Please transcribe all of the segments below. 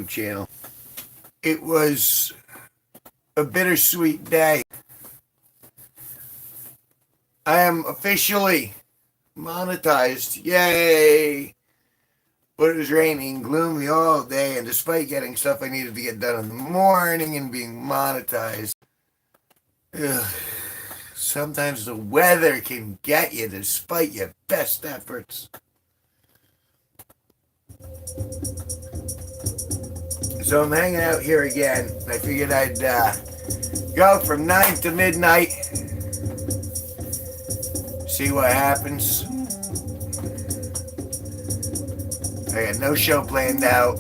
channel. It was a bittersweet day. I am officially monetized. Yay! But it was raining, gloomy all day, and despite getting stuff I needed to get done in the morning and being monetized, sometimes the weather can get you despite your best efforts. So I'm hanging out here again. I figured I'd go from 9 to midnight, see what happens. I got no show planned out.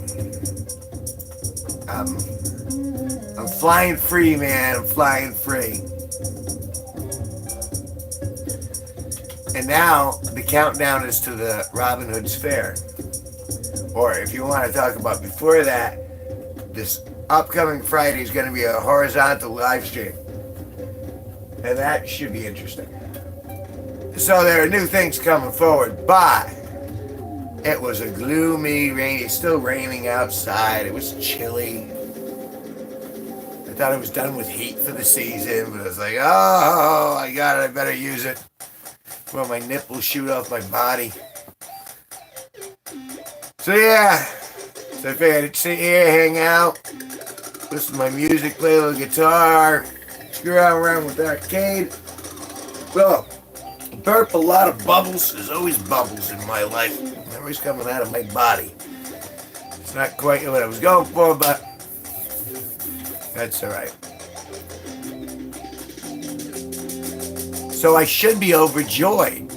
I'm flying free, man. I'm flying free. And now the countdown is to the Robin Hood's Fair. Or if you want to talk about before that, this upcoming Friday is going to be a horizontal live stream. And that should be interesting. So there are new things coming forward, but it was a gloomy, rainy, it's still raining outside. It was chilly. I thought I was done with heat for the season, but I was like, oh, I got it, I better use it. Well, my nipples shoot off my body. So yeah, so I figured I'd sit here, hang out, listen to my music, play a little guitar, screw around with the arcade. Well, burp a lot of bubbles. There's always bubbles in my life. They're always coming out of my body. It's not quite what I was going for, but that's alright. So I should be overjoyed.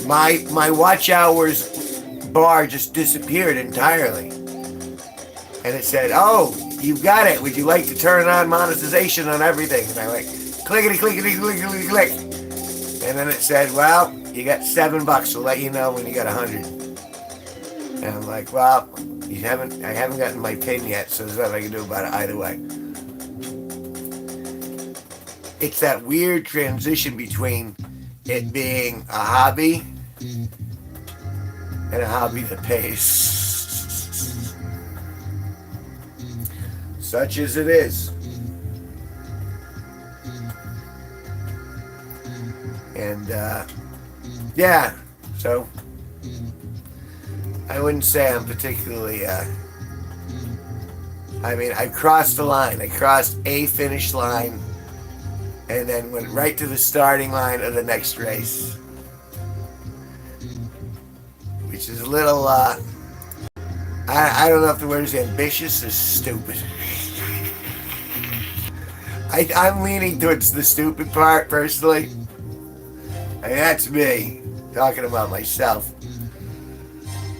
My watch hours bar just disappeared entirely. And it said, oh, you've got it. Would you like to turn on monetization on everything? And I went, clickety, clickety, clickety, click. And then it said, well, you got $7. We'll let you know when you got 100. And I'm like, well, I haven't gotten my pin yet, so there's nothing I can do about it either way. It's that weird transition between it being a hobby and a hobby that pays. Such as it is. And, yeah, so I wouldn't say I'm particularly, I crossed the line. I crossed a finish line and then went right to the starting line of the next race. Which is a little, I don't know if the word is ambitious or stupid. I'm leaning towards the stupid part, personally. I mean, that's me talking about myself.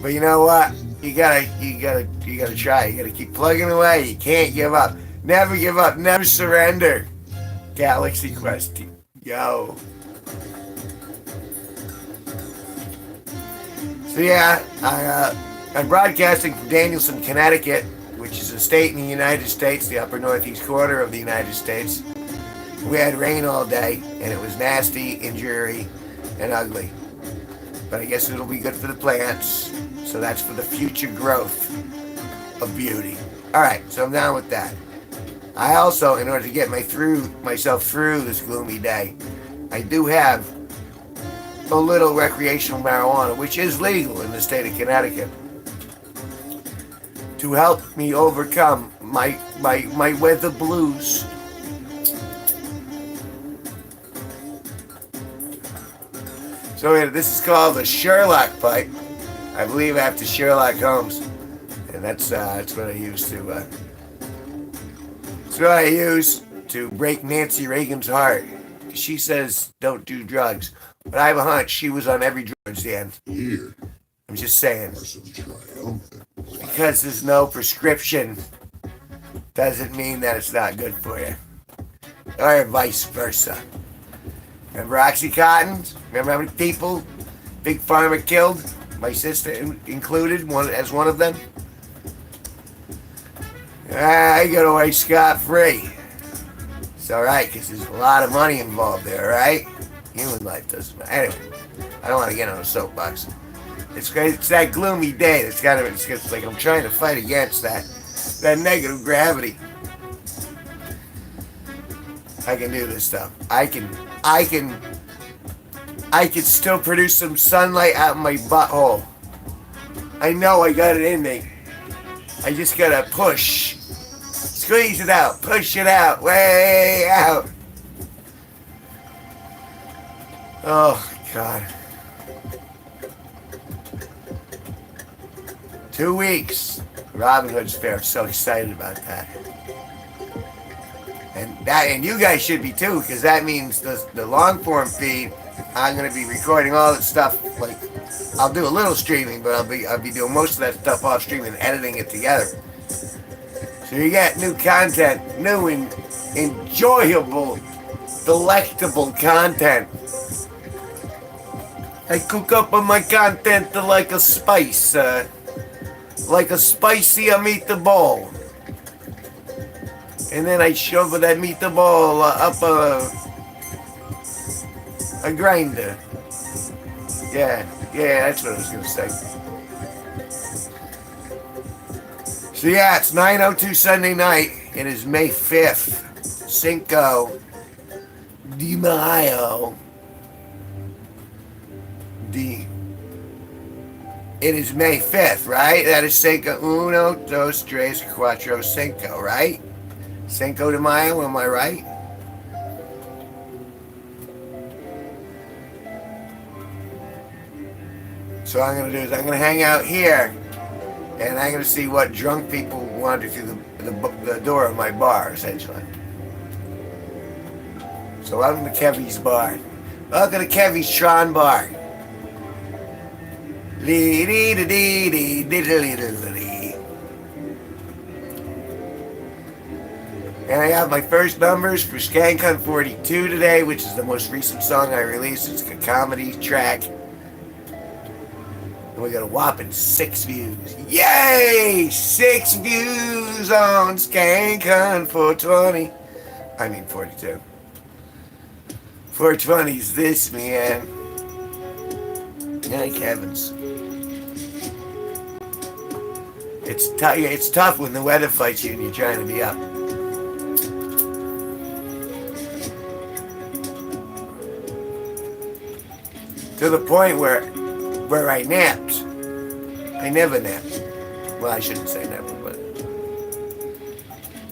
But you know what? You gotta try. You gotta keep plugging away. You can't give up. Never give up. Never surrender. Galaxy Quest. Yo. So yeah, I'm broadcasting from Danielson, Connecticut, which is a state in the United States, the upper northeast corner of the United States. We had rain all day, and it was nasty and dreary and ugly. But I guess it'll be good for the plants, so that's for the future growth of beauty. Alright, so I'm down with that. I also, in order to get myself through this gloomy day, I do have a little recreational marijuana, which is legal in the state of Connecticut, to help me overcome my weather blues. So this is called a Sherlock pipe, I believe after Sherlock Holmes, and that's what I use to break Nancy Reagan's heart. She says don't do drugs, but I have a hunch she was on every drug towards the end. Here I'm just saying, are some triumphant because there's no prescription doesn't mean that it's not good for you, or vice versa. Remember OxyContin? Remember how many people Big Pharma killed? My sister included, as one of them. I got away scot-free. It's alright, because there's a lot of money involved there, right? Human life doesn't matter. Anyway, I don't want to get on a soapbox. It's that gloomy day. It's like I'm trying to fight against that negative gravity. I can do this stuff. I can still produce some sunlight out of my butthole. I know I got it in me. I just gotta push. Squeeze it out. Push it out. Way out. Oh, God. 2 weeks. Robin Hood's Fair. I'm so excited about that. And you guys should be too, because that means the long form feed, I'm gonna be recording all that stuff. Like, I'll do a little streaming, but I'll be doing most of that stuff off stream and editing it together. So you get new content, new and enjoyable, delectable content. I cook up on my content like a spice, like a spicy meatball. And then I shove that meatball up a grinder. Yeah, that's what I was gonna say. So yeah, it's 9:02 Sunday night. It is May 5th. Cinco de Mayo. It is May 5th, right? That is Cinco, uno, dos, tres, cuatro, cinco, right? Cinco de Mayo, am I right? So what I'm going to do is I'm going to hang out here, and I'm going to see what drunk people wander through the door of my bar, essentially. So welcome to Kevy's Bar. Welcome to Kevy's Tron Bar. And I have my first numbers for Skank 42 today, which is the most recent song I released. It's a comedy track. And we got a whopping 6 views. Yay! 6 views on Skank 420. I mean 42. 420's this, man. Yeah, Kevin's. It's tough when the weather fights you and you're trying to be up. To the point where I napped. I never napped. Well, I shouldn't say never, but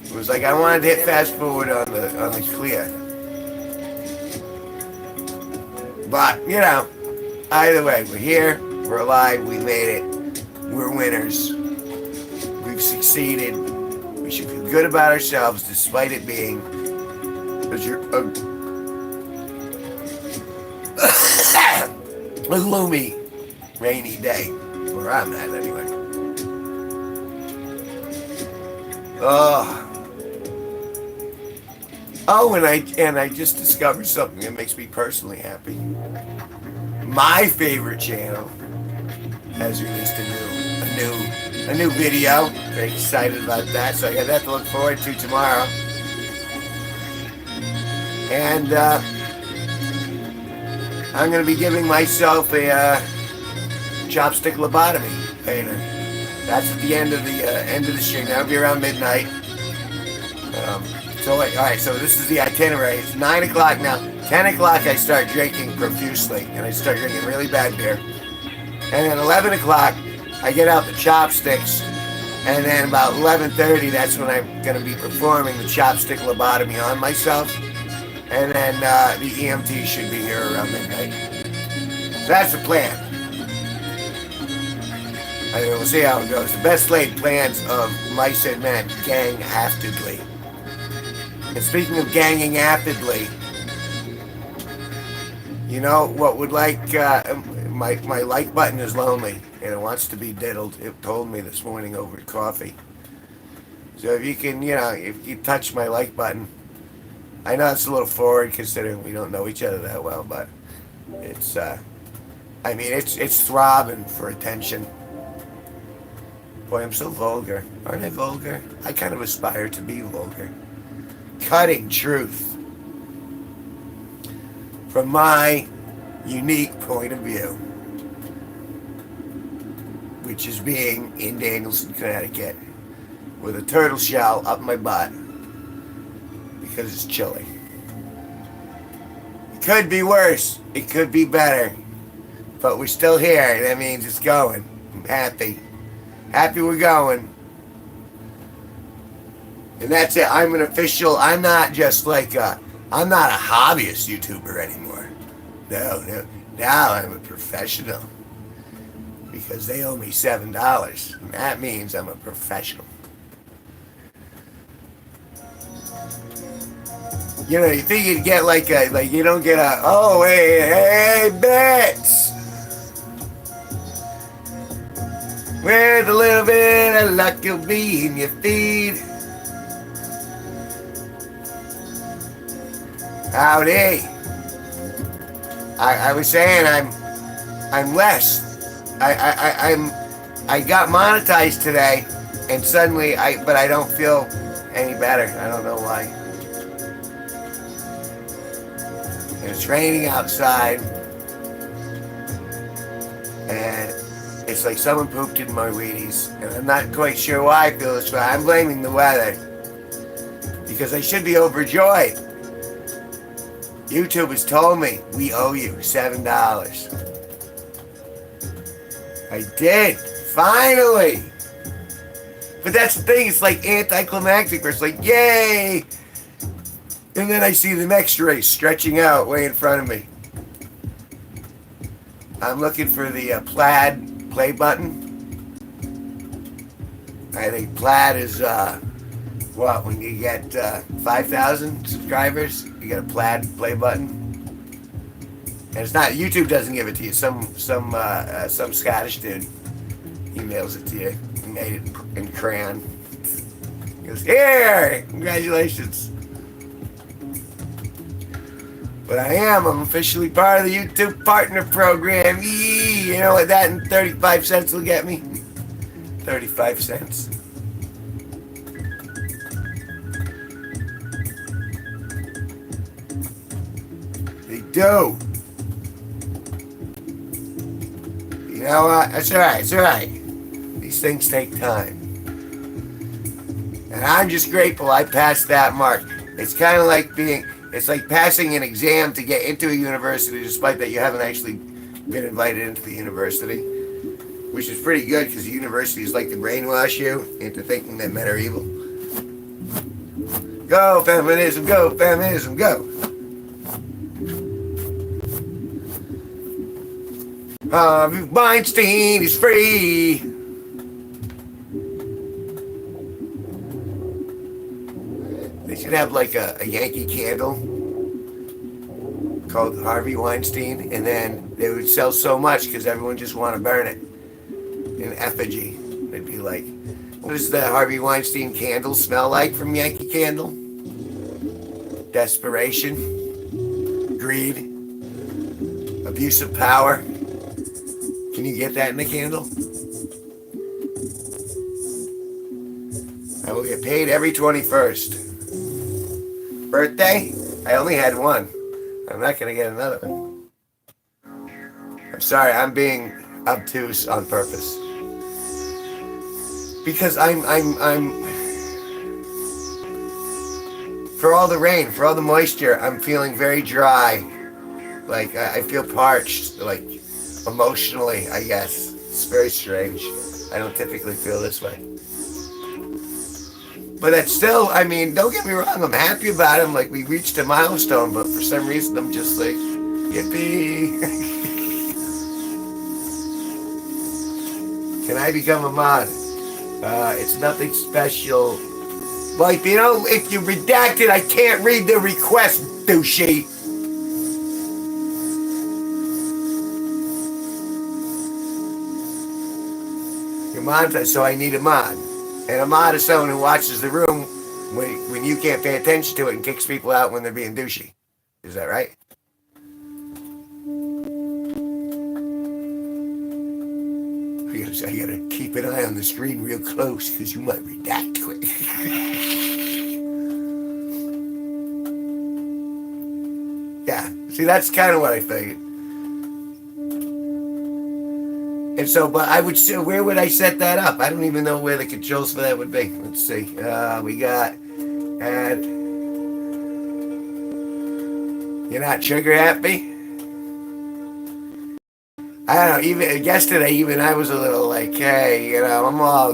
it was like I wanted to hit fast forward on the clear. But, you know, either way, we're here, we're alive, we made it, we're winners, we've succeeded, we should feel good about ourselves despite it being a gloomy, rainy day, where I'm at anyway. And I just discovered something that makes me personally happy. My favorite channel has released a new video. Very excited about that, so I got that to look forward to tomorrow. And I'm going to be giving myself a chopstick lobotomy later. That's at the end of the stream. That'll be around midnight. All right, so this is the itinerary. It's 9 o'clock now. 10 o'clock I start drinking profusely, and I start drinking really bad beer. And then 11 o'clock I get out the chopsticks, and then about 11:30 that's when I'm going to be performing the chopstick lobotomy on myself. And then the EMT should be here around midnight. So that's the plan. I mean, we'll see how it goes. The best laid plans of mice and men gang aftedly. And speaking of ganging aftedly, you know what would like, my like button is lonely and it wants to be diddled. It told me this morning over coffee. So if you can, if you touch my like button, I know it's a little forward considering we don't know each other that well, but it's, it's throbbing for attention. Boy, I'm so vulgar. Aren't I vulgar? I kind of aspire to be vulgar. Cutting truth from my unique point of view. which is being in Danielson, Connecticut, with a turtle shell up my butt because it's chilly. It could be worse. It could be better. But we're still here. That means it's going. I'm happy. Happy we're going. And that's it. I'm an official. I'm not just like I'm not a hobbyist YouTuber anymore. No. Now I'm a professional. Because they owe me $7. And that means I'm a professional. You know, you think you'd get like you don't get a, oh, hey, bits. With a little bit of luck, you'll be in your feed. Howdy. I was saying I'm less. I got monetized today, and suddenly but I don't feel any better. I don't know why. And it's raining outside, and it's like someone pooped in my Wheaties, and I'm not quite sure why I feel this way. I'm blaming the weather because I should be overjoyed. YouTube has told me we owe you $7. I did, finally. But that's the thing, it's like anticlimactic, where it's like, yay! And then I see the next race stretching out way in front of me. I'm looking for the plaid play button. I think plaid is, when you get 5,000 subscribers, you get a plaid play button. And it's not, YouTube doesn't give it to you. Some Scottish dude emails it to you. He made it in crayon. He goes, here! Congratulations. But I'm officially part of the YouTube Partner Program. Yee! You know what that in 35 cents will get me? 35 cents. They do. You know what? That's alright, it's alright. These things take time. And I'm just grateful I passed that mark. It's kind of like it's like passing an exam to get into a university, despite that you haven't actually been invited into the university. Which is pretty good, because the universities like to brainwash you into thinking that men are evil. Go, feminism, go, feminism, go. Weinstein is free. They should have like a Yankee candle called Harvey Weinstein, and then they would sell so much because everyone just want to burn it in effigy. They'd be like, what does the Harvey Weinstein candle smell like from Yankee Candle? Desperation, greed, abuse of power. Can you get that in the candle? I will get paid every 21st. Birthday? I only had one. I'm not going to get another one. I'm sorry, I'm being obtuse on purpose. Because I'm for all the rain, for all the moisture, I'm feeling very dry. Like, I feel parched, like, emotionally, I guess. It's very strange. I don't typically feel this way. But that's still, I mean, don't get me wrong, I'm happy about it. I'm like, we reached a milestone, but for some reason, I'm just like, yippee. Can I become a mod? It's nothing special. Like, you know, if you redact it, I can't read the request, douchey. You're monetized, so I need a mod. And a mod is someone who watches the room when you can't pay attention to it and kicks people out when they're being douchey. Is that right? I gotta keep an eye on the screen real close because you might redact quick. Yeah, see, that's kind of what I figured. And so, but I would say, where would I set that up? I don't even know where the controls for that would be. Let's see. We got add. You're not trigger happy? I don't know. Even yesterday, even I was a little like, hey, I'm all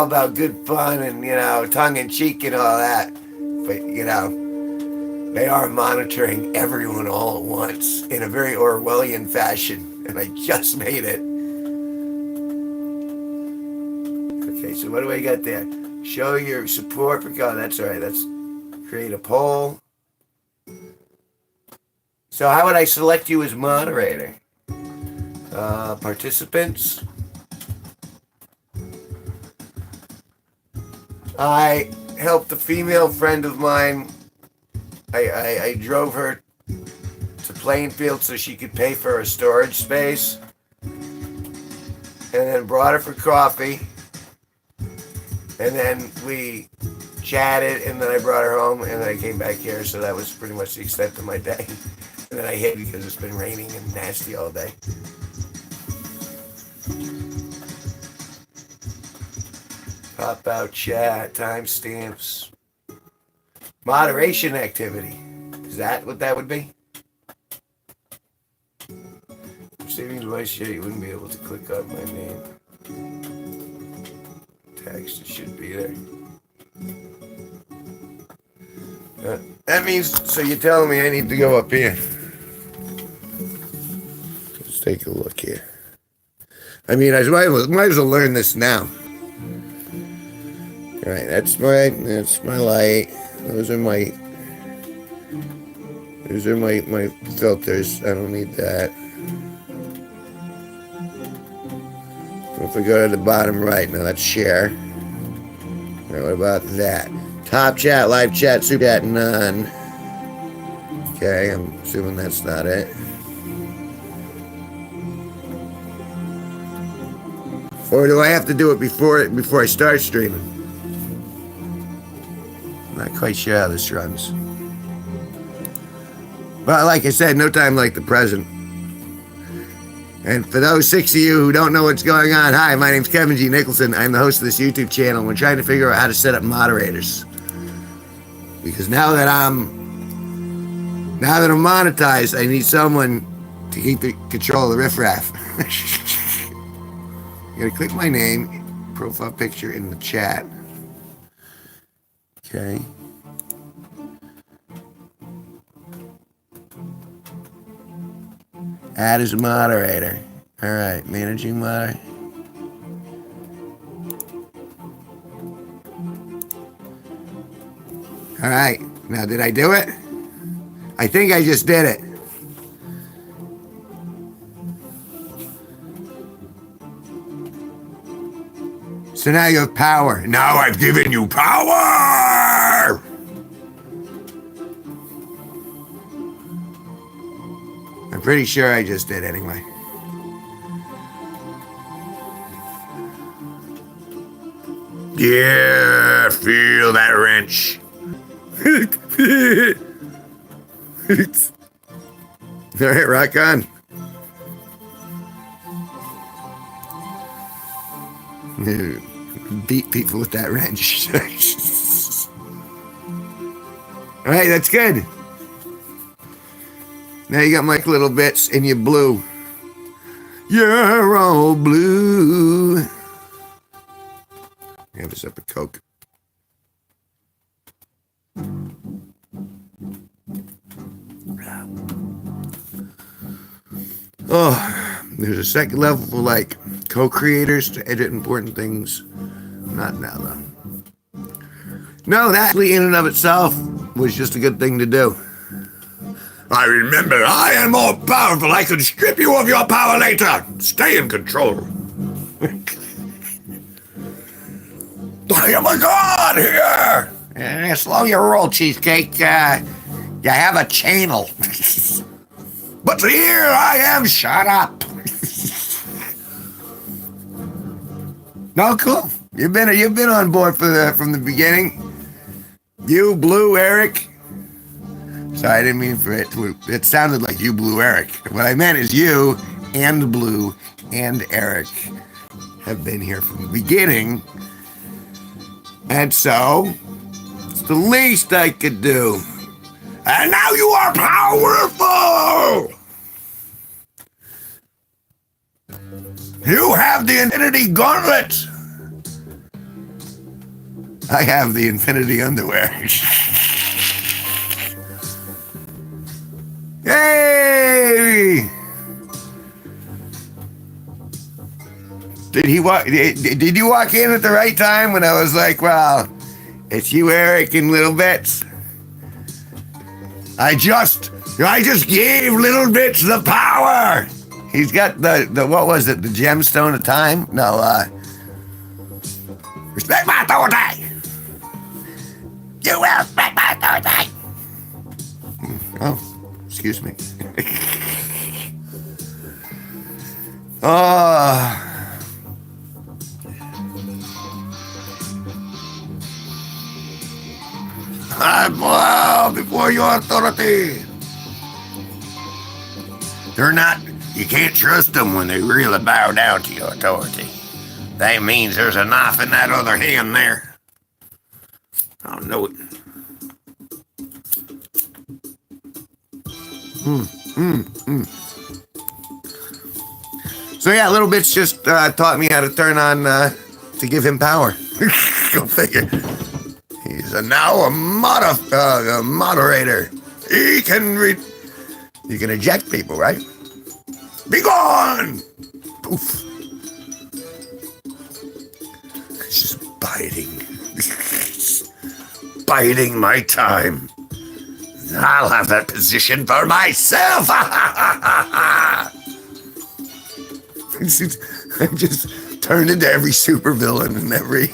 about good fun and tongue in cheek and all that. But they are monitoring everyone all at once in a very Orwellian fashion, and I just made it. Okay, so what do I got there? Show your support for God. That's all right. Let's create a poll. So how would I select you as moderator? Participants. I helped a female friend of mine. I drove her to Plainfield so she could pay for her storage space, and then brought her for coffee, and then we chatted, and then I brought her home, and then I came back here. So that was pretty much the extent of my day. And then I hid because it's been raining and nasty all day. Pop out chat, timestamps, moderation activity. Is that what that would be? Saving voice chat, you wouldn't be able to click on my name. Text, it should be there. That means, so you're telling me I need to go up here. Let's take a look here. I mean, I might as well learn this now. All right, that's my light. Those are my filters. I don't need that. If we go to the bottom right, now that's share. All right, what about that? Top chat, live chat, super chat, none. Okay, I'm assuming that's not it. Or do I have to do it before I start streaming? Not quite sure how this runs. But like I said, no time like the present. And for those 6 of you who don't know what's going on, hi, my name's Kevin G Nicholson. I'm the host of this YouTube channel. We're trying to figure out how to set up moderators. Because now that I'm monetized, I need someone to keep the control of the riffraff. You gotta click my name, profile picture in the chat. Okay. Add as a moderator. All right, managing moderator. All right, now did I do it? I think I just did it. So now you have power. Now I've given you power! I'm pretty sure I just did anyway. Yeah, feel that wrench. All right, rock on. Beat people with that wrench. All right, that's good. Now you got my little bits and you're blue. You're all blue. Have us up a Coke. Oh, there's a second level for like co-creators to edit important things. Not now though. No, that actually in and of itself was just a good thing to do. I remember, I am more powerful. I can strip you of your power later. Stay in control. I am a god here. Slow your roll, Cheesecake. You have a channel. But here I am. Shut up. No, cool. You've been on board from the beginning. You, Blue, Eric. Sorry, I didn't mean for it to. It sounded like you, Blue, Eric. What I meant is you and Blue and Eric have been here from the beginning. And so, it's the least I could do. And now you are powerful! You have the Infinity Gauntlet! I have the Infinity Underwear. Yay! Did you walk in at the right time when I was like, well, it's you, Eric, in Little Bits? I just gave Little Bits the power. He's got the what was it? The gemstone of time? No, respect my authority. You will respect my authority. Oh, excuse me. Oh. I bow before your authority. You can't trust them when they really bow down to your authority. That means there's a knife in that other hand there. I don't know it. So yeah, Little Bits just taught me how to turn on, to give him power. Go figure. He's now a moderator. You can eject people, right? Be gone! Poof. It's just biding my time. I'll have that position for myself. I just turned into every supervillain and every...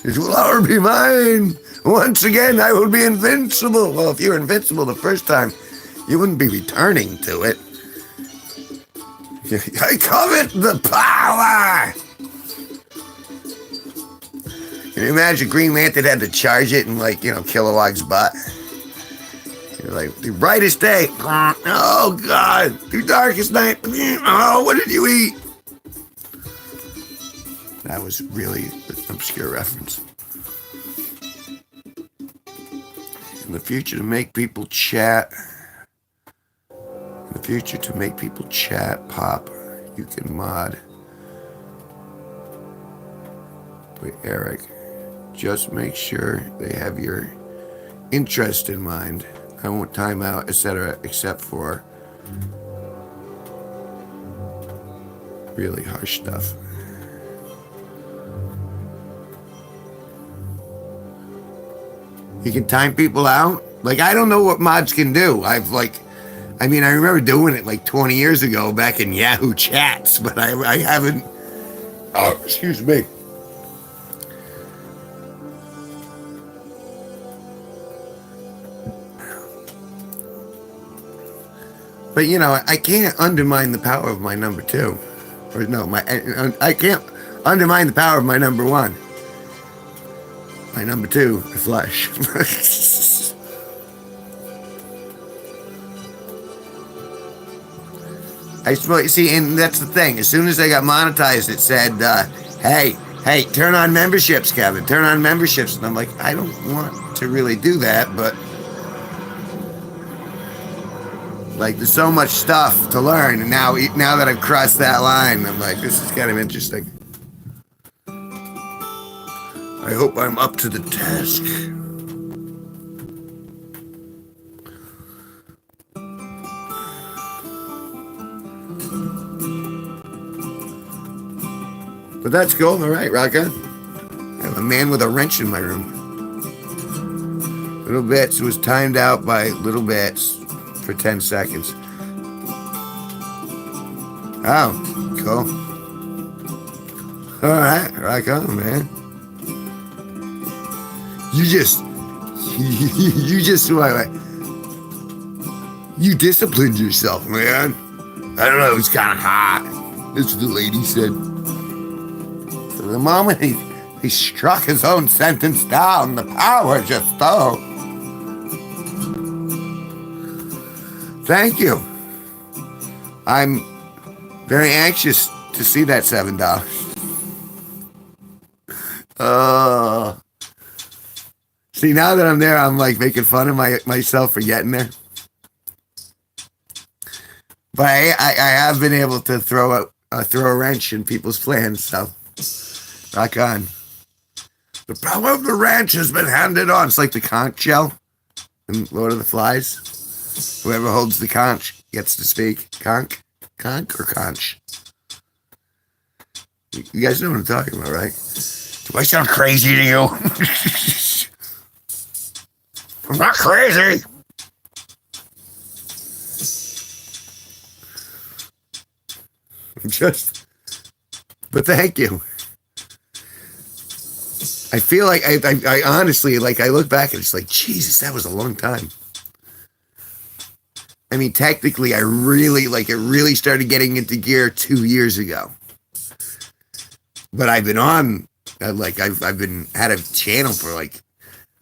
It will all be mine. Once again, I will be invincible. Well, if you're invincible the first time, you wouldn't be returning to it. I covet the power. Can you imagine Green Lantern had to charge it and, Kilowog's butt? You're like, the brightest day. Oh, God. The darkest night. Oh, what did you eat? That was really an obscure reference. In the future, to make people chat. Pop, you can mod with Eric. Just make sure they have your interest in mind. I won't time out, etc., except for really harsh stuff. You can time people out? I don't know what mods can do. I remember doing it 20 years ago back in Yahoo chats, but I haven't... Oh, excuse me. But, I can't undermine the power of my number two. Or no, I can't undermine the power of my number one. My number two, the flesh. See, and that's the thing. As soon as I got monetized, it said, hey, turn on memberships, Kevin. Turn on memberships. And I'm like, I don't want to really do that, but there's so much stuff to learn. And now that I've crossed that line, I'm like, this is kind of interesting. I hope I'm up to the task. But that's cool. All right, Rocka. I have a man with a wrench in my room. Little Bits was timed out by Little Bits for 10 seconds. Oh, cool. All right, rock on, man. You disciplined yourself, man. I don't know, it was kind of hot. That's what the lady said. For the moment he struck his own sentence down, the power just fell. Thank you. I'm very anxious to see that $7. Uh, See, now that I'm there, I'm like making fun of myself for getting there. But I have been able to throw a wrench in people's plans, so rock on. The power of the wrench has been handed on. It's like the conch shell in Lord of the Flies. Whoever holds the conch gets to speak. Conch or conch? You guys know what I'm talking about, right? Do I sound crazy to you? I'm not crazy. But thank you. I feel like I honestly, like, I look back and it's like, Jesus, that was a long time. I mean, technically, it really started getting into gear 2 years ago. But I've been on, I've been had a channel for like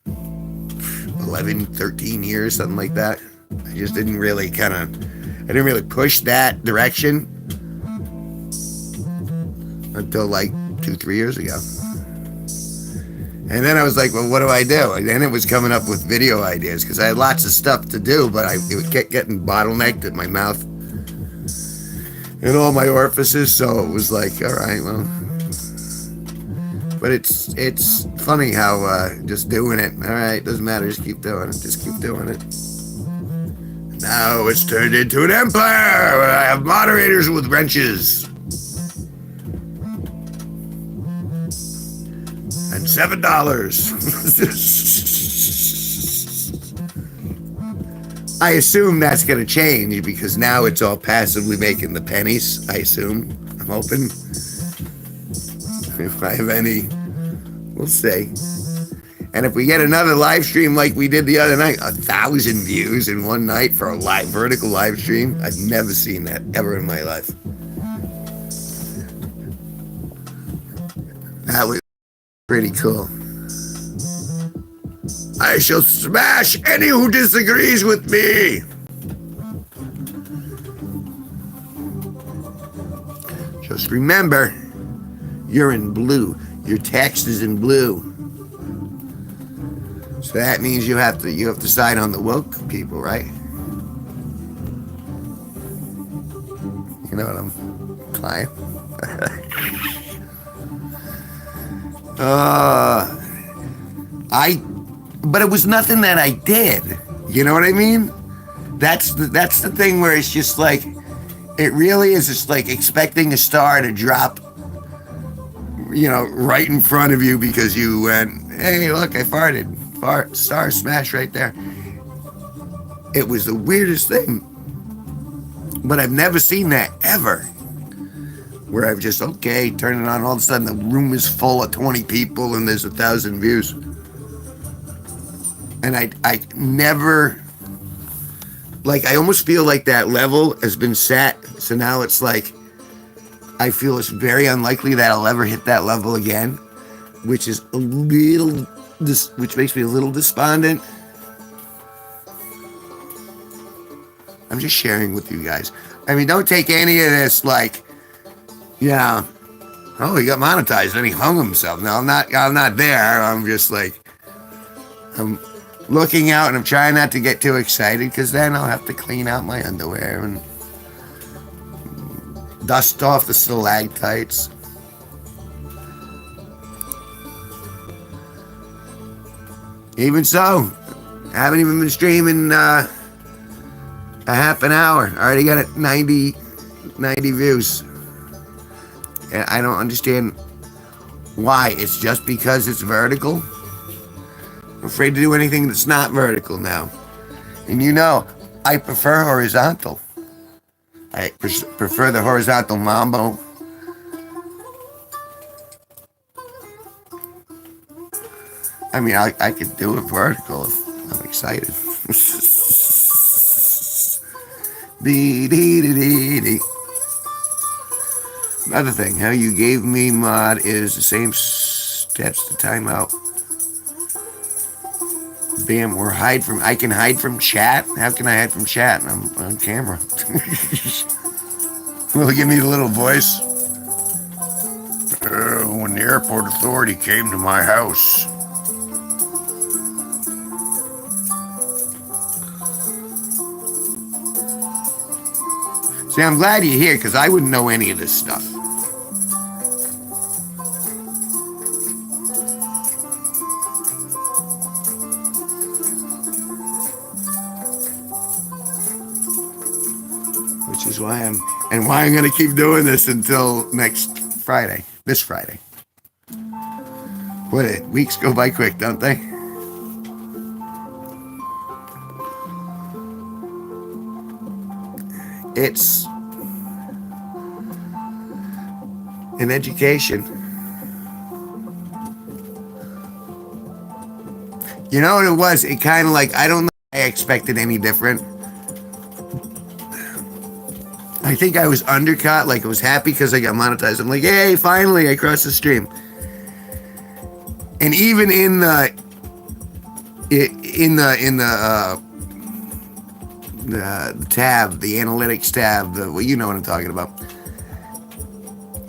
11, 13 years, something like that. I just didn't really push that direction until like 2-3 years ago. And then I was like, well, what do I do? And then it was coming up with video ideas because I had lots of stuff to do, but it kept getting bottlenecked at my mouth and all my orifices. So it was like, all right, well. But it's funny how just doing it, all right, doesn't matter, just keep doing it. Just keep doing it. Now it's turned into an empire where I have moderators with wrenches. And $7. I assume that's going to change because now it's all passively making the pennies, I assume. I'm hoping. If I have any, we'll see. And if we get another live stream like we did the other night, 1,000 views in one night for a vertical live stream, I've never seen that ever in my life. That was pretty cool. I shall smash any who disagrees with me. Just remember, you're in blue. Your text is in blue. So that means you have to side on the woke people, right? You know what I'm implying? But it was nothing that I did. You know what I mean? That's the thing where it's just like, it really is just like expecting a star to drop, right in front of you because you went, hey, look, I farted. Star smash right there. It was the weirdest thing. But I've never seen that ever. Where I've just, okay, turn it on, all of a sudden the room is full of 20 people and there's 1,000 views. And I never, like, I almost feel like that level has been set. So now it's like, I feel it's very unlikely that I'll ever hit that level again, which is which makes me a little despondent. I'm just sharing with you guys. I mean, don't take any of this like, yeah, oh, he got monetized and he hung himself. No, I'm not there. I'm just like, I'm looking out and I'm trying not to get too excited because then I'll have to clean out my underwear and dust off the stalactites. Even so, I haven't even been streaming a half an hour. I already got 90 views. And I don't understand why. It's just because it's vertical. I'm afraid to do anything that's not vertical now. And I prefer horizontal. I prefer the horizontal mambo. I mean, I could do it vertical if I'm excited. Dee. Another thing, how you gave me mod is the same steps to timeout. Bam, or I can hide from chat? How can I hide from chat? I'm on camera. Will you give me the little voice? When the airport authority came to my house. See, I'm glad you're here because I wouldn't know any of this stuff. Which is why I'm going to keep doing this until next Friday. This Friday. What, weeks go by quick, don't they? It's an education. You know what it was? It kind of like, I don't know if I expected any different. I think I was undercut, like I was happy because I got monetized. I'm like, hey, finally, I crossed the stream. And even in the tab, the analytics tab, well, you know what I'm talking about.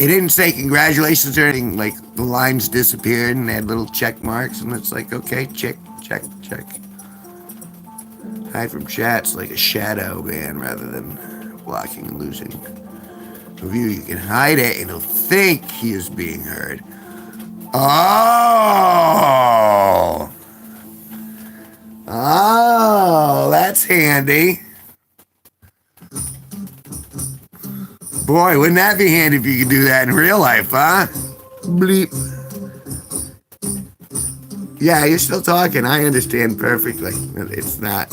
It didn't say congratulations or anything. Like the lines disappeared and they had little check marks, and it's like, okay, check. Hide from chats like a shadow ban rather than blocking and losing a view. You can hide it and he'll think he is being heard. Oh, that's handy. Boy, wouldn't that be handy if you could do that in real life, huh? Bleep. Yeah, you're still talking. I understand perfectly. It's not.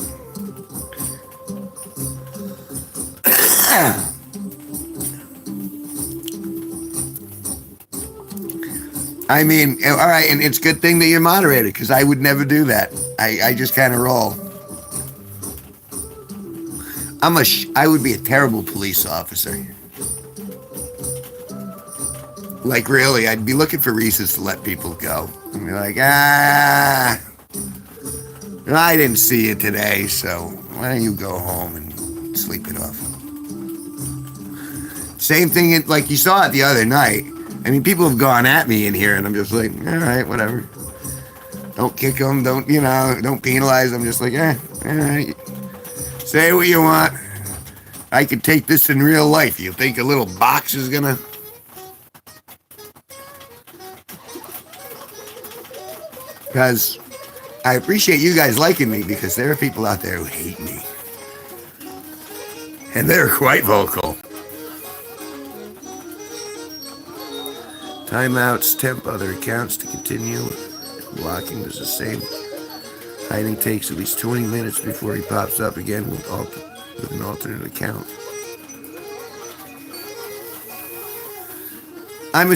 I mean, all right, and it's a good thing that you're moderated because I would never do that. I just kind of roll. I would be a terrible police officer. Like, really, I'd be looking for reasons to let people go. And be like, I didn't see you today, so why don't you go home and sleep it off? Same thing like you saw it the other night. I mean, people have gone at me in here, and I'm just like, all right, whatever. Don't kick them, don't penalize them. Just like, all right. Say what you want. I could take this in real life. You think a little box is gonna... Because I appreciate you guys liking me because there are people out there who hate me. And they're quite vocal. Timeouts, temp other accounts to continue. Blocking does the same. Hiding takes at least 20 minutes before he pops up again with an alternate account. I'm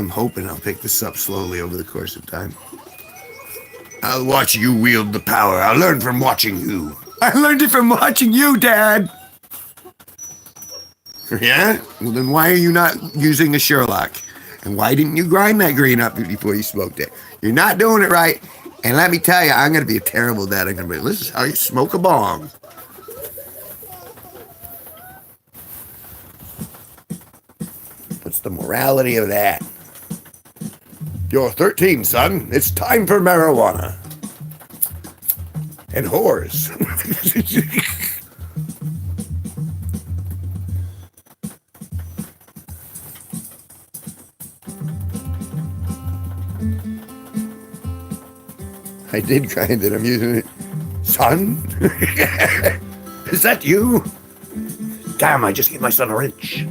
hoping I'll pick this up slowly over the course of time. I'll watch you wield the power. I'll learn from watching you. I learned it from watching you, Dad. Yeah? Well, then why are you not using a Sherlock? And why didn't you grind that green up before you smoked it? You're not doing it right. And let me tell you, I'm going to be a terrible dad. I'm going to be, this is how you smoke a bong. What's the morality of that? You're 13, son. It's time for marijuana. And whores. I did grind it. I'm using it. Son? Is that you? Damn, I just gave my son a wrench.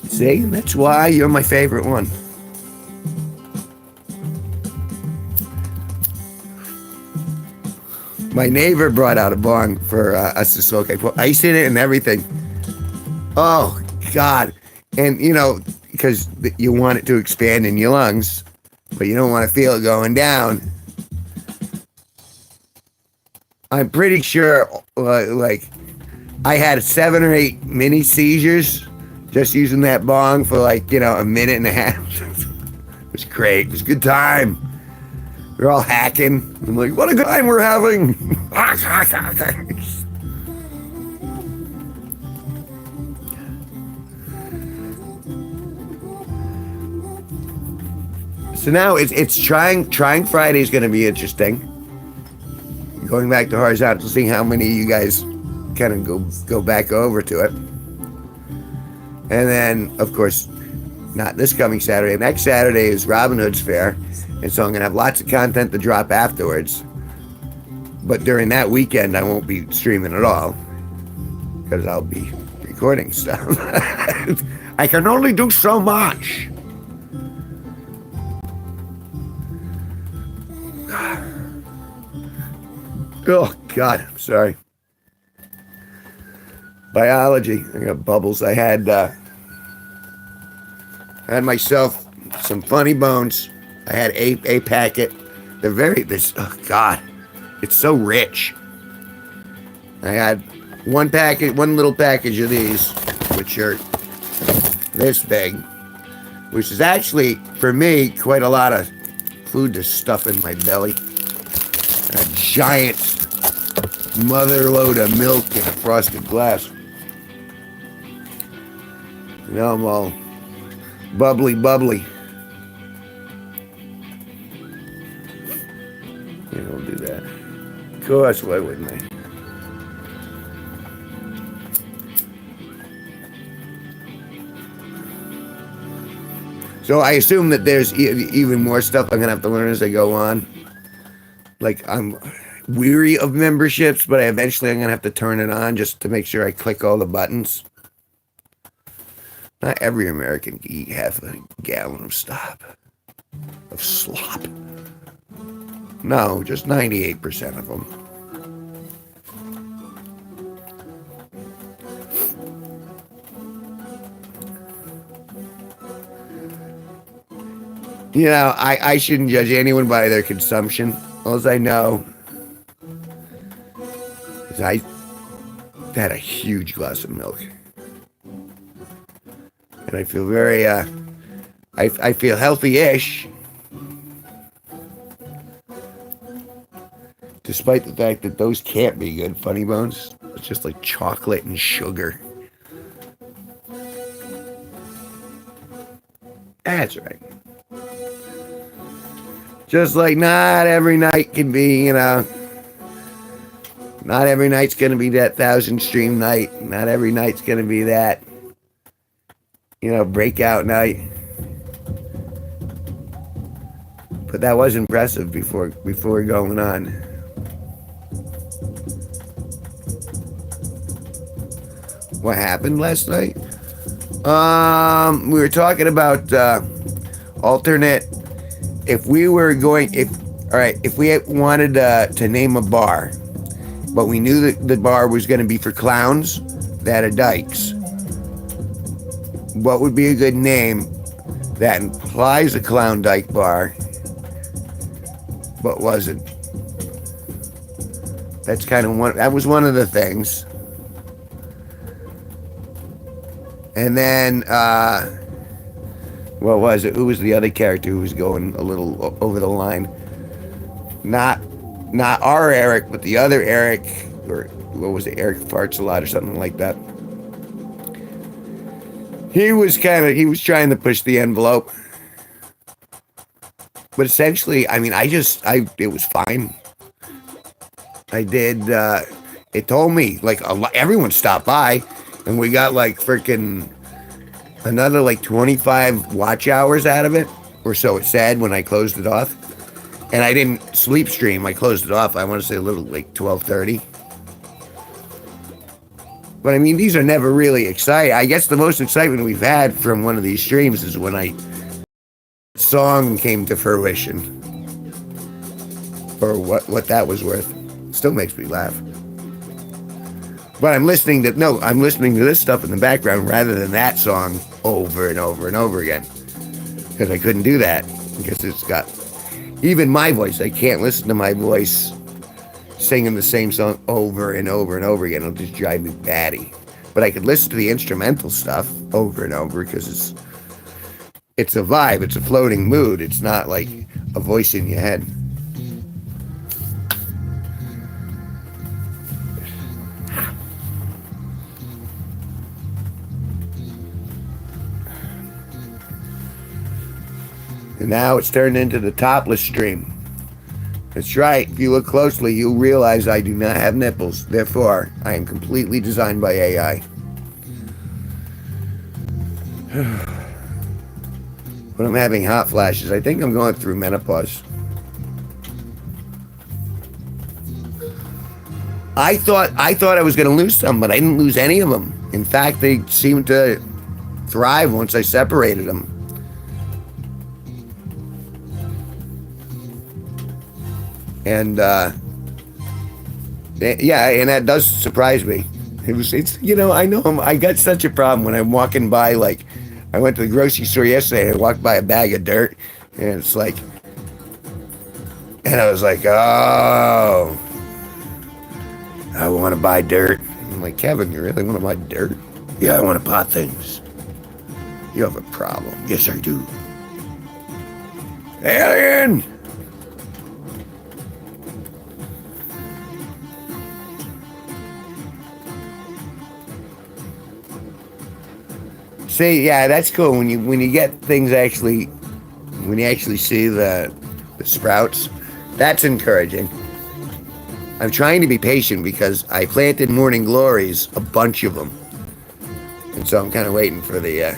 See, that's why you're my favorite one. My neighbor brought out a bong for us to smoke. I put ice in it and everything. Oh, God. And, because you want it to expand in your lungs, but you don't want to feel it going down. I'm pretty sure, I had 7 or 8 mini seizures just using that bong for a minute and a half. It was great. It was a good time. They're all hacking. I'm like, what a good time we're having. So now it's trying Friday is going to be interesting. Going back to horizontal, seeing how many of you guys kind of go back over to it. And then, of course, not this coming Saturday. Next Saturday is Robin Hood's Fair. And so I'm going to have lots of content to drop afterwards. But during that weekend, I won't be streaming at all. Because I'll be recording stuff. I can only do so much. Oh, God, I'm sorry. Biology. I got bubbles. I had myself some funny bones. I had a packet. They're oh God, it's so rich. I had one little package of these, which are this big, which is actually, for me, quite a lot of food to stuff in my belly. A giant mother load of milk in a frosted glass. Now I'm all bubbly. You don't do that. Of course, why wouldn't I? So I assume that there's even more stuff I'm going to have to learn as I go on. Like, I'm weary of memberships, but eventually I'm going to have to turn it on just to make sure I click all the buttons. Not every American can eat half a gallon of slop. No, just 98% of them. You know, I shouldn't judge anyone by their consumption. All I know is I had a huge glass of milk. And I feel very, I feel healthy-ish. Despite the fact that those can't be good, Funny Bones. It's just like chocolate and sugar. That's right. Just like not every night can be, you know. Not every night's going to be that 1,000 stream night. Not every night's going to be that, you know, breakout night. But that was impressive before going on. What happened last night? We were talking about alternate. If we wanted to name a bar, but we knew that the bar was going to be for clowns that are dykes, what would be a good name that implies a clown dyke bar, but wasn't? That's kind of that was one of the things. And then, what was it? Who was the other character who was going a little over the line? Not our Eric, but the other Eric, or what was it? Eric farts a lot or something like that. He was trying to push the envelope. But essentially, I mean, it was fine. I did, it told me, like, everyone stopped by, and we got, like, freaking another, like, 25 watch hours out of it, or so it said when I closed it off. And I didn't sleep stream. I closed it off, I want to say a little, like, 12:30. But, I mean, these are never really exciting. I guess the most excitement we've had from one of these streams is when song came to fruition. For what that was worth. Still makes me laugh. But I'm listening to this stuff in the background rather than that song over and over and over again. Because I couldn't do that. Because it's got, even my voice, I can't listen to my voice singing the same song over and over and over again. It'll just drive me batty. But I could listen to the instrumental stuff over and over because it's a vibe. It's a floating mood. It's not like a voice in your head. And now it's turned into the topless stream. That's right. If you look closely, you'll realize I do not have nipples. Therefore, I am completely designed by AI. But I'm having hot flashes. I think I'm going through menopause. I thought I was going to lose some, but I didn't lose any of them. In fact, they seemed to thrive once I separated them. And yeah, and that does surprise me. I know I got such a problem when I'm walking by, like, I went to the grocery store yesterday and I walked by a bag of dirt, and it's like, and I was like, oh, I want to buy dirt. I'm like, Kevin, you really want to buy dirt? Yeah, I want to pot things. You have a problem. Yes, I do. Alien! See, yeah, that's cool when you get things actually, when you actually see the sprouts. That's encouraging. I'm trying to be patient because I planted morning glories, a bunch of them, and so I'm kind of waiting for the.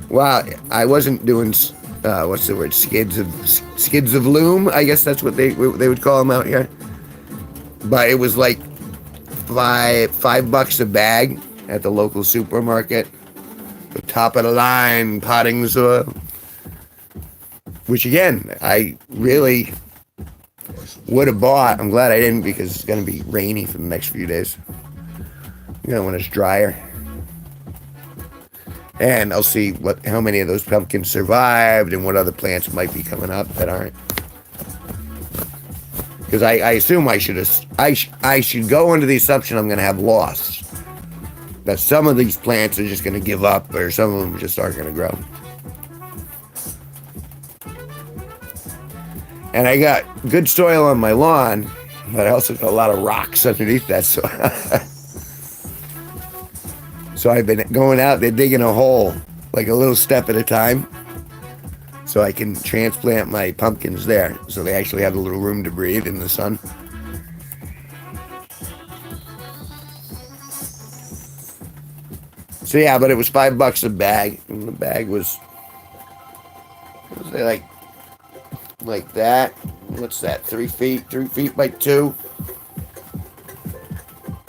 Wow, I wasn't doing what's the word? Skids of loom. I guess that's what they would call them out here. But it was like $5 a bag at the local supermarket. The top of the line potting soil. Which again, I really would have bought. I'm glad I didn't because it's going to be rainy for the next few days. When it's drier. And I'll see how many of those pumpkins survived and what other plants might be coming up that aren't. Because I assume I should go under the assumption I'm going to have loss. That some of these plants are just going to give up, or some of them just aren't going to grow. And I got good soil on my lawn, but I also got a lot of rocks underneath that soil. So I've been going out there digging a hole, like a little step at a time, so I can transplant my pumpkins there, so they actually have a little room to breathe in the sun. So yeah, but it was $5 a bag, and the bag was it like that? What's that? 3 feet? 3 feet by 2.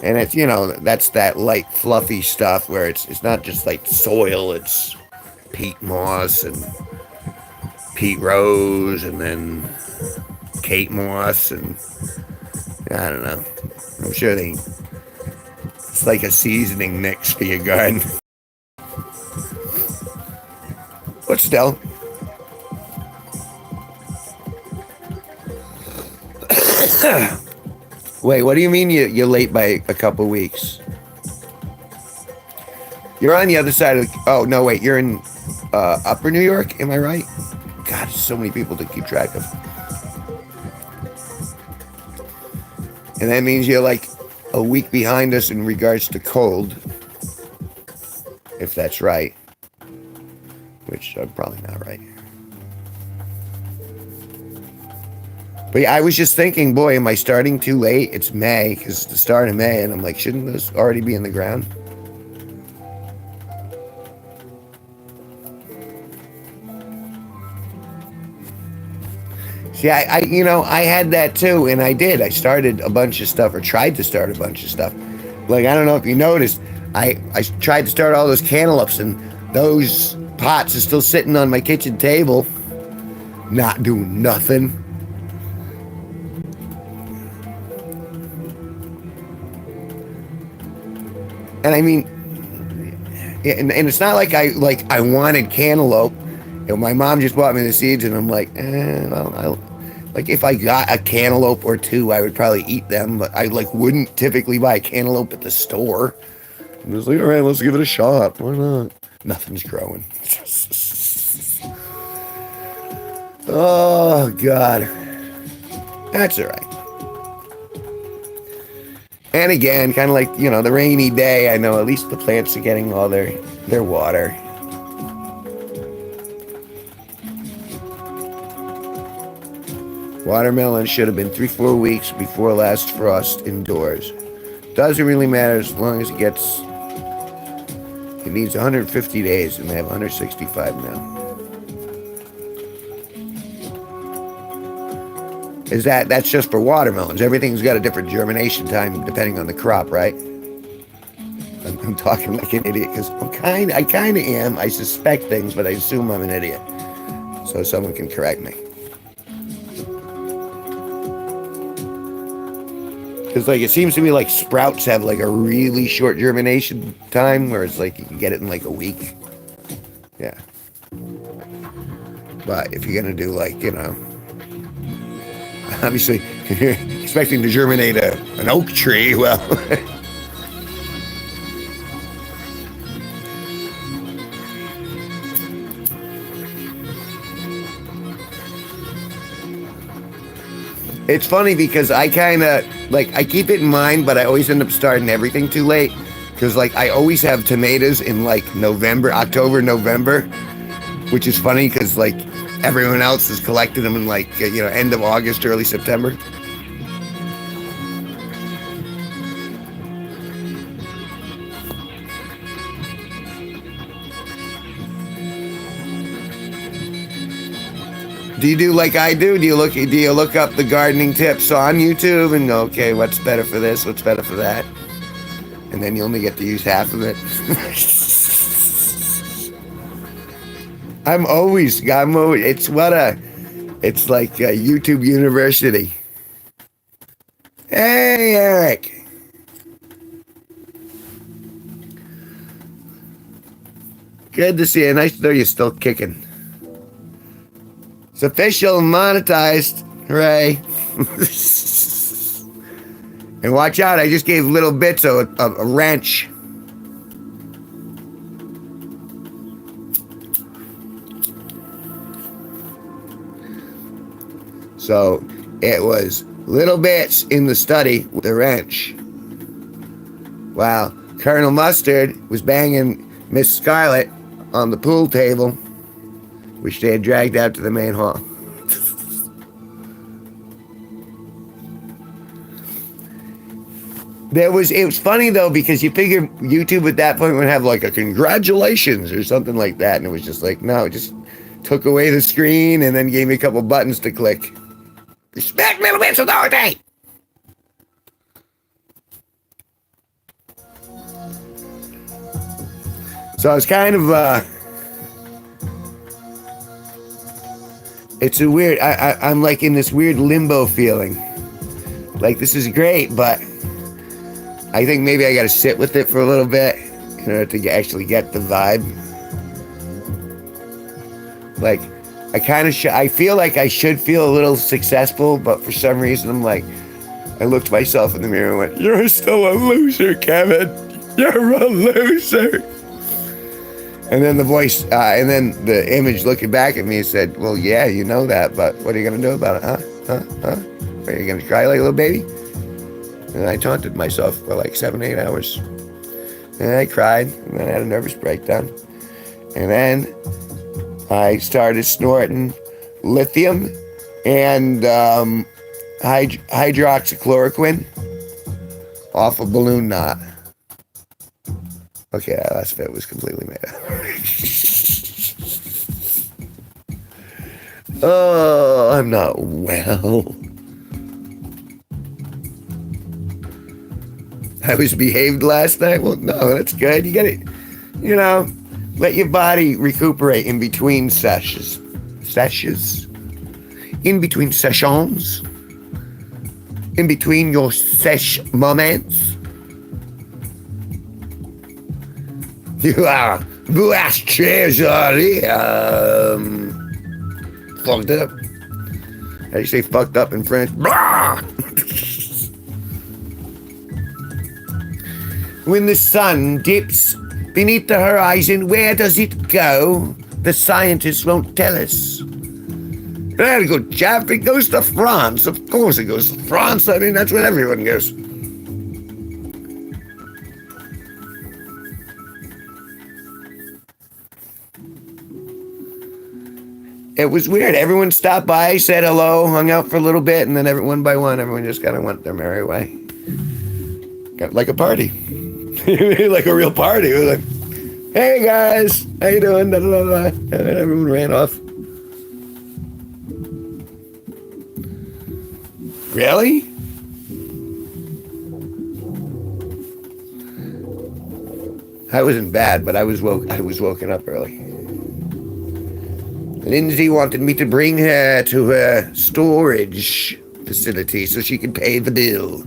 And it's, that's that light, fluffy stuff where it's not just like soil, it's peat moss and peat rose and then Kate moss and I don't know. I'm sure it's like a seasoning mix for your garden. But still. Wait, what do you mean you're late by a couple weeks? You're on the other side of oh, no, wait, you're in upper New York, am I right? God, there's so many people to keep track of. And that means you're like a week behind us in regards to cold. If that's right. Which I'm probably not right. But yeah, I was just thinking, boy, am I starting too late? It's May, because it's the start of May, and I'm like, shouldn't this already be in the ground? See, I had that too, and I did. I started a bunch of stuff, or tried to start a bunch of stuff. Like, I don't know if you noticed, I tried to start all those cantaloupes, and those pots are still sitting on my kitchen table, not doing nothing. And I mean, and it's not like I wanted cantaloupe. My mom just bought me the seeds, and I'm like, like if I got a cantaloupe or two, I would probably eat them, but I wouldn't typically buy a cantaloupe at the store. I'm just like, all right, let's give it a shot. Why not? Nothing's growing. Oh God, that's all right. And again, kind of like, the rainy day, I know at least the plants are getting all their water. Watermelon should have been 3-4 weeks before last frost indoors. Doesn't really matter as long as it needs 150 days, and they have 165 now. That's just for watermelons? Everything's got a different germination time depending on the crop, right? I'm talking like an idiot because I kind of am. I suspect things, but I assume I'm an idiot. So someone can correct me. Because like it seems to me like sprouts have like a really short germination time, where it's like you can get it in like a week. Yeah. But if you're gonna do like, obviously expecting to germinate an oak tree, well. It's funny because I kind of, I keep it in mind, but I always end up starting everything too late. Because, I always have tomatoes in, October, November. Which is funny because, everyone else has collected them in, end of August, early September. Do you do like I do? Do you look up the gardening tips on YouTube and go, okay, what's better for this? What's better for that? And then you only get to use half of it. It's like a YouTube University. Hey, Eric. Good to see you. Nice to know you're still kicking. It's official, monetized. Hooray. And watch out, I just gave little bits of a wrench. So it was little bits in the study with the wrench. While Colonel Mustard was banging Miss Scarlet on the pool table, which they had dragged out to the main hall. It was funny though, because you figure YouTube at that point would have a congratulations or something like that, and it was just no, it just took away the screen and then gave me a couple buttons to click. Respect middle bits authority! So it's kind of it's a weird, I'm in this weird limbo feeling. This is great, but I think maybe I gotta sit with it for a little bit in order to actually get the vibe. I feel like I should feel a little successful, but for some reason I looked myself in the mirror and went, "You're still a loser, Kevin. You're a loser." And then the voice, and then the image looking back at me said, "Well, yeah, you know that, but what are you going to do about it, huh? Are you going to cry like a little baby?" And I taunted myself for 7-8 hours. And I cried, and then I had a nervous breakdown. And then I started snorting lithium and hydroxychloroquine off a balloon knot. Okay, that last bit was completely made up. Oh, I'm not well. I was behaved last night. Well, no, that's good. You gotta, let your body recuperate in between sessions. In between sessions. In between your sesh moments. You are treasury. Fucked up. How do you say fucked up in French? When the sun dips beneath the horizon, where does it go? The scientists won't tell us. Very good, chap. It goes to France. Of course it goes to France. I mean, that's where everyone goes. It was weird. Everyone stopped by, said hello, hung out for a little bit, and then one by one, everyone just kind of went their merry way. Got like a party. Like a real party. It was like, hey guys, how you doing? Da, da, da, da. And then everyone ran off. Really? I wasn't bad, but I was woken up early. Lindsay wanted me to bring her to her storage facility so she could pay the bill.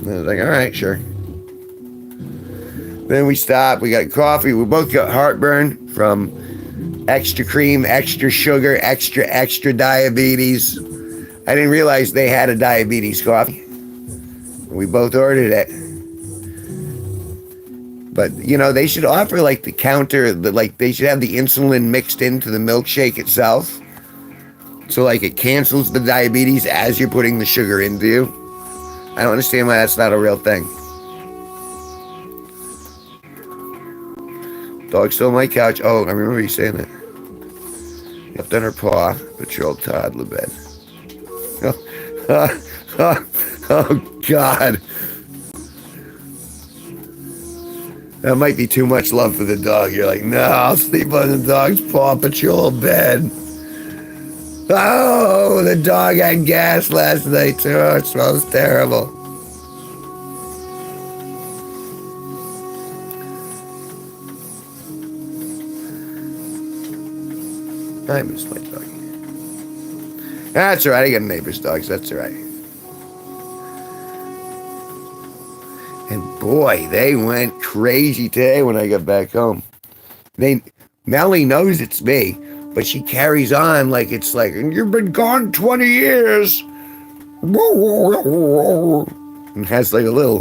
I was like, all right, sure. Then we stopped. We got coffee. We both got heartburn from extra cream, extra sugar, extra diabetes. I didn't realize they had a diabetes coffee. We both ordered it. But, you know, they should offer, like, the counter, like, they should have the insulin mixed into the milkshake itself. So, like, it cancels the diabetes as you're putting the sugar into you. I don't understand why that's not a real thing. Dog still on my couch. Oh, I remember you saying that. Left on her paw, patrol toddler bed. Oh, God. That might be too much love for the dog. You're like, no, I'll sleep on the dog's paw patrol bed. Oh, the dog had gas last night too. Oh, it smells terrible. I miss my dog. That's all right. I got neighbor's dogs. That's all right. And boy, they went crazy today when I got back home. Melly knows it's me, but she carries on like it's like, and you've been gone 20 years. And has like a little,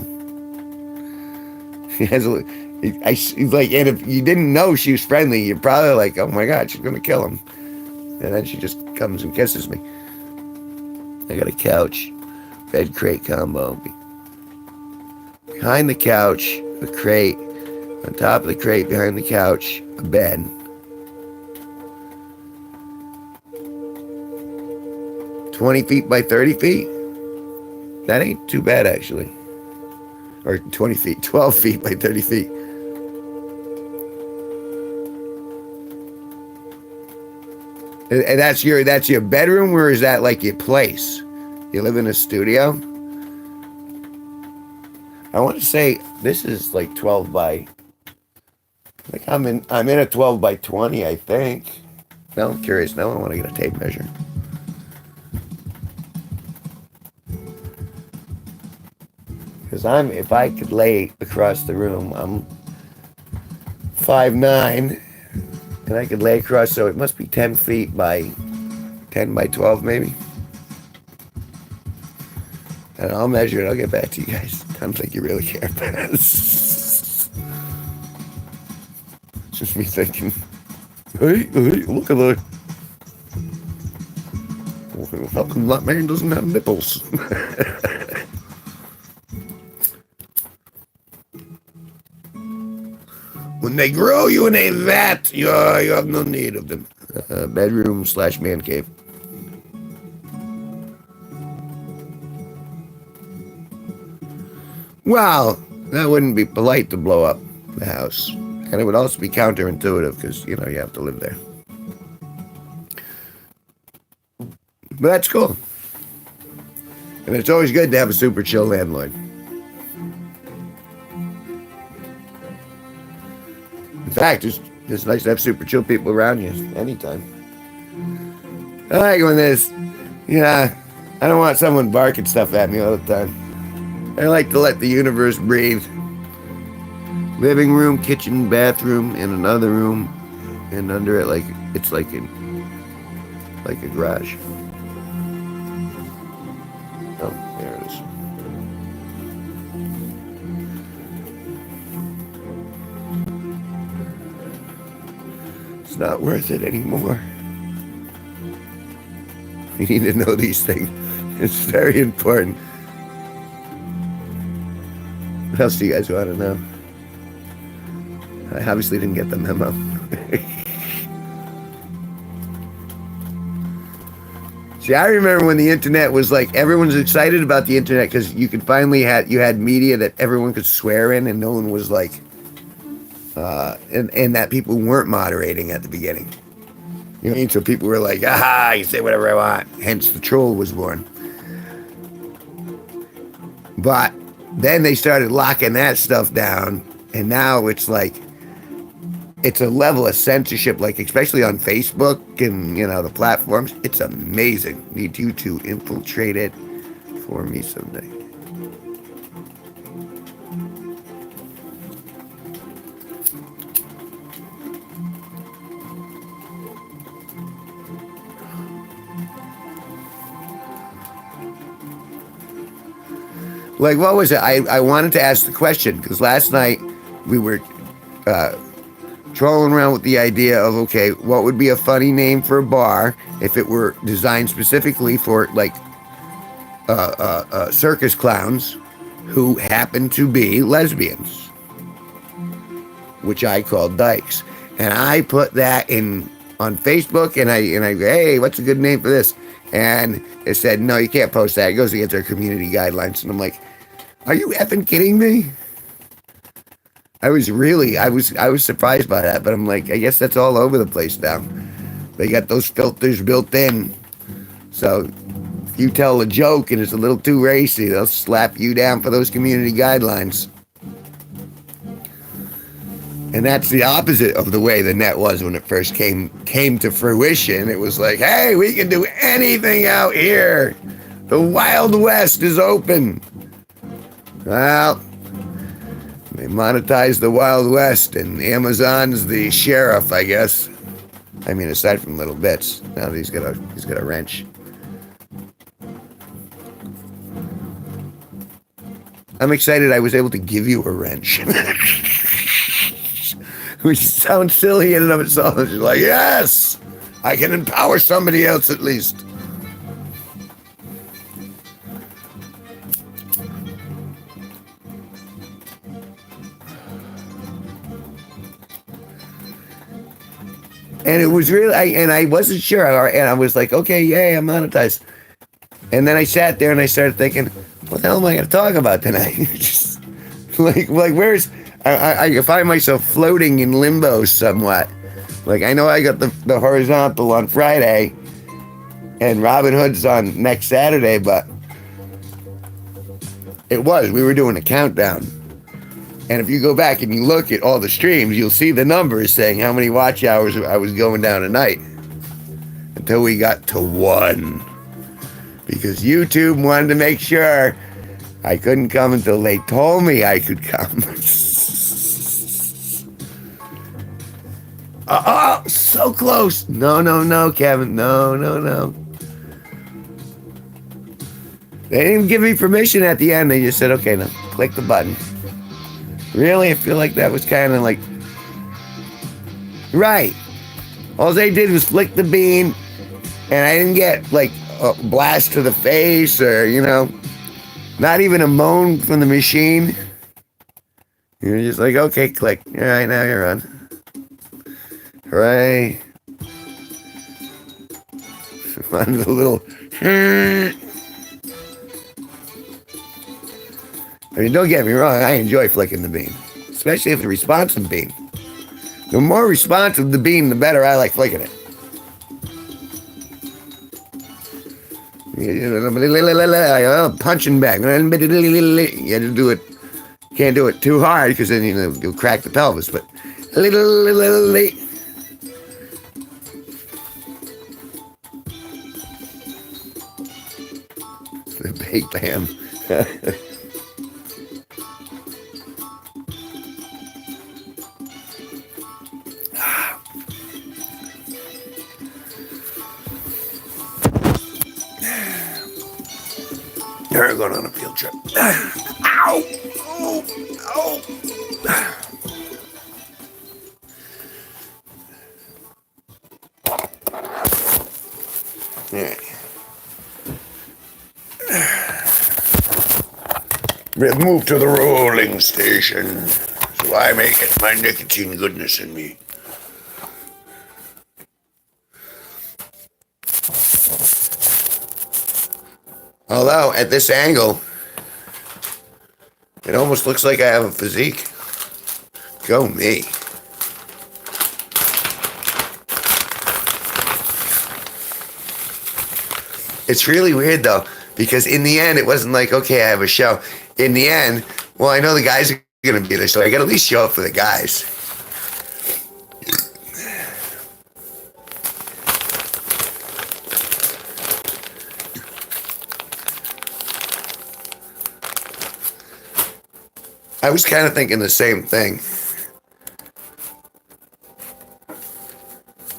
like, and if you didn't know she was friendly, you're probably like, oh my God, she's gonna kill him. And then she just comes and kisses me. I got a couch, bed crate combo. Behind the couch, a crate. On top of the crate, behind the couch, a bed. "20 feet by 30 feet? That ain't too bad, actually. Or 20 feet, 12 feet by 30 feet. And that's your bedroom, or is that like your place? You live in a studio? I want to say this is like 12 by, like I'm in a 12 by 20, I think. Now I'm curious. Now I want to get a tape measure. Because if I could lay across the room, I'm 5'9", and I could lay across, so it must be 10 feet by 10 by 12 maybe. And I'll measure it. I'll get back to you guys. I don't think you really care about this. It's just me thinking, hey, look at that. How come that man doesn't have nipples? When they grow you in a vat, you have no need of them. Bedroom / man cave. Well, that wouldn't be polite to blow up the house. And it would also be counterintuitive because, you know, you have to live there. But that's cool. And it's always good to have a super chill landlord. In fact, it's nice to have super chill people around you anytime. I like when there's, I don't want someone barking stuff at me all the time. I like to let the universe breathe. Living room, kitchen, bathroom, in another room, and under it, it's like a garage. Oh, there it is. It's not worth it anymore. You need to know these things. It's very important. What else do you guys want to know? I obviously didn't get the memo. See, I remember when the internet was like, everyone's excited about the internet because you could finally you had media that everyone could swear in, and no one was like, and that people weren't moderating at the beginning. You know what I mean? So people were like, aha, you say whatever I want. Hence the troll was born. But then they started locking that stuff down, and now it's like, it's a level of censorship, like especially on Facebook and, you know, the platforms. It's amazing. Need you to infiltrate it for me someday. Like, what was it? I wanted to ask the question because last night we were trolling around with the idea of, okay, what would be a funny name for a bar if it were designed specifically for like circus clowns who happen to be lesbians, which I called Dykes. And I put that in on Facebook, and I go, hey, what's a good name for this? And it said, no, you can't post that. It goes against our community guidelines. And I'm like, are you effing kidding me? I was surprised by that, but I'm like, I guess that's all over the place now. They got those filters built in. So if you tell a joke and it's a little too racy, they'll slap you down for those community guidelines. And that's the opposite of the way the net was when it first came to fruition. It was like, hey, we can do anything out here. The Wild West is open. Well, they monetized the Wild West, and Amazon's the sheriff, I guess. I mean, aside from little bits, now he's got a wrench. I'm excited I was able to give you a wrench. Which sounds silly in and of itself. It's like, yes, I can empower somebody else at least. And it was really, I wasn't sure, and I was like, okay, yay, I'm monetized. And then I sat there and I started thinking, what the hell am I going to talk about tonight? Just like where's, I find myself floating in limbo somewhat. Like, I know I got the horizontal on Friday, and Robin Hood's on next Saturday, but we were doing a countdown. And if you go back and you look at all the streams, you'll see the numbers saying how many watch hours I was going down a night. Until we got to 1. Because YouTube wanted to make sure I couldn't come until they told me I could come. So close. No, Kevin. No. They didn't even give me permission at the end. They just said, okay, now click the button. Really? I feel like that was kind of like... Right. All they did was flick the bean, and I didn't get, like, a blast to the face or, you know, not even a moan from the machine. You're just like, okay, click. All right, now you're on. Hooray. On the little... I mean, don't get me wrong, I enjoy flicking the bean, especially if it's a responsive bean. The more responsive the bean, the better I like flicking it. Punching back. You have to do it. Can't do it too hard because then you'll crack the pelvis. But the baked ham. We're going on a field trip. Ow! Oh! Yeah. We've moved to the rolling station, so I may get my nicotine goodness in me. Although, at this angle, it almost looks like I have a physique. Go me. It's really weird, though, because in the end, it wasn't like, okay, I have a show. In the end, well, I know the guys are going to be there, so I got to at least show up for the guys. I was kind of thinking the same thing.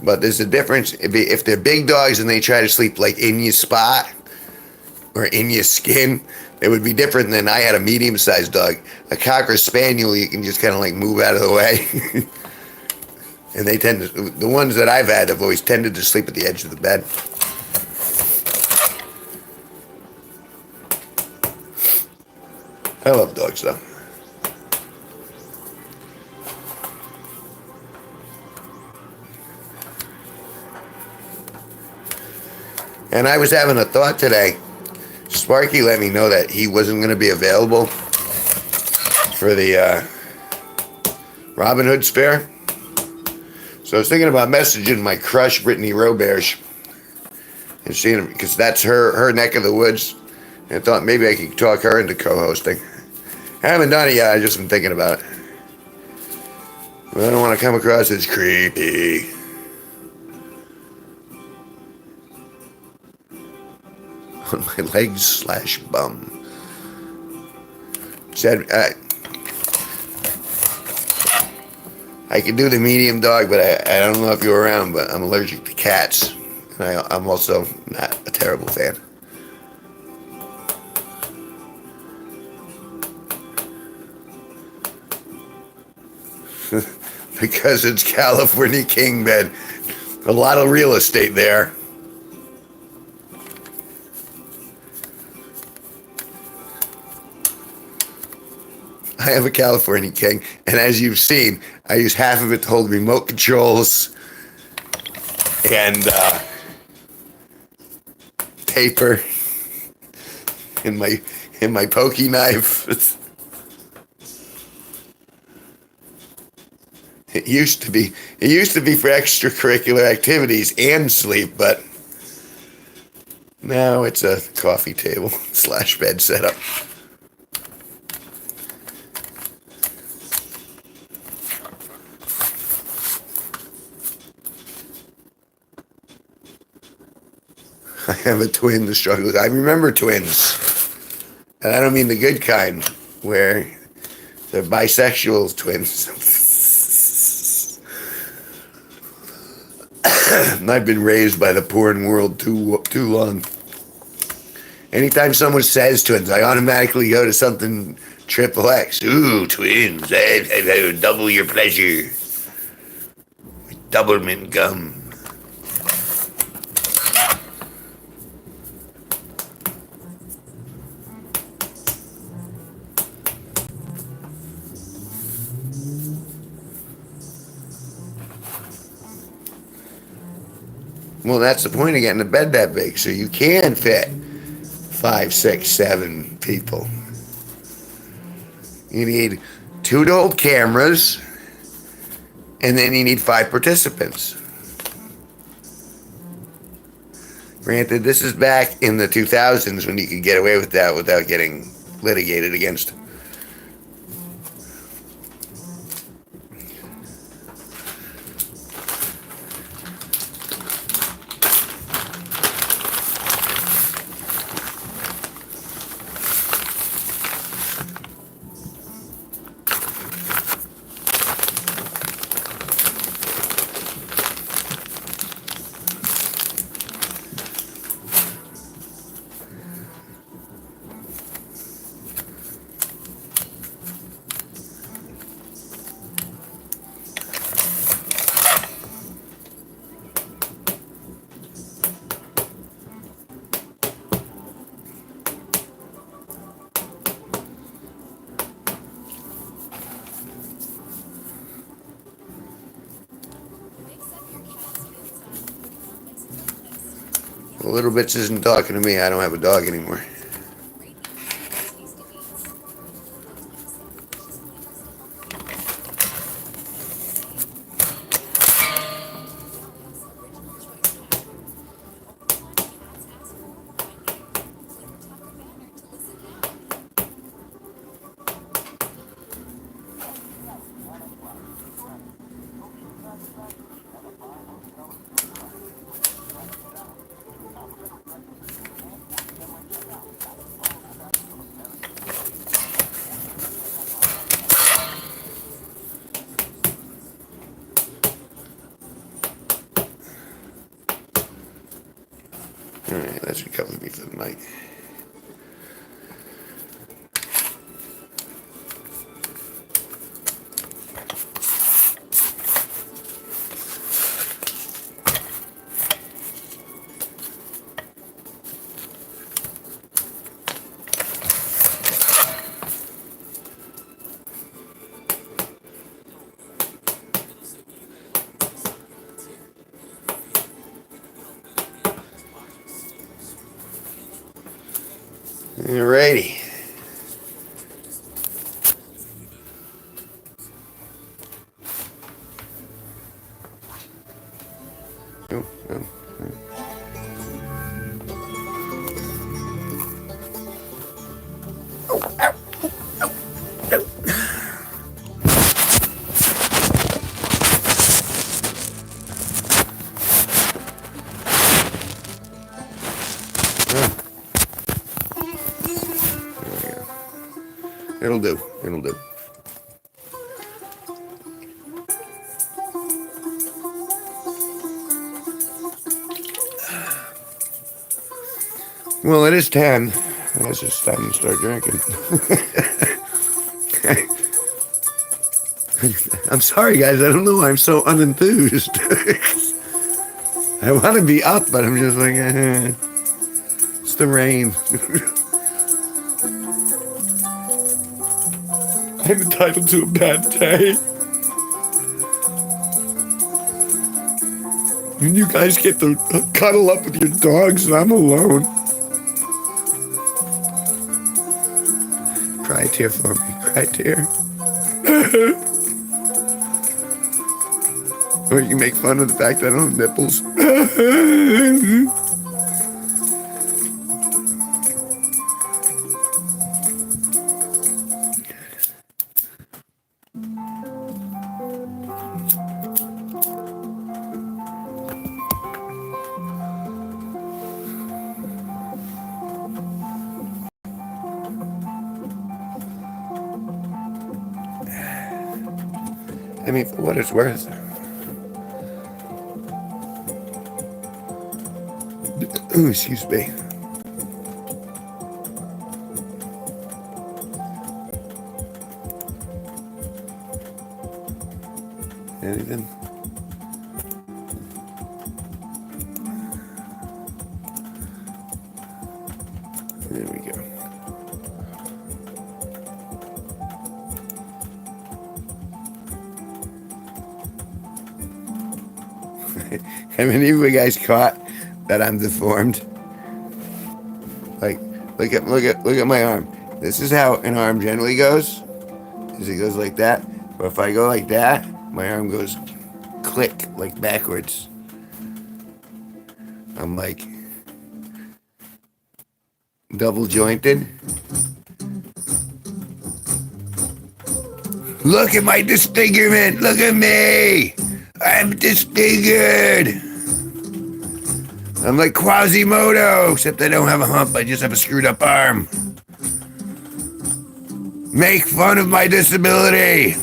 But there's a difference. If they're big dogs and they try to sleep like in your spot or in your skin, it would be different than I had a medium-sized dog. A Cocker Spaniel, you can just kind of like move out of the way. And they tend to, the ones that I've had have always tended to sleep at the edge of the bed. I love dogs, though. And I was having a thought today. Sparky let me know that he wasn't going to be available for the Robin Hood Fair. So I was thinking about messaging my crush, Brittany Roberge, and seeing him, because that's her neck of the woods. And I thought maybe I could talk her into co-hosting. I haven't done it yet. I've just been thinking about it. But I don't want to come across as creepy. On my legs / bum. Said I could do the medium dog, but I don't know if you're around, but I'm allergic to cats. And I'm also not a terrible fan. Because it's California king bed. A lot of real estate there. I have a California king, and as you've seen, I use half of it to hold remote controls and paper in my pokey knife. It used to be for extracurricular activities and sleep, but now it's a coffee table / bed setup. I have a twin to struggle with. I remember twins. And I don't mean the good kind, where they're bisexual twins. I've been raised by the porn world too long. Anytime someone says twins, I automatically go to something triple X. Ooh, twins. Double your pleasure. Doublemint gum. Well, that's the point of getting a bed that big, so you can fit 5, 6, 7 people. You need 2 to hold cameras, and then you need 5 participants. Granted, this is back in the 2000s when you could get away with that without getting litigated against. The little bitch isn't talking to me. I don't have a dog anymore. Alright, that should cover me for the night. Alrighty. Oh, oh, oh. There we go. It'll do. It'll do. Well, it is 10. I guess it's time to start drinking. I'm sorry, guys. I don't know why I'm so unenthused. I want to be up, but I'm just like, it's the rain. I'm entitled to a bad day. And you guys get to cuddle up with your dogs, and I'm alone. Cry a tear for me. Cry a tear. Or you can make fun of the fact that I don't have nipples. I mean, for what it's worth. Ooh, excuse me. Anything? There we go. Have any of you guys caught that I'm deformed? Like, look at my arm. This is how an arm generally goes. Is it goes like that. But if I go like that, my arm goes click, like backwards. I'm like double jointed. Look at my disfigurement. Look at me. I'm disfigured. I'm like Quasimodo, except I don't have a hump. I just have a screwed up arm. Make fun of my disability.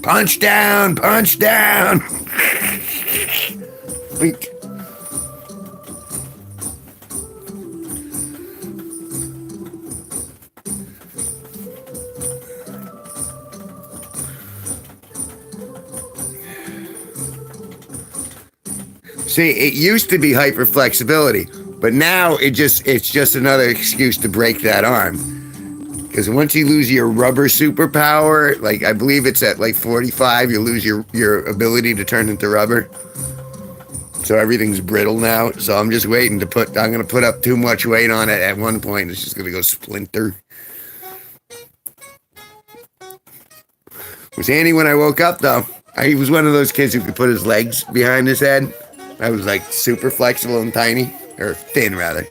Punch down, punch down. Wink. See, it used to be hyperflexibility, but now it's just another excuse to break that arm. Because once you lose your rubber superpower, like I believe it's at like 45, you lose your ability to turn into rubber. So everything's brittle now. So I'm just waiting I'm going to put up too much weight on it at one point. It's just going to go splinter. Was Andy when I woke up though? He was one of those kids who could put his legs behind his head. I was like super flexible and tiny, or thin rather.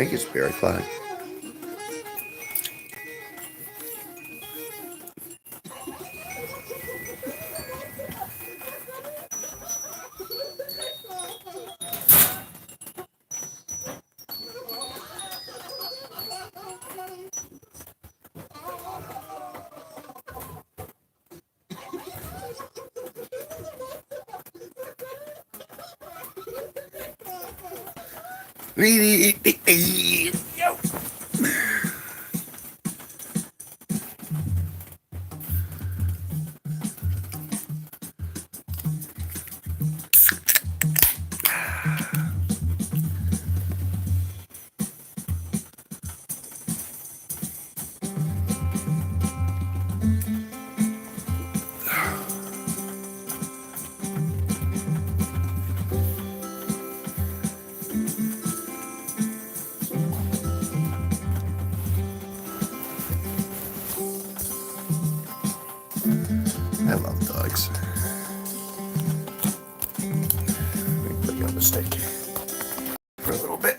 think it's beer o'clock. I love dogs. Let me put you on the stick for a little bit.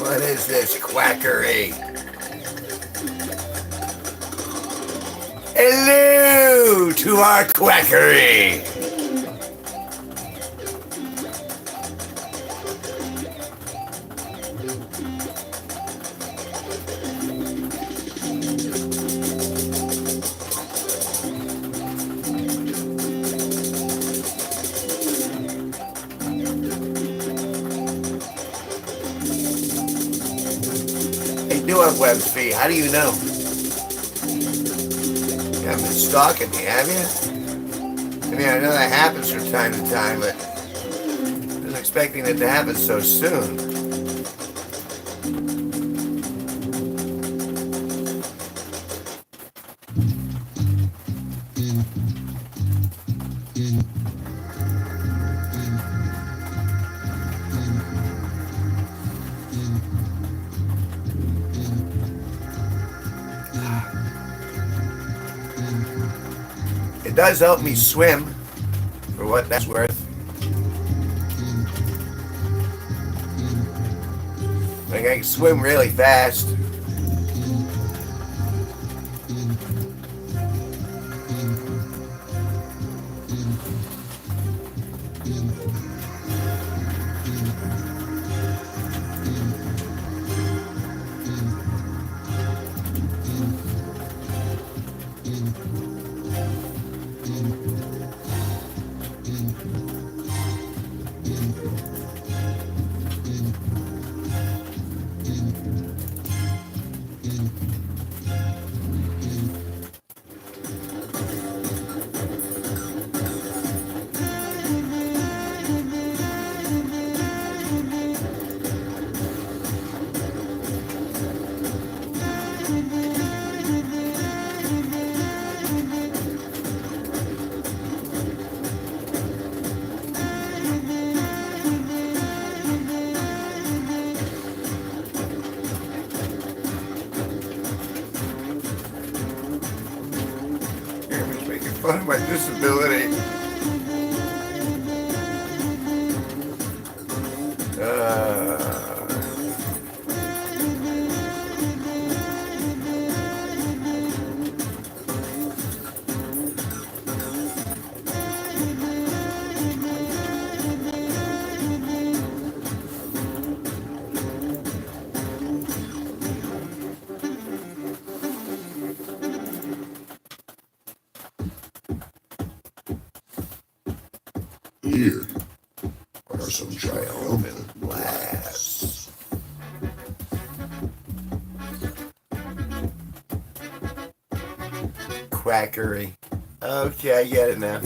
What is this quackery? Hello to our quackery. Hey, doing Web's feet. How do you know? You haven't been stalking me, have you? I mean, I know that happens from time to time, but I wasn't expecting it to happen so soon. It does help me swim, for what that's worth. Like, I can swim really fast. Everyone's making fun of my disability. Here are some triumphant Blast. Quackery. Okay, I get it now.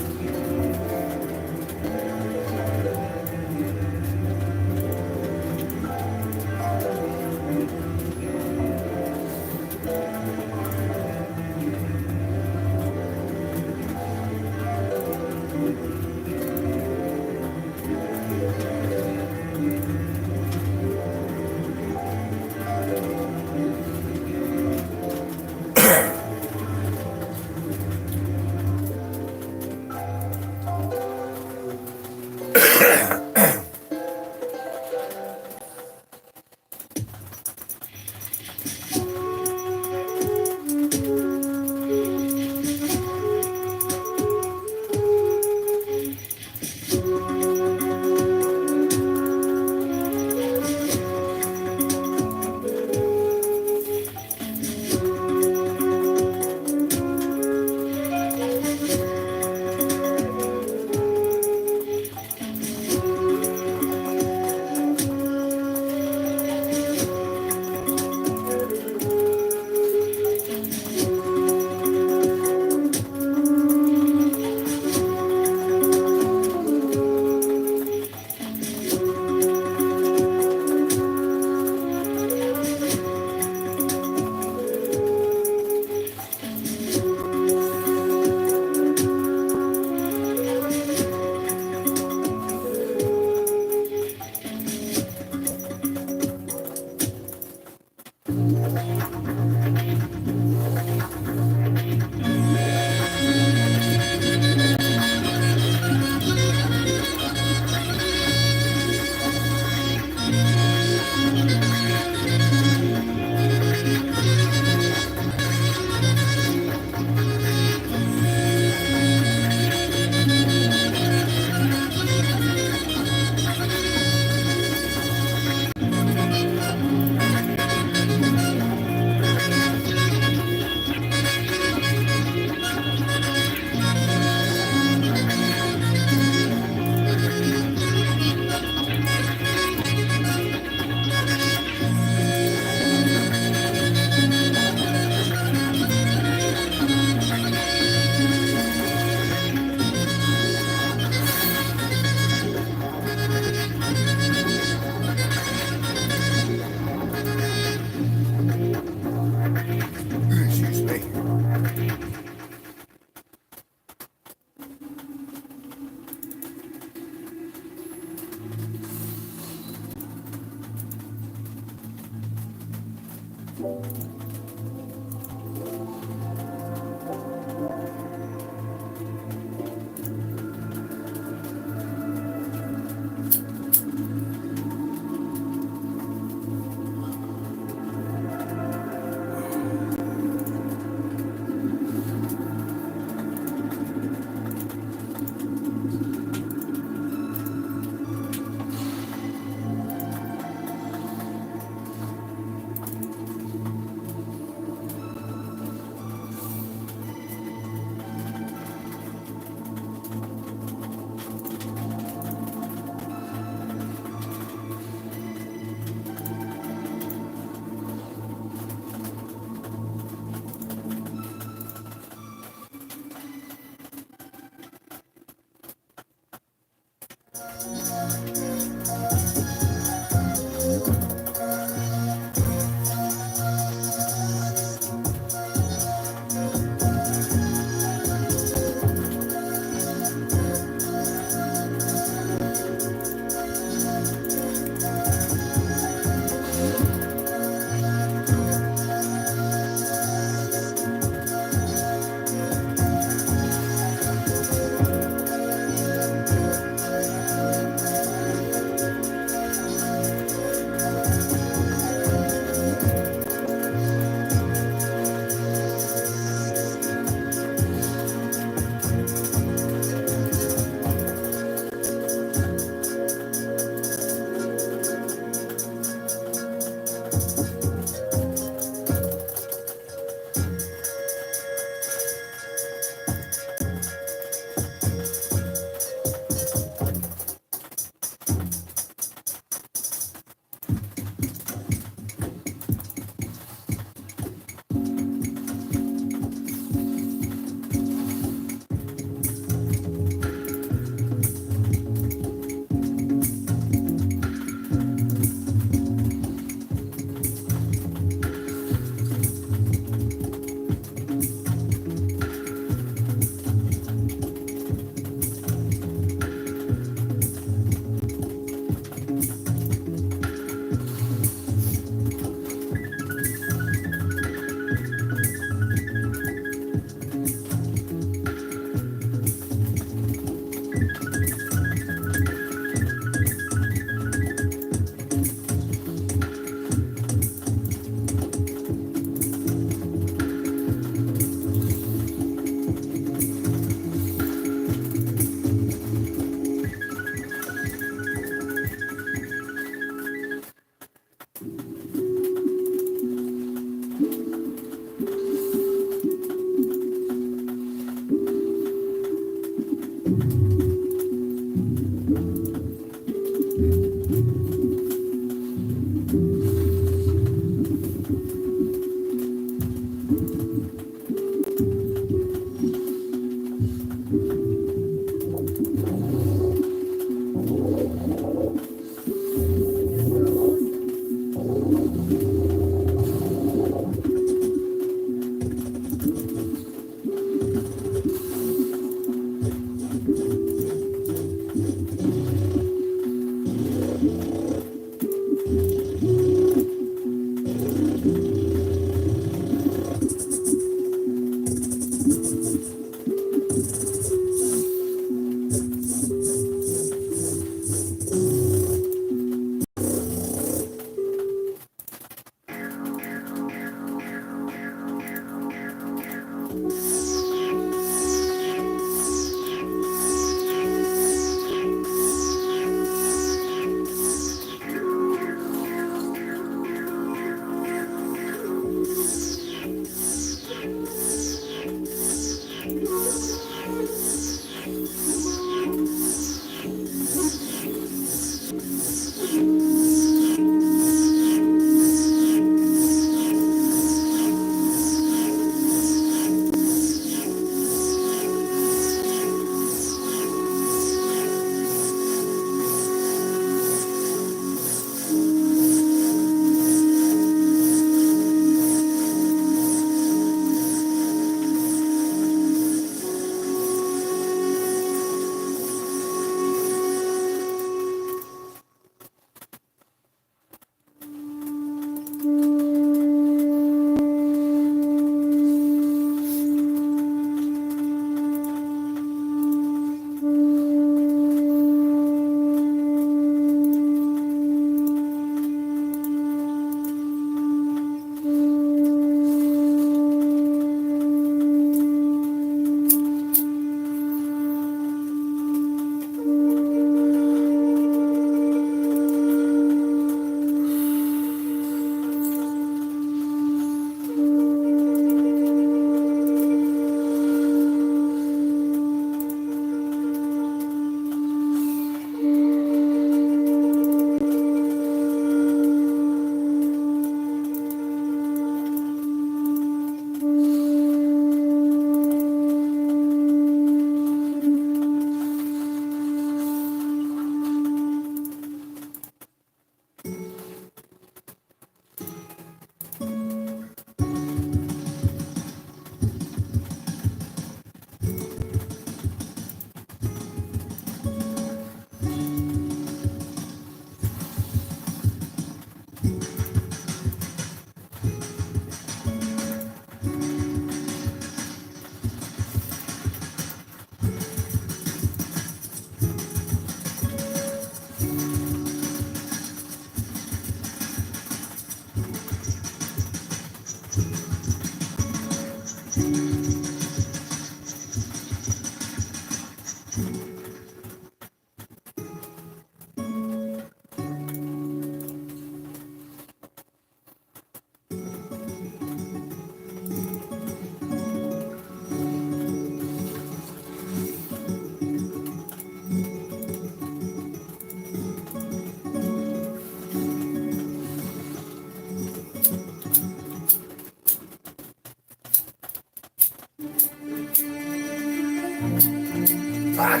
fuck.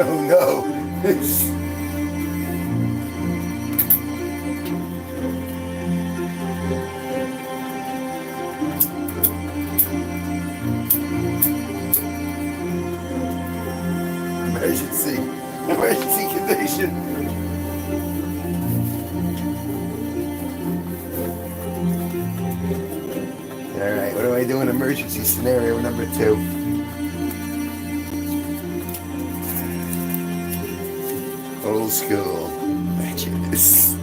Oh no. Emergency. Emergency condition. Alright, what do I do in emergency scenario number 2? Old school matches.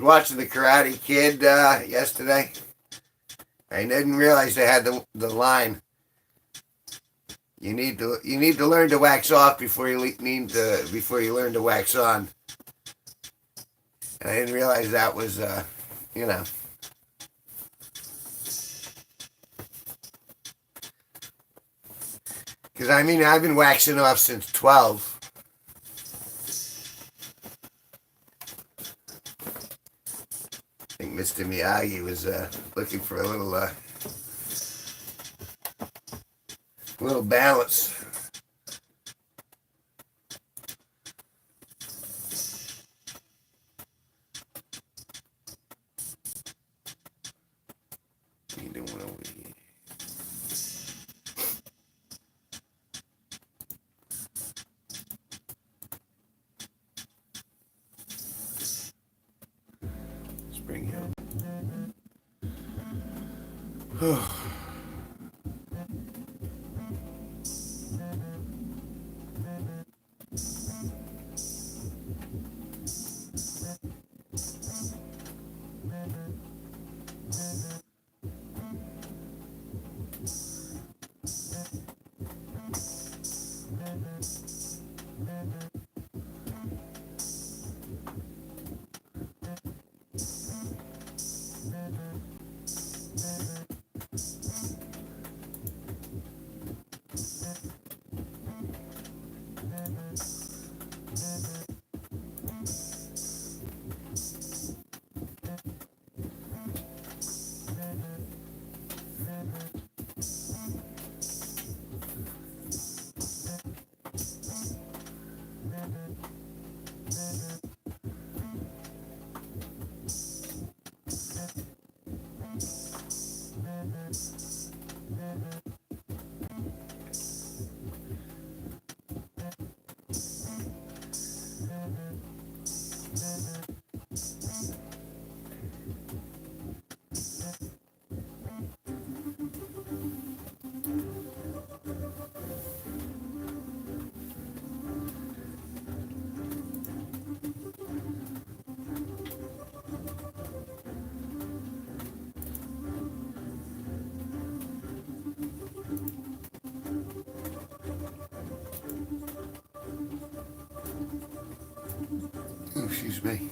was watching the Karate Kid yesterday. I didn't realize they had the line. You need to learn to wax off before you learn to wax on. And I didn't realize that was you know. Because I mean, I've been waxing off since 12. I think Mr. Miyagi was looking for a little balance. What are you doing over here? Spring Hill. Oh, excuse me.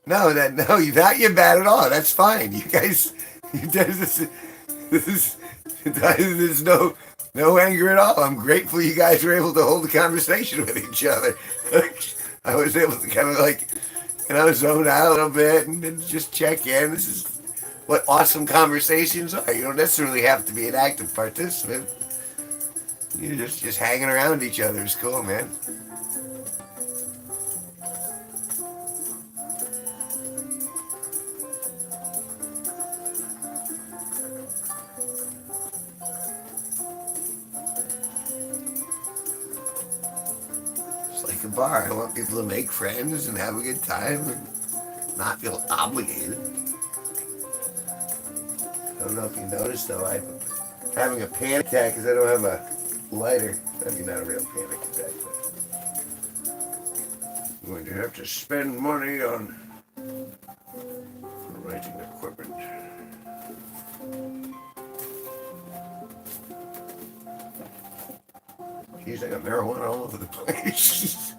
No, not you bad at all. That's fine. You guys, this is, there's no anger at all. I'm grateful you guys were able to hold a conversation with each other. I was able to kind of zone out a little bit and just check in. This is what awesome conversations are. You don't necessarily have to be an active participant. You're just hanging around each other is cool, man. like a bar. I want people to make friends and have a good time and not feel obligated. I don't know if you noticed though, I'm having a panic attack because I don't have a lighter. I mean, not a real panic attack, but I'm going to have to spend money on writing equipment. Geez, I got marijuana all over the place.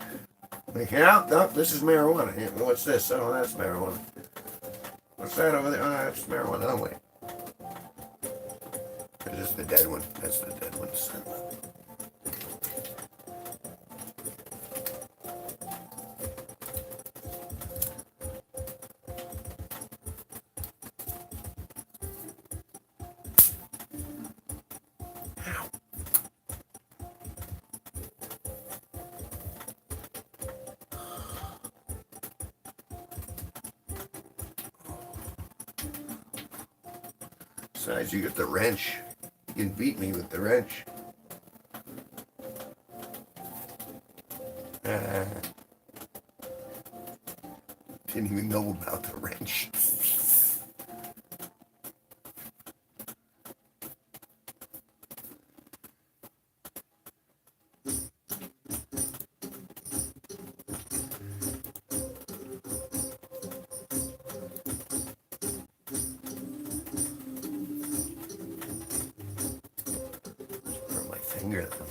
Like, yeah, no, this is marijuana. Yeah, what's this? Oh, that's marijuana. What's that over there? Oh, that's marijuana. Oh, wait. This is the dead one. That's the dead one. Besides, you got the wrench. You can beat me with the wrench. Didn't even know about the wrench. From my finger, though.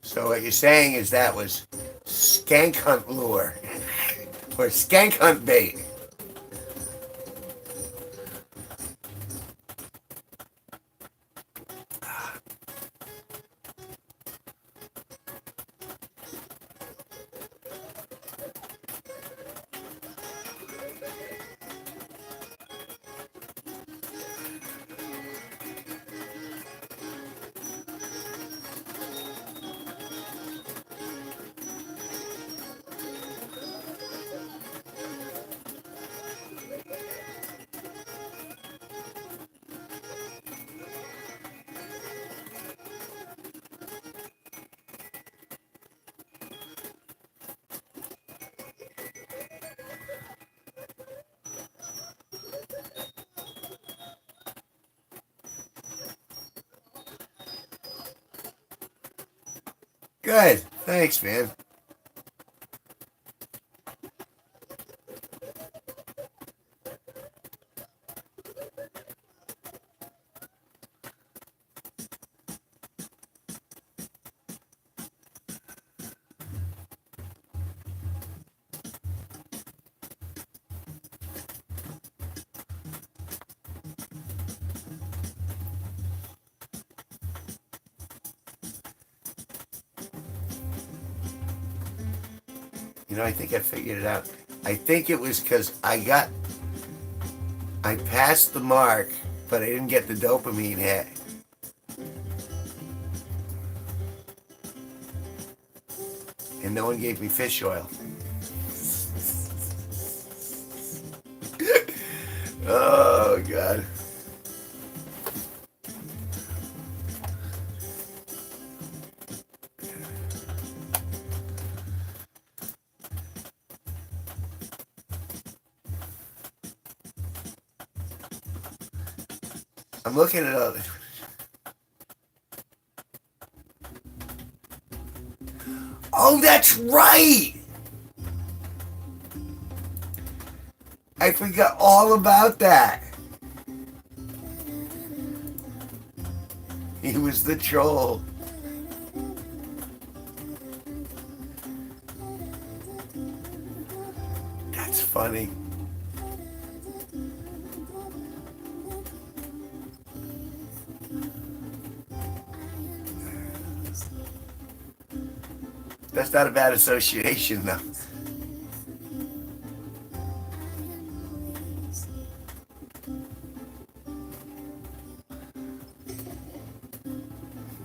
So what you're saying is that was skank hunt lure or skank hunt bait. Good. Thanks, man. You know, I think I figured it out. I think it was because I passed the mark, but I didn't get the dopamine hit. And no one gave me fish oil. Oh, God. I'm looking at all this. Oh, that's right! I forgot all about that. He was the troll. That's funny. That's not a bad association, though.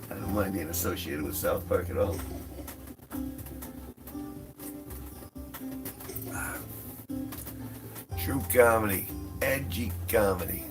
I don't mind being associated with South Park at all. True comedy, edgy comedy.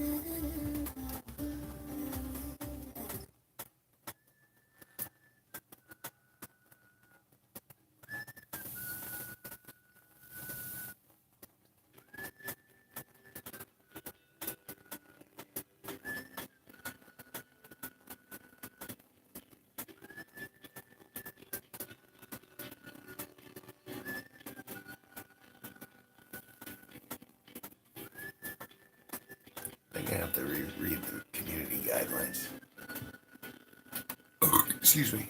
I'm gonna have to reread the community guidelines. Excuse me.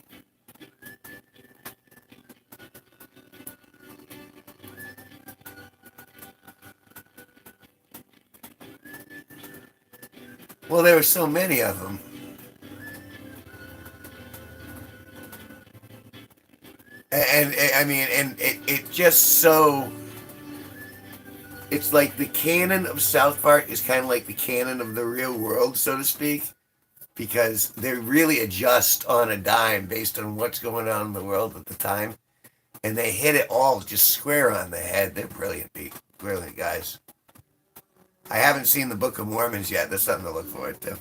Well, there were so many of them. And I mean, and it just so. It's like the canon of South Park is kind of like the canon of the real world, so to speak, because they really adjust on a dime based on what's going on in the world at the time. And they hit it all just square on the head. They're brilliant, brilliant guys. I haven't seen the Book of Mormons yet. That's something to look forward to.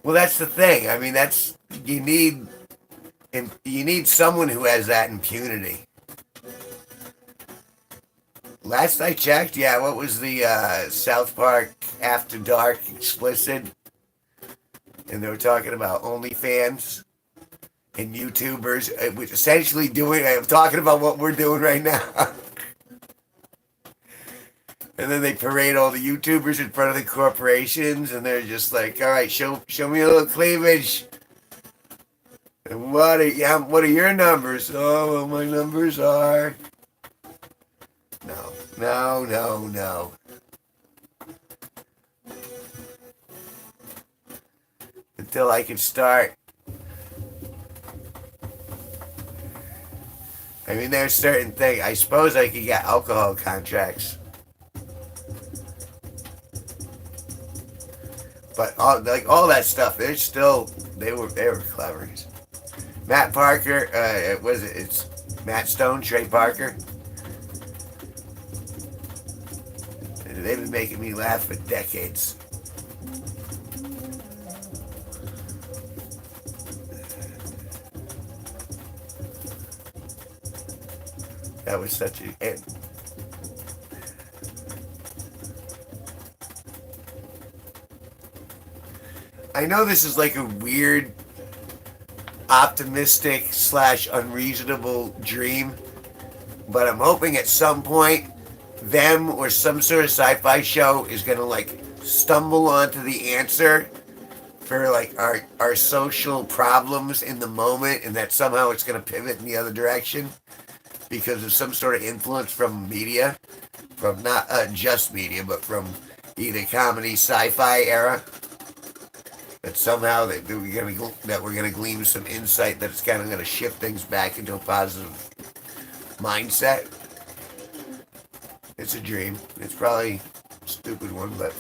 Well, that's the thing. I mean, that's you need someone who has that impunity. Last I checked, yeah, what was the South Park After Dark explicit? And they were talking about OnlyFans and YouTubers, which essentially talking about what we're doing right now. And then they parade all the YouTubers in front of the corporations, and they're just like, "All right, show me a little cleavage." And what are your numbers? Oh, well, my numbers are no. Until I can start. I mean, there's certain things. I suppose I could get alcohol contracts. But all that stuff, they were clever. Matt Parker, it's Matt Stone, Trey Parker. They've been making me laugh for decades. That was such a. I know this is like a weird, optimistic / unreasonable dream, but I'm hoping at some point them or some sort of sci-fi show is gonna like stumble onto the answer for like our social problems in the moment, and that somehow it's gonna pivot in the other direction because of some sort of influence from media, from not just media, but from either comedy, sci-fi era. That somehow we're gonna glean some insight that's kind of gonna shift things back into a positive mindset. It's a dream. It's probably a stupid one, but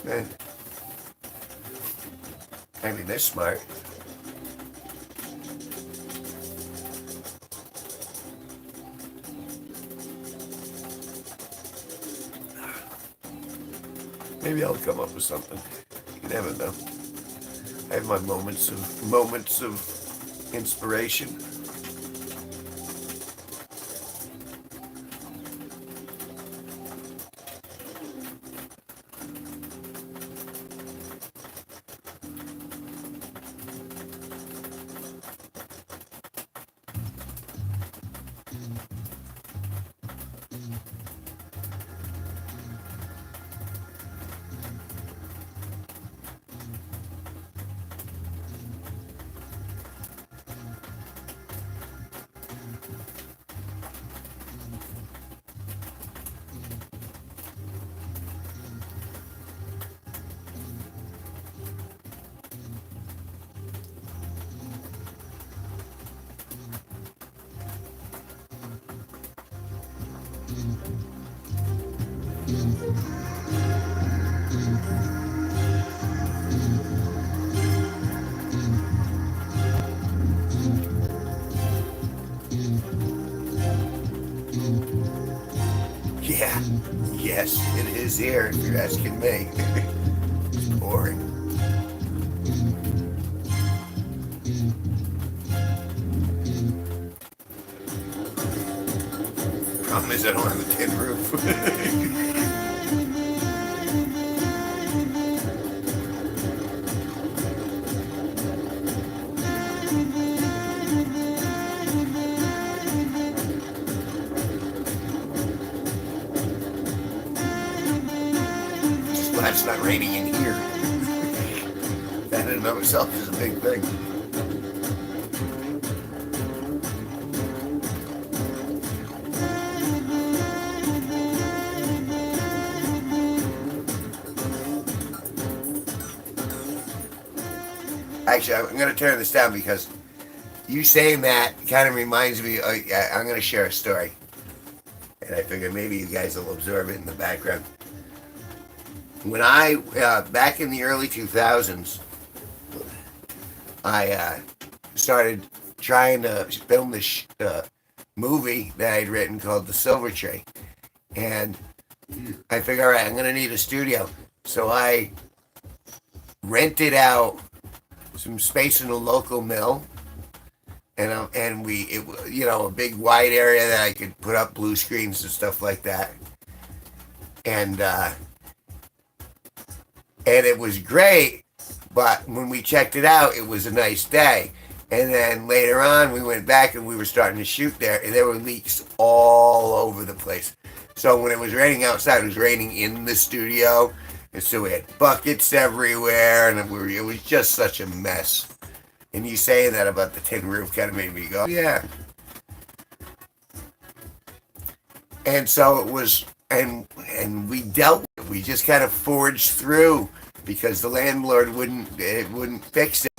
I mean, they're smart. Maybe I'll come up with something. You never know. I have my moments of inspiration. Yeah, yes, it is here, if you're asking me. It's boring. Problem is, I don't have a tin roof. Just glad it's not raining in here. That in and of itself is a big thing. Actually, I'm going to turn this down because you saying that kind of reminds me. I'm going to share a story, and I figure maybe you guys will absorb it in the background. When I back in the early 2000s, I started trying to film this movie that I'd written called The Silver Tree, and I figured, all right, I'm going to need a studio, so I rented out some space in a local mill, and a big wide area that I could put up blue screens and stuff like that, and it was great. But when we checked it out, it was a nice day. And then later on, we went back and we were starting to shoot there, and there were leaks all over the place. So when it was raining outside, it was raining in the studio. And so we had buckets everywhere, and it was just such a mess. And you saying that about the tin roof kind of made me go, yeah. And so it was, and we dealt with it. We just kind of forged through because the landlord wouldn't fix it.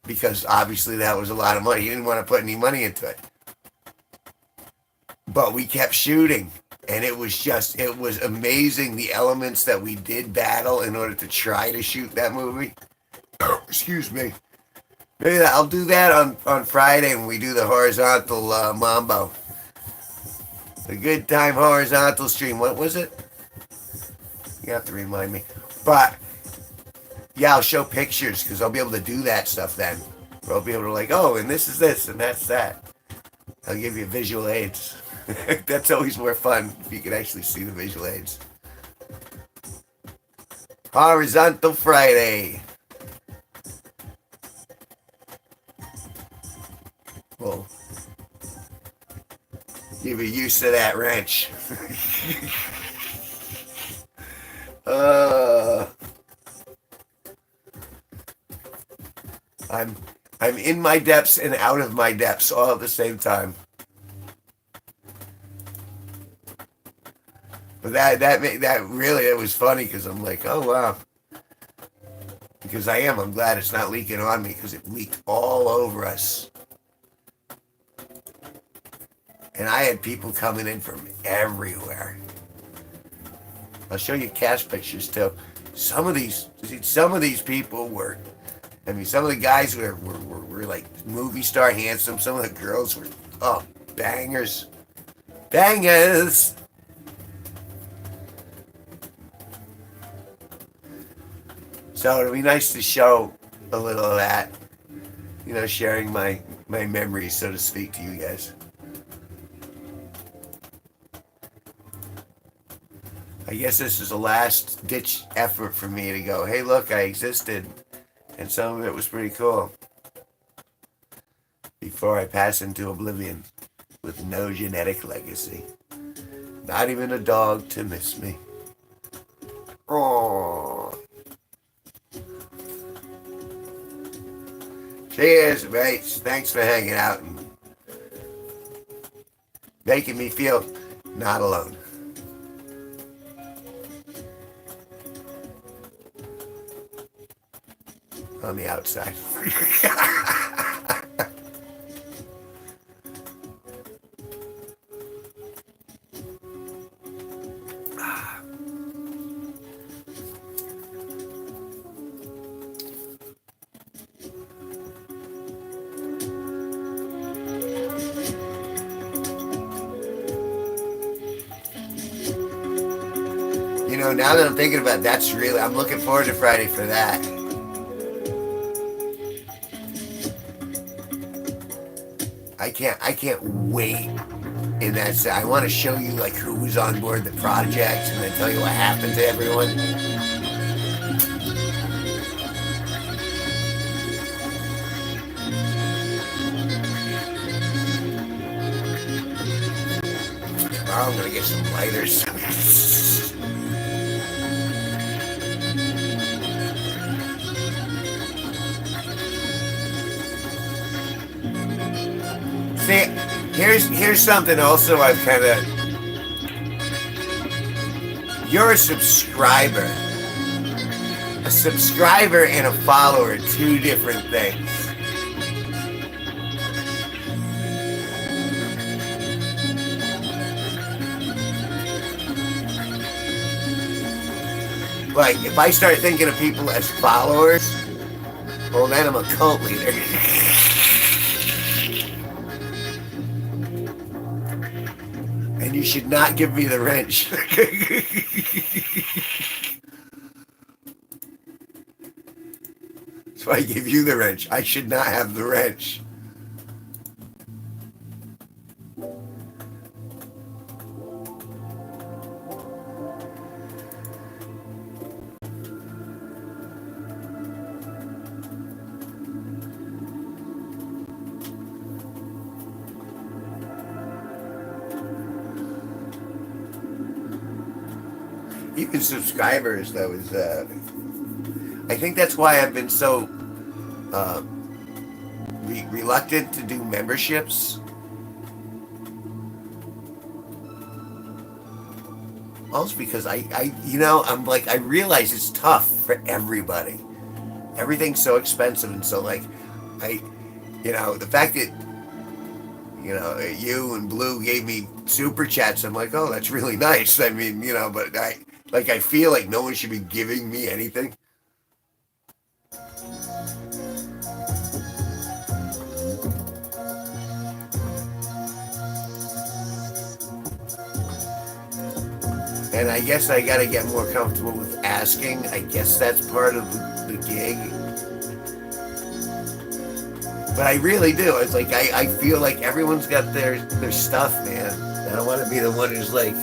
Because obviously that was a lot of money. He didn't want to put any money into it. But we kept shooting. And it was amazing the elements that we did battle in order to try to shoot that movie. Excuse me. Maybe I'll do that on Friday when we do the horizontal Mambo. The Good Time Horizontal stream. What was it? You have to remind me. But, yeah, I'll show pictures because I'll be able to do that stuff then. I'll be able to oh, and this is this and that's that. I'll give you visual aids. That's always more fun if you can actually see the visual aids. Horizontal Friday. Well, give you used to that wrench. I'm in my depths and out of my depths all at the same time. But it was funny because I'm like, oh wow. Because I'm glad it's not leaking on me because it leaked all over us. And I had people coming in from everywhere. I'll show you cast pictures too. Some of these people were, some of the guys were like movie star handsome. Some of the girls were, bangers. Bangers! So it'll be nice to show a little of that, sharing my memories, so to speak, to you guys. I guess this is a last-ditch effort for me to go, hey, look, I existed, and some of it was pretty cool, before I pass into oblivion with no genetic legacy. Not even a dog to miss me. Aww. Cheers, mates. Thanks for hanging out and making me feel not alone. On the outside. now that I'm thinking about it, I'm looking forward to Friday for that. I can't wait. And I want to show you like who was on board the project and then tell you what happened to everyone. Tomorrow I'm gonna get some lighters. See, here's something also I've kind of. You're a subscriber. A subscriber and a follower are two different things. Like, if I start thinking of people as followers, well, then I'm a cult leader. And you should not give me the wrench. So I give you the wrench. I should not have the wrench. Even subscribers, though, is I think that's why I've been so reluctant to do memberships. Also because I'm like, I realize it's tough for everybody. Everything's so expensive, and so like, the fact that you and Blue gave me super chats, I'm like, oh, that's really nice. I mean, but I feel like no one should be giving me anything. And I guess I got to get more comfortable with asking. I guess that's part of the gig. But I really do. It's like I feel like everyone's got their stuff, man. I don't want to be the one who's like,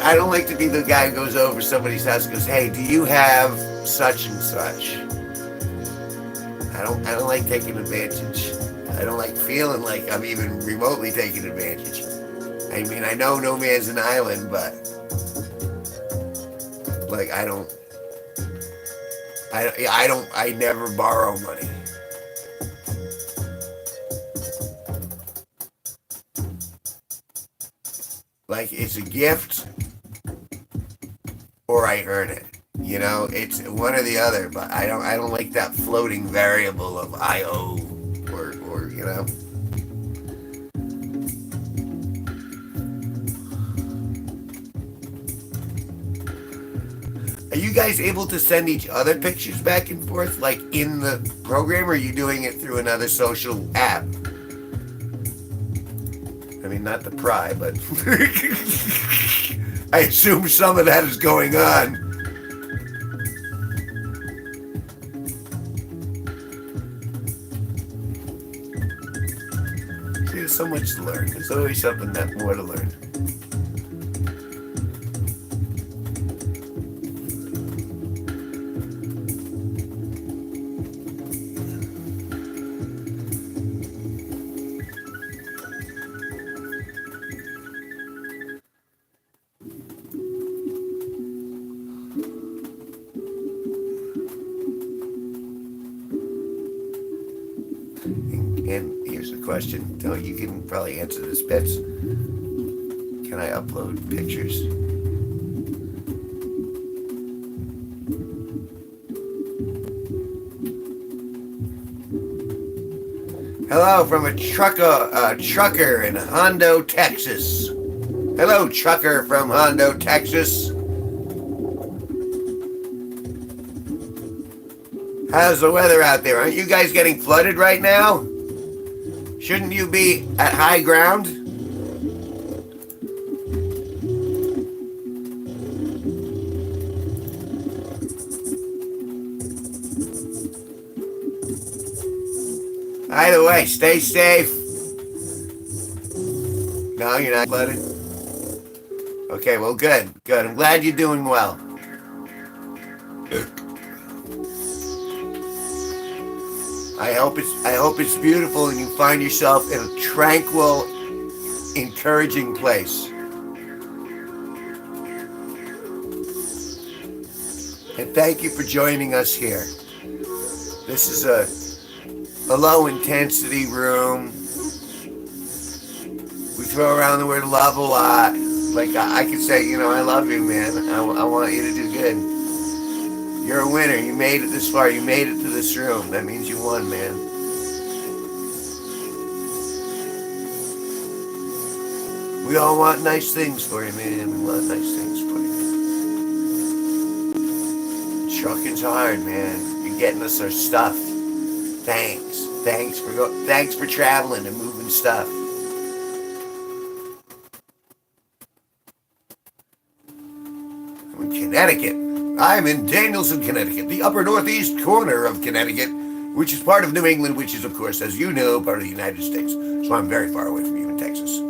I don't like to be the guy who goes over somebody's house and goes, hey, do you have such and such? I don't like taking advantage. I don't like feeling like I'm even remotely taking advantage. I mean, I know no man's an island, but like I never borrow money. Like it's a gift or I earn it. It's one or the other, but I don't like that floating variable of I owe or. Are you guys able to send each other pictures back and forth like in the program, or are you doing it through another social app? I mean, not the pry, but I assume some of that is going on. There's so much to learn. There's always something more to learn. And here's a question. You can probably answer this, Bets. Can I upload pictures? Hello from a trucker in Hondo, Texas. Hello, trucker from Hondo, Texas. How's the weather out there? Aren't you guys getting flooded right now? Shouldn't you be at high ground? Either way, stay safe. No, you're not flooded? Okay, well, good. Good. I'm glad you're doing well. I hope it's beautiful and you find yourself in a tranquil, encouraging place. And thank you for joining us here. This is a low intensity room. We throw around the word love a lot. Like I could say, I love you, man. I want you to do good. You're a winner. You made it this far. You made it to this room. That means you won, man. We all want nice things for you, man. We want nice things for you. Trucking's hard, man. You're getting us our stuff. Thanks. Thanks for traveling and moving stuff. I'm in Connecticut. I'm in Danielson, Connecticut, the upper northeast corner of Connecticut, which is part of New England, which is, of course, as you know, part of the United States. So I'm very far away from you in Texas.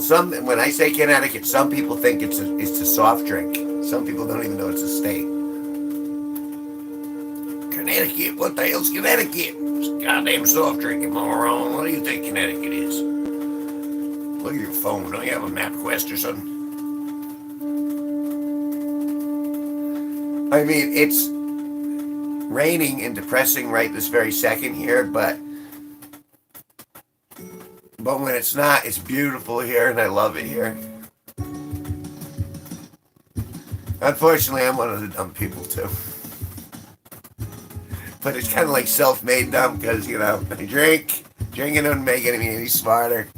Well, when I say Connecticut, some people think it's a soft drink. Some people don't even know it's a state. Connecticut? What the hell's Connecticut? It's a goddamn soft drink, am I wrong? What do you think Connecticut is? Look at your phone. Don't you have a MapQuest or something? I mean, it's raining and depressing right this very second here, but when it's not, it's beautiful here, and I love it here. Unfortunately, I'm one of the dumb people, too. But it's kind of like self-made dumb, because, I drink. Drinking doesn't make me any smarter.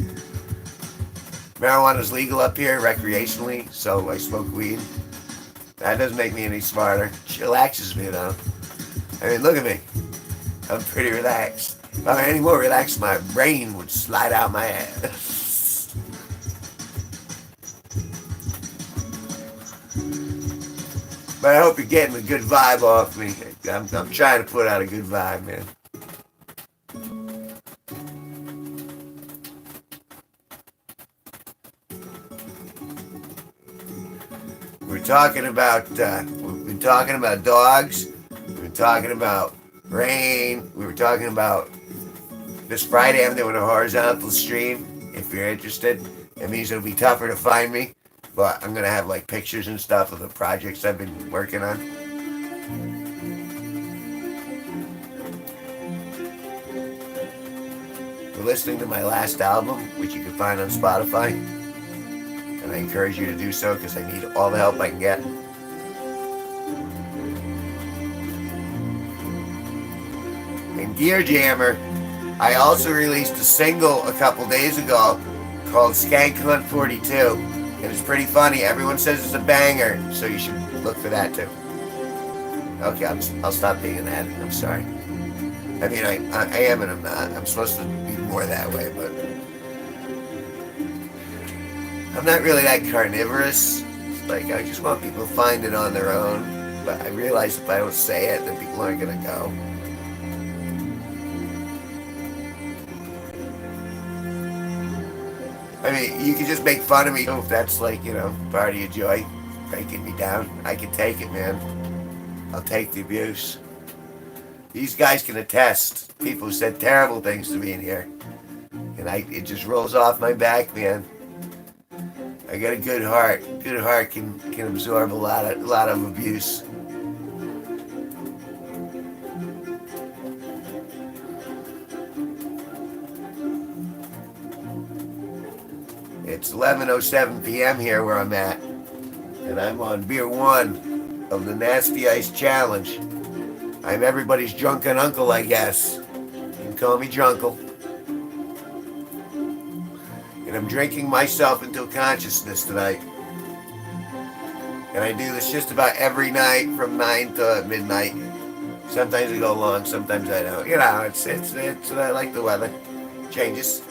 Marijuana's legal up here, recreationally, so I smoke weed. That doesn't make me any smarter. It chillaxes me, though. I mean, look at me. I'm pretty relaxed. If I were any more relaxed, my brain would slide out my ass. But I hope you're getting a good vibe off me. I'm trying to put out a good vibe, man. We've been talking about dogs. We've been talking about rain. We were talking about this Friday I'm doing a horizontal stream. If you're interested, it means it'll be tougher to find me, but I'm gonna have like pictures and stuff of the projects I've been working on. You're listening to my last album, which you can find on Spotify, and I encourage you to do so because I need all the help I can get. And Gear Jammer, I also released a single a couple days ago called Skank Hunt 42, and it's pretty funny. Everyone says it's a banger, so you should look for that too. Okay, I'll stop being an addict. I'm sorry. I mean, I am and I'm not. I'm supposed to be more that way, but I'm not really that carnivorous. It's like I just want people to find it on their own, but I realize if I don't say it, then people aren't gonna go. I mean, you can just make fun of me if that's like, part of your joy, breaking me down. I can take it, man. I'll take the abuse. These guys can attest. People who said terrible things to me in here. And it just rolls off my back, man. I got a good heart. Good heart can absorb a lot of abuse. It's 11:07 p.m. here where I'm at. and I'm on beer 1 of the Nasty Ice Challenge. I'm everybody's drunken uncle, I guess. You can call me Drunkle. And I'm drinking myself into consciousness tonight. And I do this just about every night from 9 to midnight. Sometimes I go long, sometimes I don't. You know, it's I like the weather. Changes.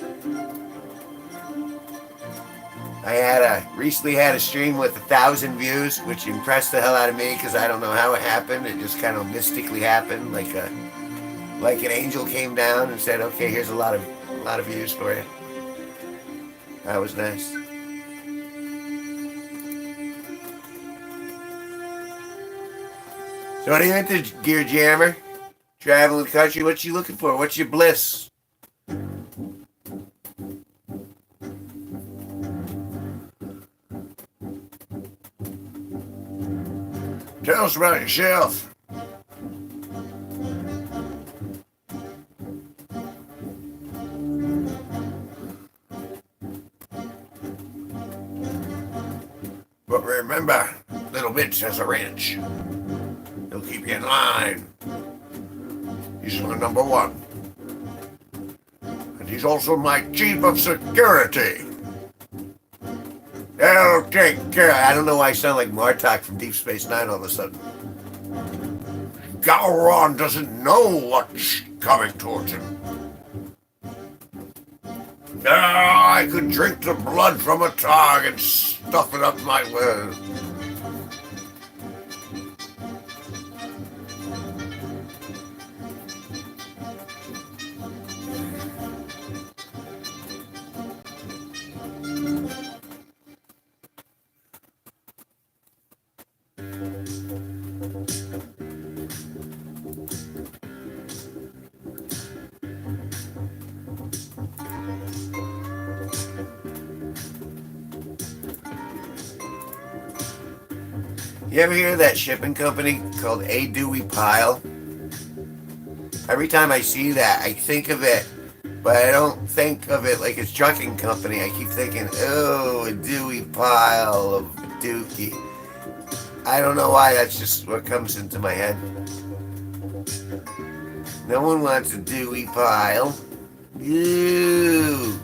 I recently had a stream with 1,000 views, which impressed the hell out of me because I don't know how it happened. It just kind of mystically happened, like an angel came down and said, "Okay, here's a lot of views for you." That was nice. So what are you into, Gear Jammer? Traveling the country, what you looking for? What's your bliss? Tell us about yourself. But remember, Little Bitch has a wrench. He'll keep you in line. He's my number 1. And he's also my chief of security. They'll take care. I don't know why I sound like Martok from Deep Space Nine all of a sudden. Gowron doesn't know what's coming towards him. I could drink the blood from a targ and stuff it up my well. You ever hear of that shipping company called A Dewey Pile? Every time I see that, I think of it, but I don't think of it like it's trucking company. I keep thinking, oh, a Dewey Pile of dookie. I don't know why, that's just what comes into my head. No one wants a Dewey Pile. Ew.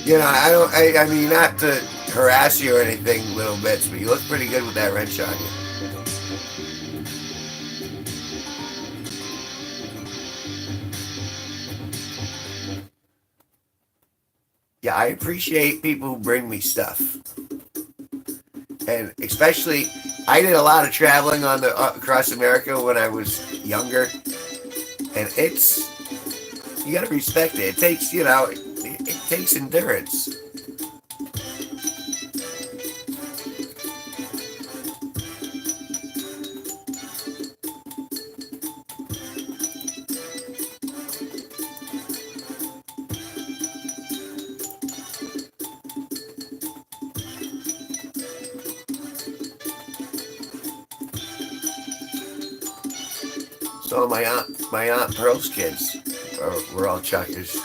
You know, I mean, not to harass you or anything, little bits, but you look pretty good with that wrench on you. Yeah, I appreciate people who bring me stuff. And especially, I did a lot of traveling on the across America when I was younger. And you gotta respect it. It takes, it takes endurance. So my aunt Pearl's kids were all chuckers.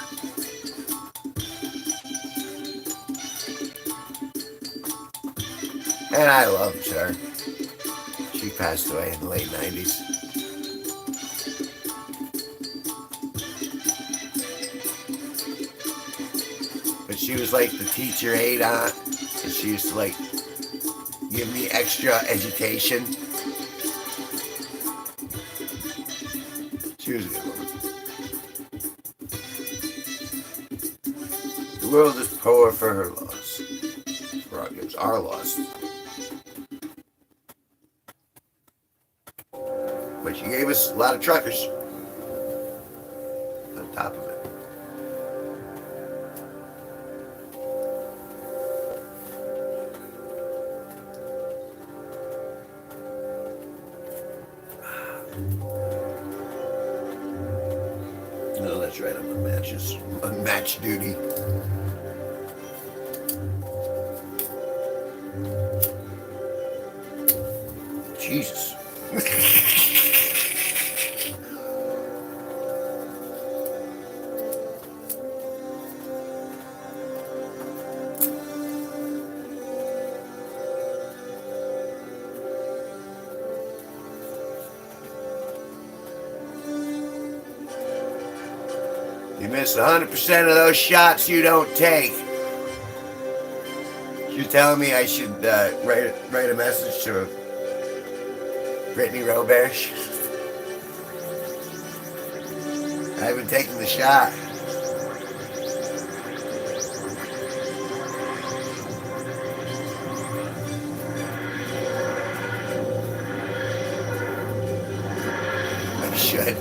And I loved her. She passed away in the late 90s. But she was like the teacher aide aunt. And she used to like give me extra education. She was a good woman. The world is poor for her loss. For our loss. But she gave us a lot of truckers on top of it. No, that's right, I'm on matches. On match duty. Jesus. miss 100% of those shots you don't take. You're telling me I should write a message to Brittany Roberge? I haven't taken the shot. I should.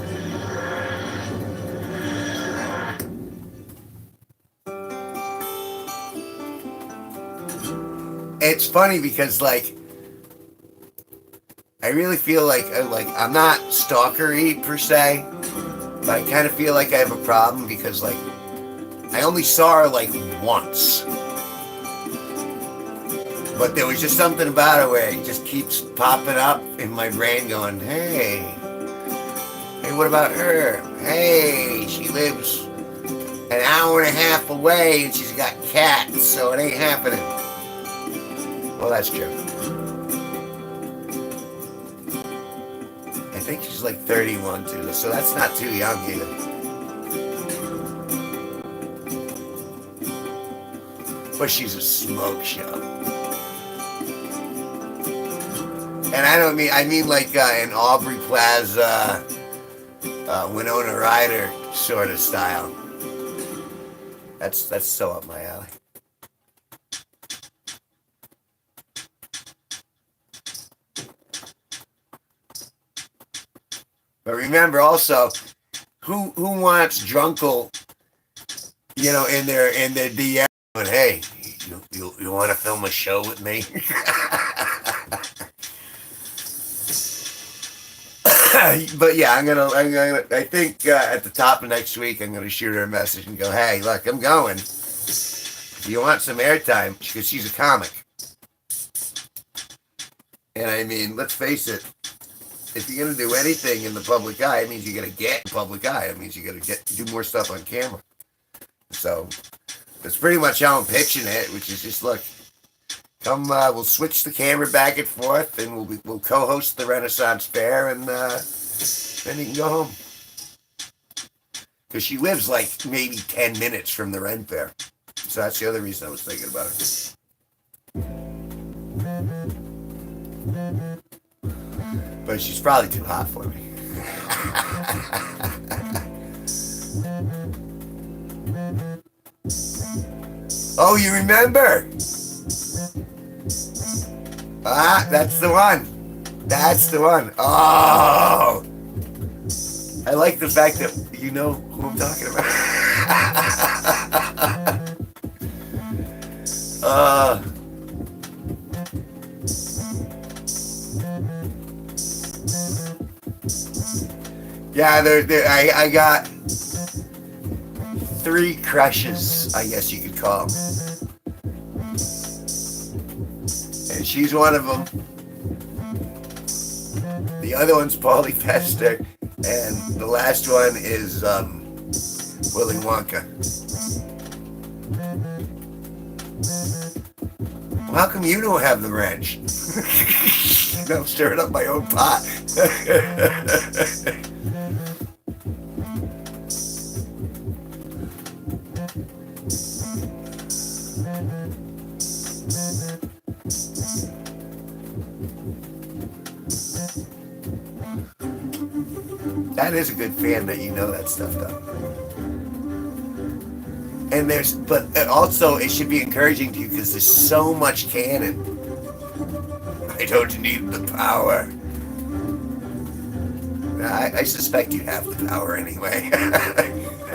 It's funny because, like, I really feel like I'm not stalkery per se, but I kind of feel like I have a problem because, like, I only saw her like once, but there was just something about her where it just keeps popping up in my brain, going, "Hey, what about her? Hey, she lives an hour and a half away and she's got cats, so it ain't happening." Well, that's true. I think she's like 31 too, so that's not too young either. But she's a smoke show. And I mean like an Aubrey Plaza, Winona Ryder sort of style. That's so up my alley. But remember also, who wants Drunkle, in their DM, going, "Hey, you want to film a show with me?" But yeah, I think at the top of next week I'm gonna shoot her a message and go, "Hey, look, I'm going. If you want some airtime," because she's a comic, and I mean, let's face it. If you're gonna do anything in the public eye, it means you gotta get in the public eye. It means you gotta do more stuff on camera. So that's pretty much how I'm pitching it, which is just, look, come, we'll switch the camera back and forth, and we'll co-host the Renaissance Fair, and then you can go home. Because she lives like maybe 10 minutes from the Ren Fair, so that's the other reason I was thinking about it. But she's probably too hot for me. Oh, you remember? That's the one. That's the one. Oh! I like the fact that you know who I'm talking about. Yeah, I got 3 crushes, I guess you could call them. And she's one of them. The other one's Paulie Fester. And the last one is Willy Wonka. Well, how come you don't have the wrench? I'm stirring up my own pot. That is a good fan that you know that stuff, though. And but also it should be encouraging to you because there's so much canon. I don't need the power. I suspect you have the power anyway.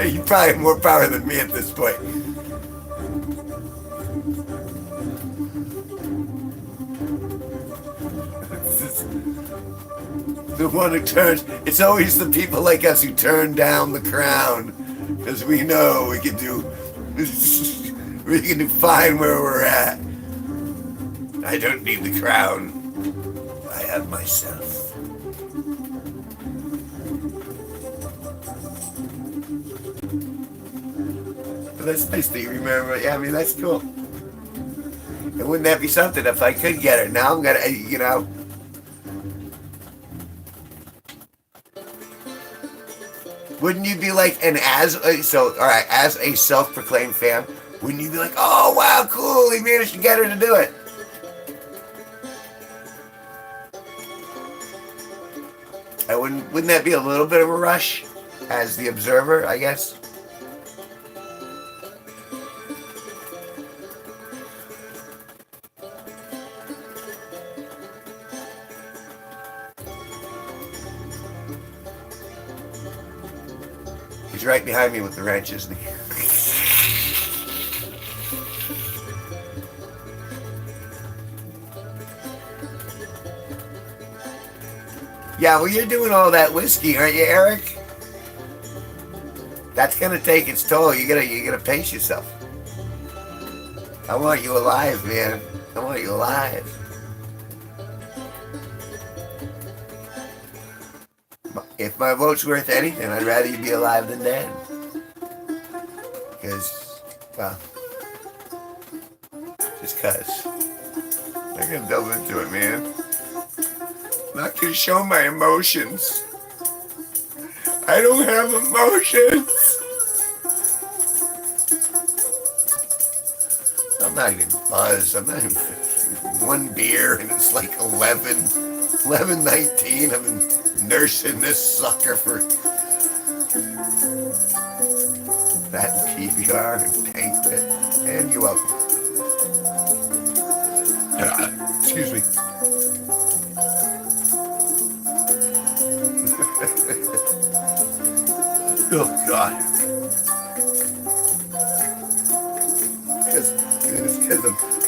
You probably have more power than me at this point. The one who turns, it's always the people like us who turn down the crown, because we know we can do fine where we're at. I don't need the crown. I have myself. But that's nice that you remember. Yeah, I mean, that's cool. And wouldn't that be something if I could get her? Now I'm gonna, Wouldn't you be like, and all right, as a self-proclaimed fan, wouldn't you be like, oh wow, cool, he managed to get her to do it? I wouldn't that be a little bit of a rush as the observer, I guess? He's right behind me with the wrenches. Yeah, well, you're doing all that whiskey, aren't you, Eric? That's gonna take its toll. You gotta pace yourself. I want you alive, man. I want you alive. If my vote's worth anything, I'd rather you be alive than dead. Because, well, just cause. I'm not gonna delve into it, man. I'm not gonna show my emotions. I don't have emotions. I'm not even buzzed. I'm not even one beer and it's like 11:19. I've been nursing this sucker for that PBR and banquet. And you're welcome. Excuse me. Oh God. Because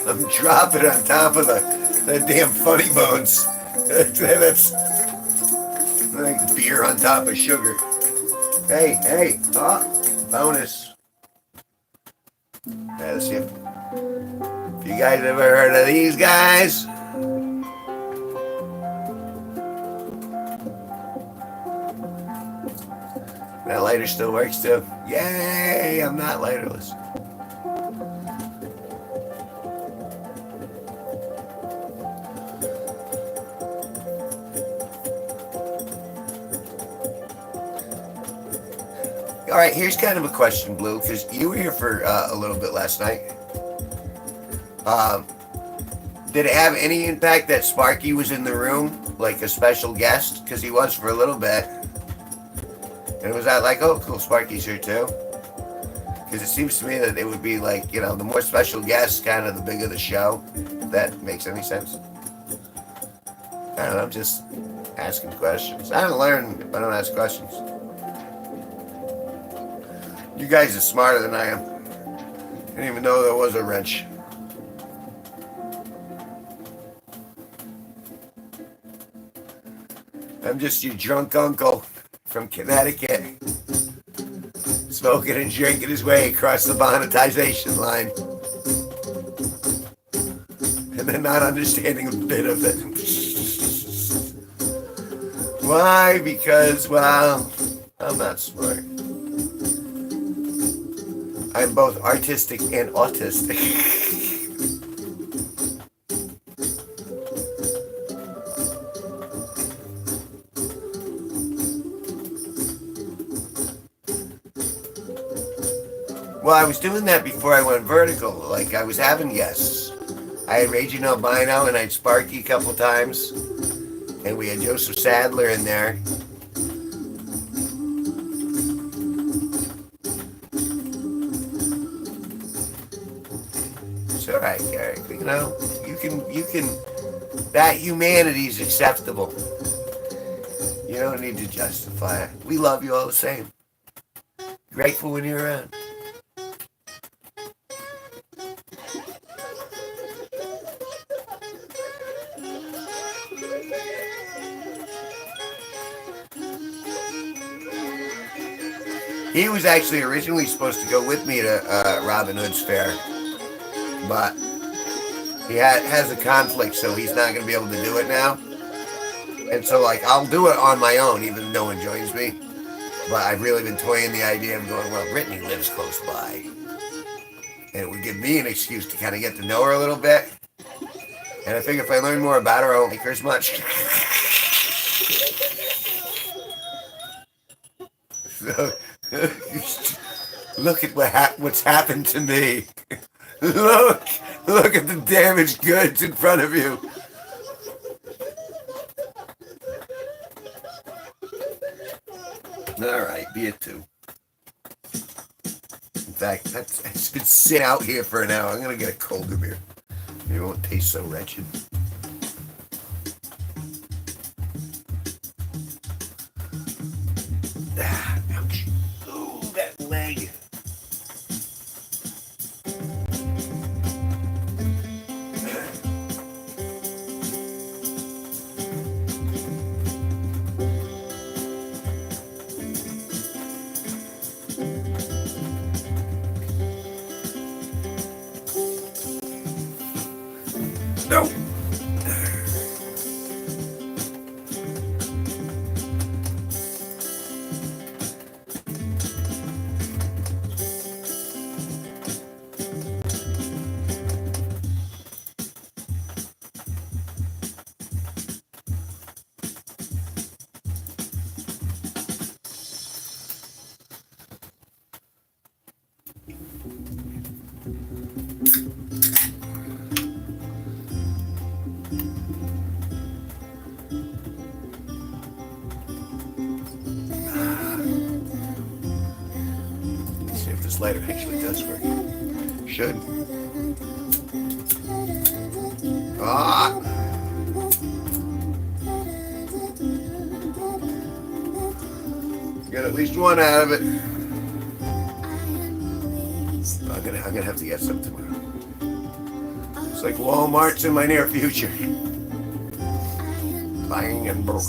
I'm dropping on top of the damn funny bones. That's like beer on top of sugar. Hey, bonus. Let's see if you guys ever heard of these guys. That lighter still works too. Yay, I'm not lighterless. All right, here's kind of a question, Blue, because you were here for a little bit last night. Did it have any impact that Sparky was in the room, like a special guest? Because he was for a little bit. And was that like, oh, cool, Sparky's here too? Because it seems to me that it would be like, the more special guests, kind of the bigger the show. If that makes any sense. I don't know, I'm just asking questions. I don't learn if I don't ask questions. You guys are smarter than I am. I didn't even know there was a wrench. I'm just your drunk uncle from Connecticut, smoking and drinking his way across the monetization line, and then not understanding a bit of it. Why? Because, well, I'm not smart. I'm both artistic and autistic. Well, I was doing that before I went vertical. Like, I was having guests. I had Raging Albino and I had Sparky a couple times. And we had Joseph Sadler in there. It's all right, Gary. You can. That humanity's acceptable. You don't need to justify it. We love you all the same. Grateful when you're around. He was actually originally supposed to go with me to Robin Hood's fair, but he has a conflict, so he's not going to be able to do it now. And so, like, I'll do it on my own, even if no one joins me. But I've really been toying the idea of going, well, Brittany lives close by. And it would give me an excuse to kind of get to know her a little bit. And I figure if I learn more about her, I won't like her as much. Look at what's happened to me. Look, look at the damaged goods in front of you. All right, be it two. In fact, it's been sitting out here for an hour. I'm gonna get a colder beer. Maybe it won't taste so wretched. Ah, ouch. Ooh, that leg. No. See if this lighter actually does work. Should. Ah! Got at least one out of it. I'm gonna have to get some tomorrow. It's like Walmart's in my near future. Buying in bulk.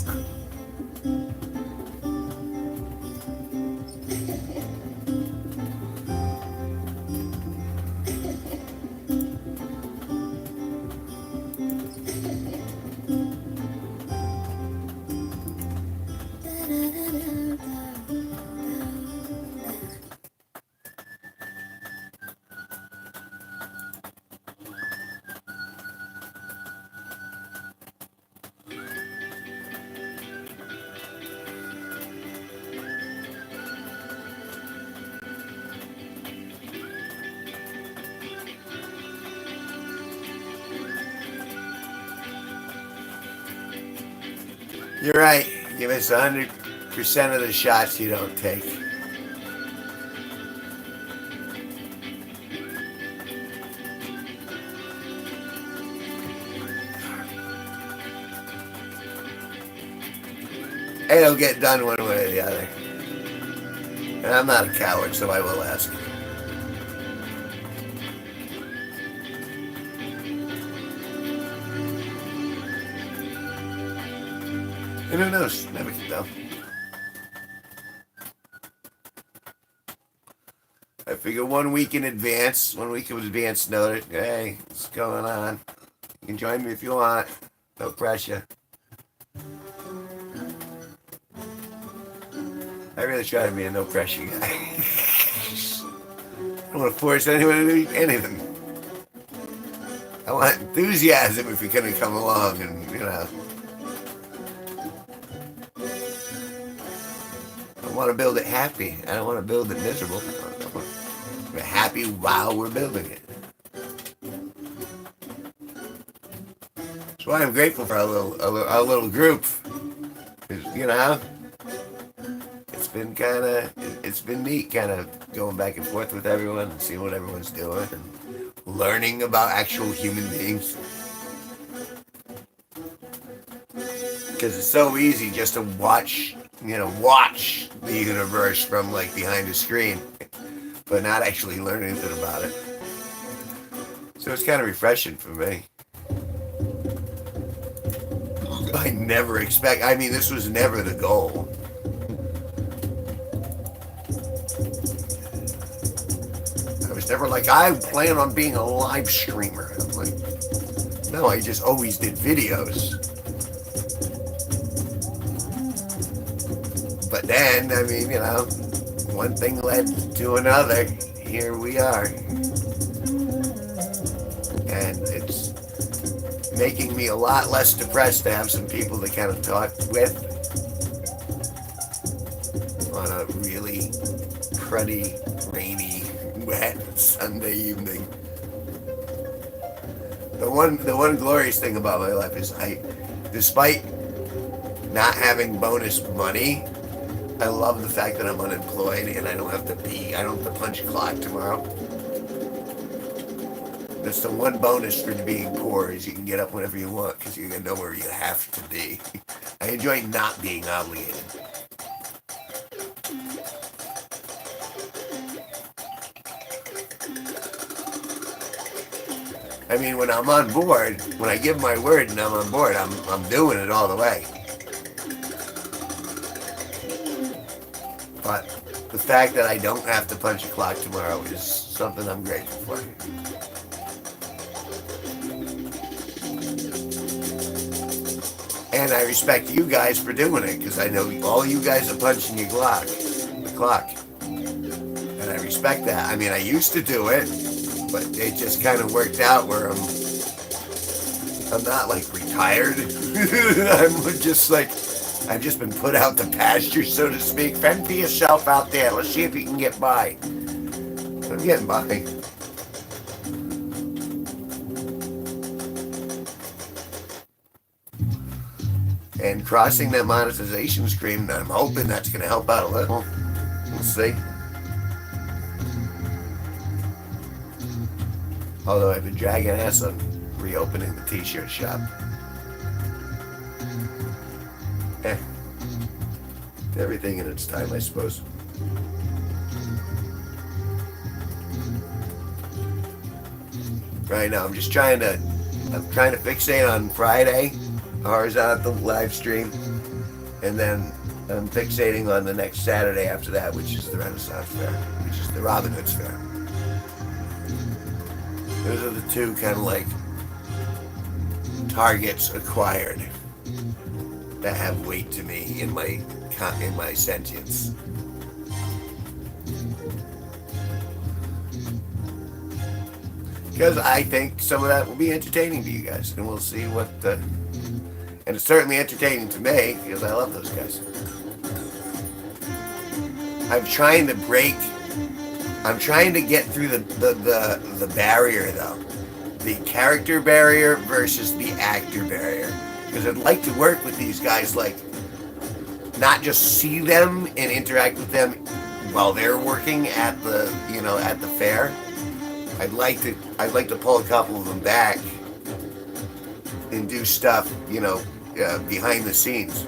You're right. You miss 100% of the shots you don't take. It'll get done one way or the other. And I'm not a coward, so I will ask. And who knows? Never can tell. I figure 1 week in advance, 1 week of advance notice. Hey, what's going on? You can join me if you want. No pressure. I really try to be a no pressure guy. I don't want to force anyone to do anything. I want enthusiasm if you're going to come along and, you know. I want to build it happy. I don't want to build it miserable. We're happy while we're building it. That's why I'm grateful for our little group. 'Cause, you know, it's been neat kind of going back and forth with everyone and seeing what everyone's doing and learning about actual human beings. Because it's so easy just to watch the universe from like behind a screen, but not actually learn anything about it. So it's kind of refreshing for me. I mean, this was never the goal. I was never like, I plan on being a live streamer. I'm like, no, I just always did videos. But then, I mean, you know, one thing led to another. Here we are. And it's making me a lot less depressed to have some people to kind of talk with. A on a really cruddy, rainy, wet Sunday evening. The one glorious thing about my life is despite not having bonus money, I love the fact that I'm unemployed and I don't have to punch a clock tomorrow. That's the one bonus for being poor is you can get up whenever you want because you know where you have to be. I enjoy not being obligated. I mean, when I'm on board, when I give my word and I'm on board, I'm doing it all the way. But the fact that I don't have to punch a clock tomorrow is something I'm grateful for. And I respect you guys for doing it because I know all you guys are punching the clock. And I respect that. I mean, I used to do it, but it just kind of worked out where I'm not like retired. I'm just like, I've just been put out to pasture, so to speak. Fend for yourself out there. Let's see if you can get by. I'm getting by. And crossing that monetization stream, I'm hoping that's going to help out a little. We'll see. Although I've been dragging ass on reopening the t-shirt shop. Everything in its time, I suppose. Right now, I'm trying to fixate on Friday, horizontal live stream, and then I'm fixating on the next Saturday after that, which is the Renaissance Fair, which is the Robin Hood's Fair. Those are the two kind of like targets acquired that have weight to me in my sentience. Because I think some of that will be entertaining to you guys, and we'll see what. And it's certainly entertaining to me because I love those guys. I'm trying to get through the barrier though, the character barrier versus the actor barrier. Because I'd like to work with these guys, like not just see them and interact with them while they're working at the fair. I'd like to pull a couple of them back and do stuff, behind the scenes.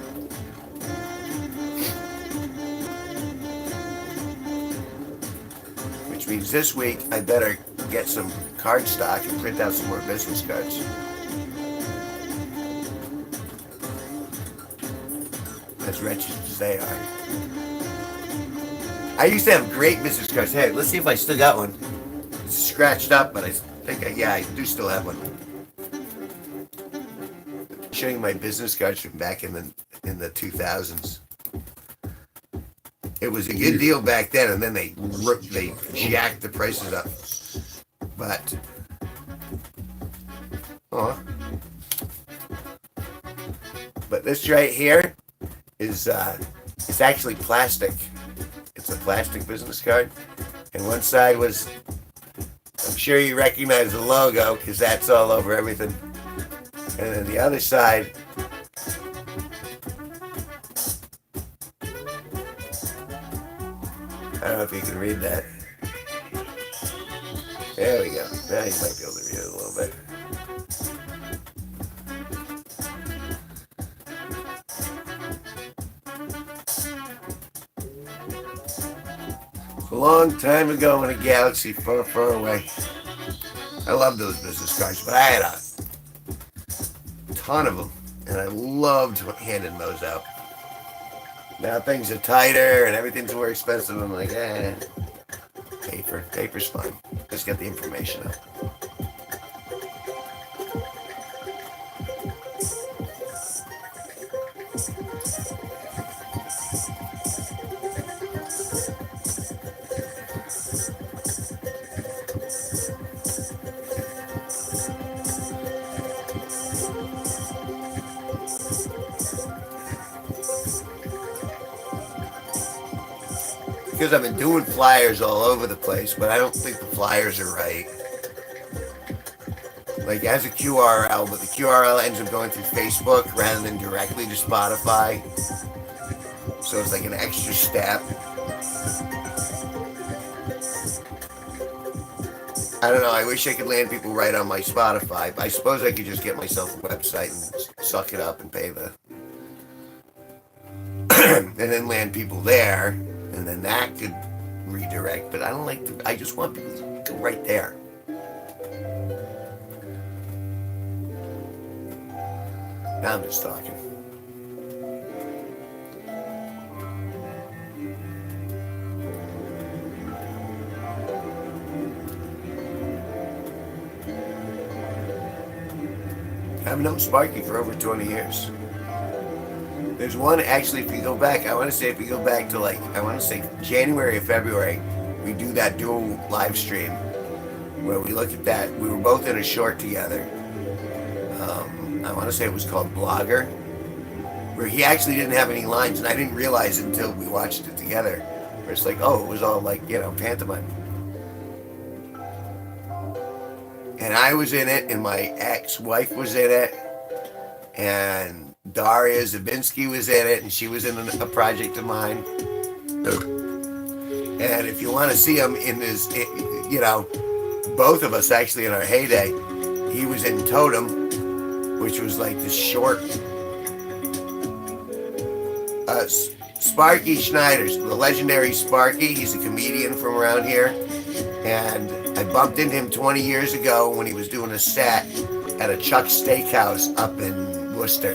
Which means this week I better get some card stock and print out some more business cards. As wretched as they are. I used to have great business cards. Hey, let's see if I still got one. It's scratched up, but I think I do still have one. Showing my business cards from back in the 2000s. It was a good deal back then, and then they jacked the prices up. But this right here is it's actually plastic. It's a plastic business card, and one side was, I'm sure you recognize the logo because that's all over everything, and then the other side I don't know if you can read that. There we go. Now you might be able to read it a little bit. A long time ago in a galaxy far, far away. I love those business cards, but I had a ton of them, and I loved handing those out. Now things are tighter and everything's more expensive. I'm like, paper's fine. Just get the information out. because I've been doing flyers all over the place, but I don't think the flyers are right. Like, it has a QRL, but the QRL ends up going through Facebook rather than directly to Spotify. So it's like an extra step. I don't know. I wish I could land people right on my Spotify. I suppose I could just get myself a website and suck it up and pay the. And then land people there, and then that could redirect. But I don't like to. I just want people to go right there. Now I'm just talking. I've known Sparky for over 20 years. There's one, actually, if you go back, I want to say if you go back to I want to say January or February, we do that dual live stream where we look at that. We were both in a short together. I want to say it was called Blogger, where he actually didn't have any lines, and I didn't realize it until we watched it together. Where it's like, oh, it was all pantomime. And I was in it, and my ex-wife was in it, and Daria Zabinski was in it, and she was in a project of mine. And if you want to see him in his, both of us actually in our heyday, he was in Totem, which was like this short. Sparky Schneider's, the legendary Sparky, he's a comedian from around here, and I bumped into him 20 years ago when he was doing a set at a Chuck's Steakhouse up in Worcester.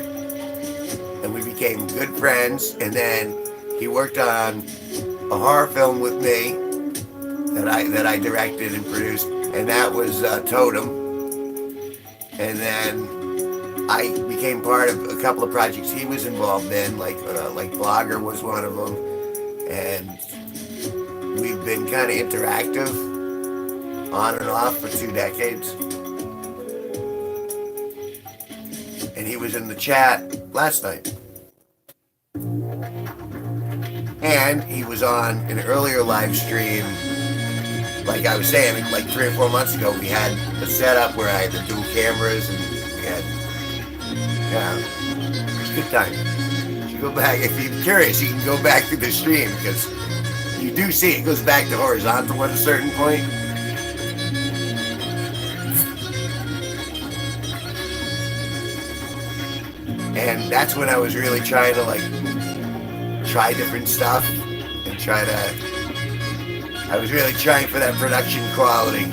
And we became good friends, and then he worked on a horror film with me that I directed and produced, and that was Totem. And then I became part of a couple of projects he was involved in, like Blogger was one of them, and we've been kind of interactive on and off for 2 decades. And he was in the chat last night. And he was on an earlier live stream, like I was saying, like 3 or 4 months ago. We had a setup where I had the dual cameras, and we had, it was a good time. You should go back, if you're curious, you can go back to the stream, because you do see it goes back to horizontal at a certain point. And that's when I was really trying to try different stuff and I was really trying for that production quality.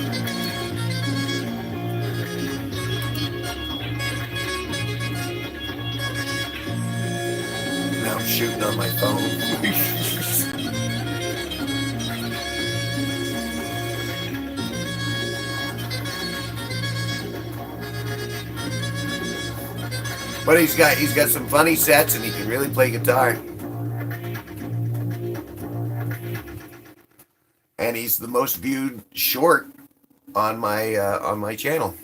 Now I'm shooting on my phone. But he's got some funny sets, and he can really play guitar. And he's the most viewed short on my channel.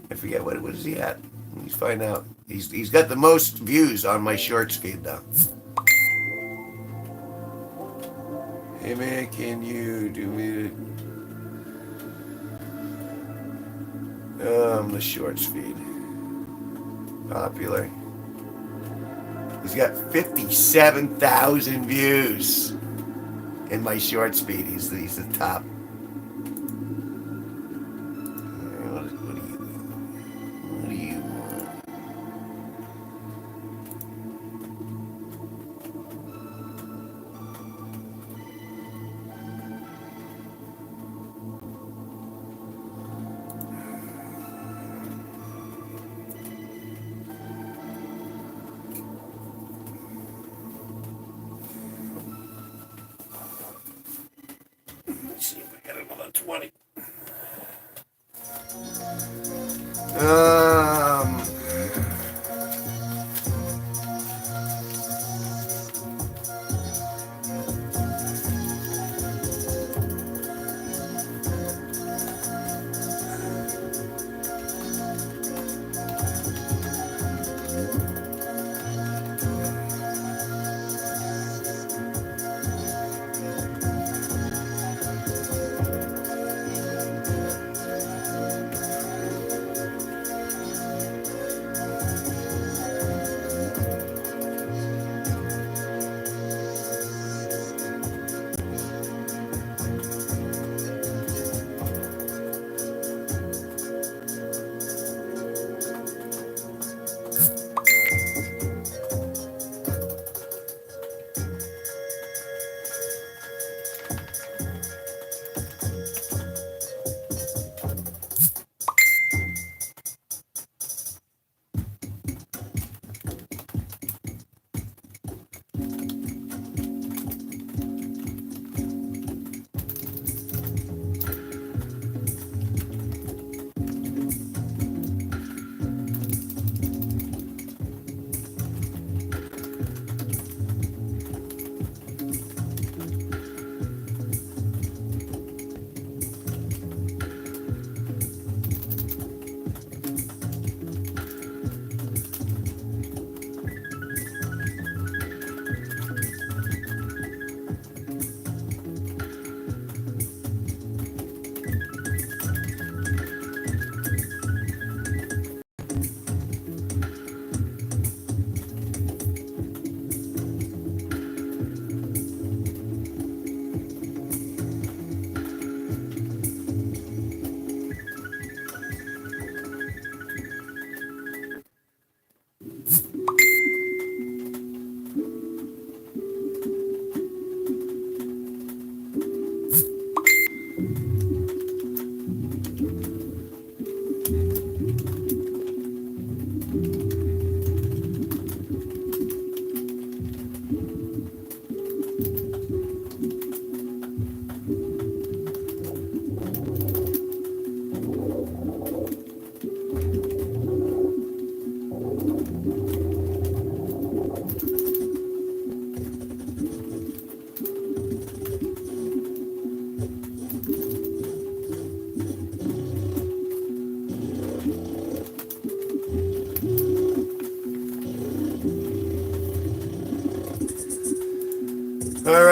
I forget what is he at. Let's find out. He's got the most views on my shorts feed though. Hey man, can you do me the shorts feed? Popular. He's got 57,000 views in my shorts feed. He's the top. What do you want? Let's see if I got another 20.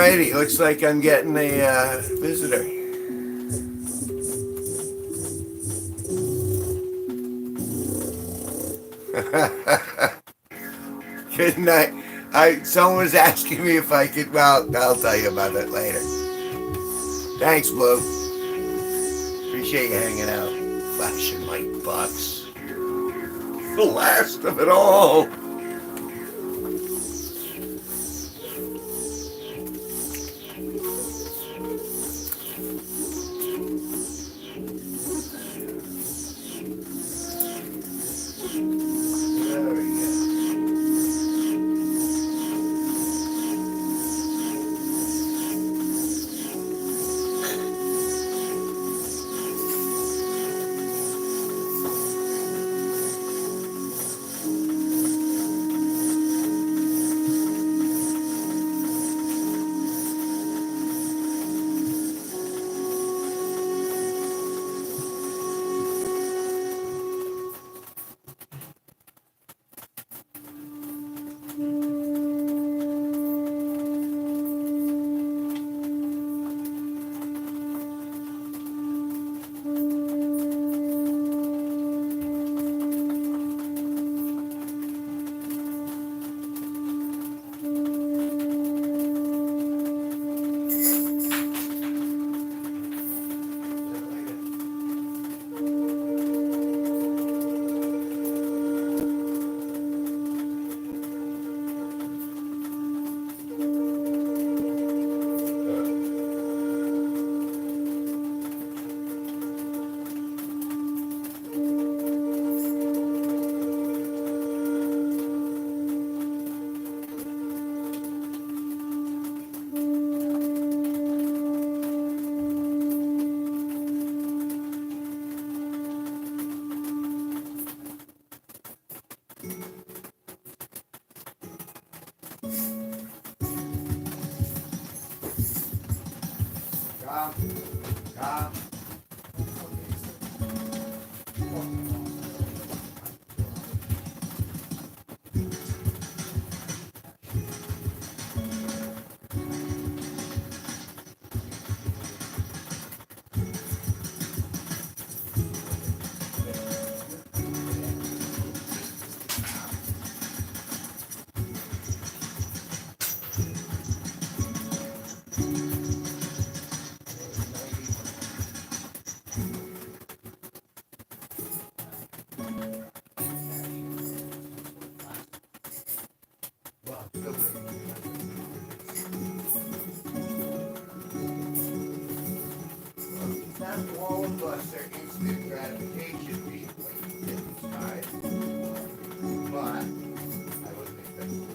Alrighty, looks like I'm getting a visitor. Good night. Someone was asking me if I could. Well, I'll tell you about that later. Thanks, Blue. Appreciate you hanging out, flashing my bucks. The last of it all. There we go. All of us are instant gratification people inside, but I wasn't expecting it.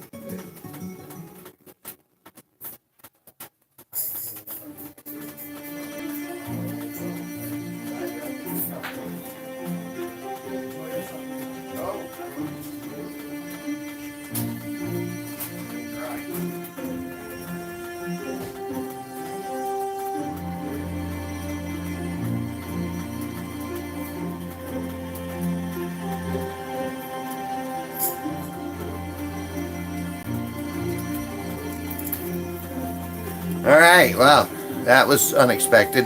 All right, well, that was unexpected.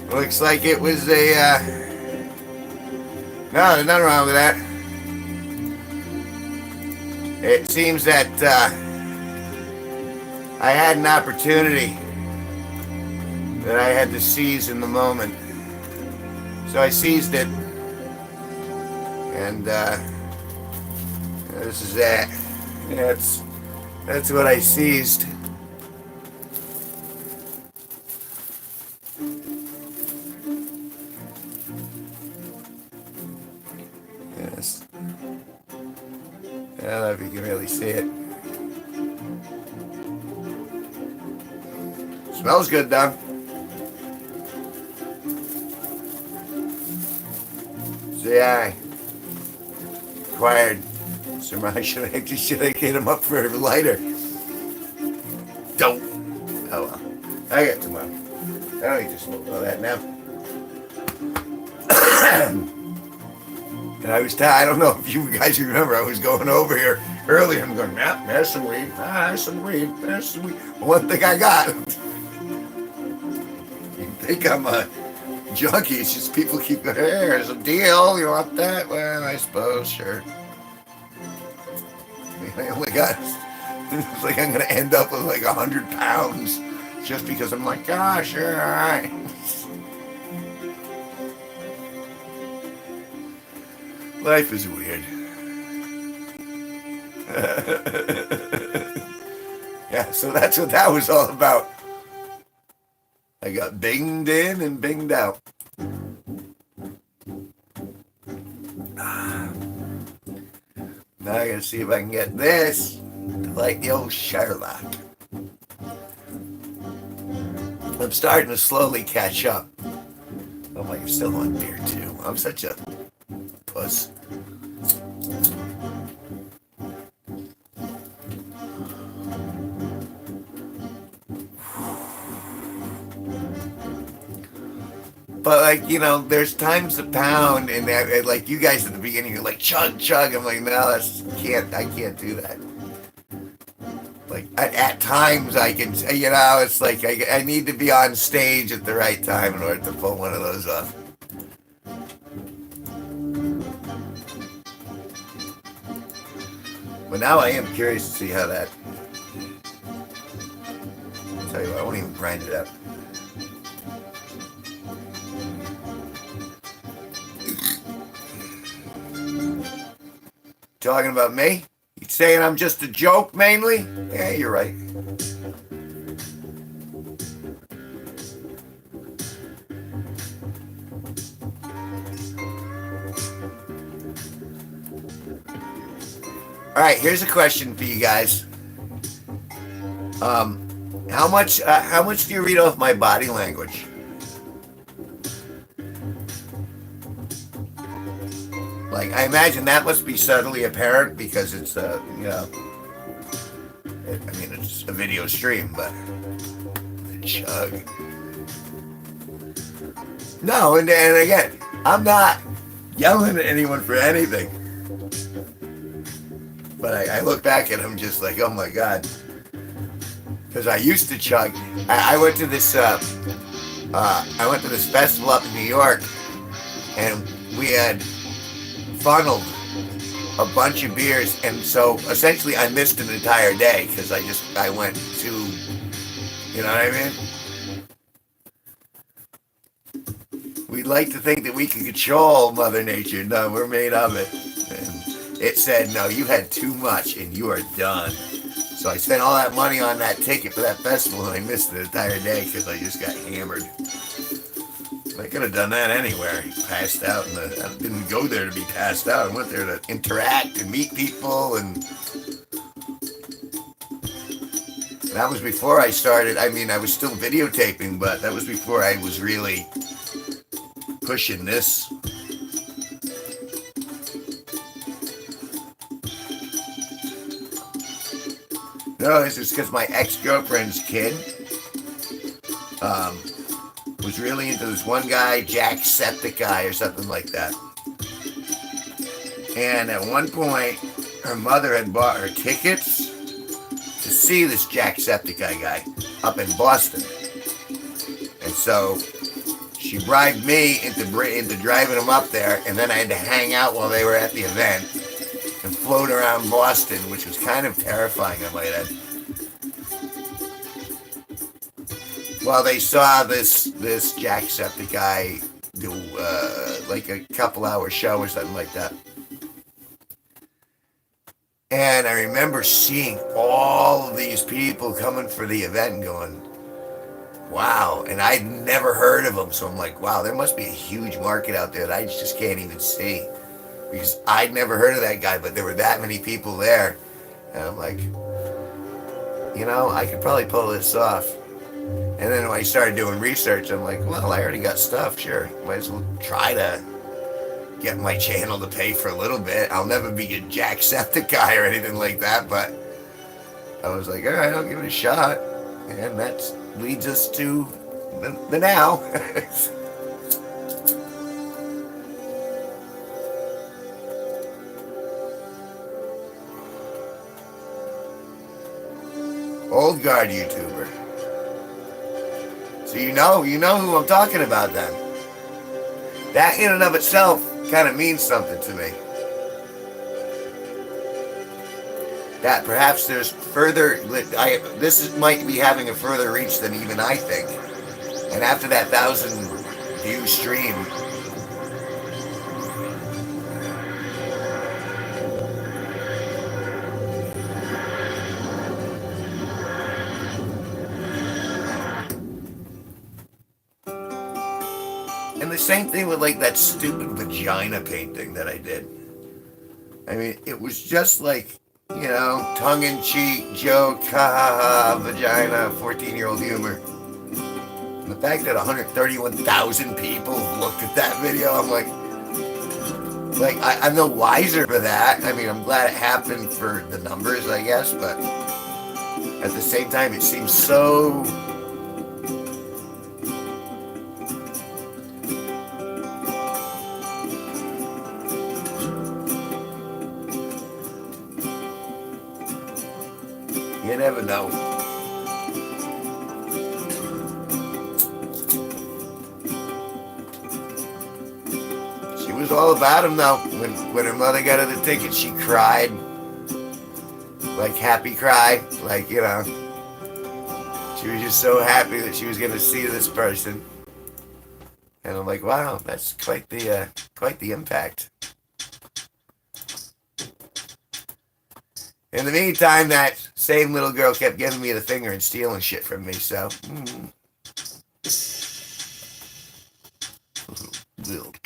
Looks like it was no, there's nothing wrong with that. It seems that I had an opportunity that I had to seize in the moment. So I seized it. And this is that. That's what I seized. Yes. I don't know if you can really see it. Smells good, though. So yeah, I acquired some. Should I hit him up for a lighter? Don't. Oh well. I got tomorrow. I don't need to smoke all that now. And I don't know if you guys remember, I was going over here Earlier, I'm going, yeah, there's some weed. There's some weed. There's some weed. One thing I got. You think I'm a junkie? It's just people keep going, hey, there's a deal. You want that? Well, I suppose, sure. I only got. It's like I'm gonna end up with like 100 pounds just because I'm like, gosh, sure, all right. Life is weird. Yeah, so that's what that was all about. I got binged in and binged out. Now I gotta see if I can get this to like the old Sherlock. I'm starting to slowly catch up. I'm like, I'm still on beer too. I'm such a puss. But like, there's times a pound, and that, like you guys at the beginning, you're like chug chug. I'm like, no, I can't do that. Like at times I can, it's like I need to be on stage at the right time in order to pull one of those off. But now I am curious to see how that. I'll tell you what, I won't even grind it up. Talking about me? You saying I'm just a joke mainly? Yeah, you're right. All right, here's a question for you guys. How much do you read off my body language? Like, I imagine that must be subtly apparent because it's, it's a video stream, but the chug. No, and again, I'm not yelling at anyone for anything. But I look back at him just like, oh my God. Because I used to chug. I went to this festival up in New York, and we had funneled a bunch of beers, and so essentially I missed an entire day because I went to, you know what I mean? We'd like to think that we can control Mother Nature. No, we're made of it. And it said, no, you had too much and you are done. So I spent all that money on that ticket for that festival, and I missed the entire day because I just got hammered. I could have done that anywhere. Passed out, and I didn't go there to be passed out. I went there to interact and meet people, and that was before I started. I mean, I was still videotaping, but that was before I was really pushing this. No, it's just because my ex-girlfriend's kid was really into this one guy, Jacksepticeye or something like that. And at one point, her mother had bought her tickets to see this Jacksepticeye guy up in Boston. And so she bribed me into driving him up there, and then I had to hang out while they were at the event and float around Boston, which was kind of terrifying, I might add. Well, they saw this Jacksepticeye do like a couple-hour show or something like that. And I remember seeing all of these people coming for the event and going, wow. And I'd never heard of them. So I'm like, wow, there must be a huge market out there that I just can't even see. Because I'd never heard of that guy, but there were that many people there. And I'm like, I could probably pull this off. And then when I started doing research, I'm like, well, I already got stuff, sure. Might as well try to get my channel to pay for a little bit. I'll never be a Jacksepticeye or anything like that, but I was like, all right, I'll give it a shot. And that leads us to the now. Old guard YouTuber. So you know who I'm talking about then. That in and of itself kind of means something to me. That perhaps there's further, this might be having a further reach than even I think. And after that 1,000 view stream, and the same thing with like that stupid vagina painting that I did. I mean, it was just like, tongue-in-cheek joke, ha ha ha, vagina, 14-year-old humor. And the fact that 131,000 people looked at that video, I'm like, I'm no wiser for that. I mean, I'm glad it happened for the numbers, I guess, but at the same time, it seems so... You never know. She was all about him though. When her mother got her the ticket, she cried. Like happy cry. Like, she was just so happy that she was going to see this person. And I'm like, wow, that's quite the impact. In the meantime, that same little girl kept giving me the finger and stealing shit from me, so... Milk.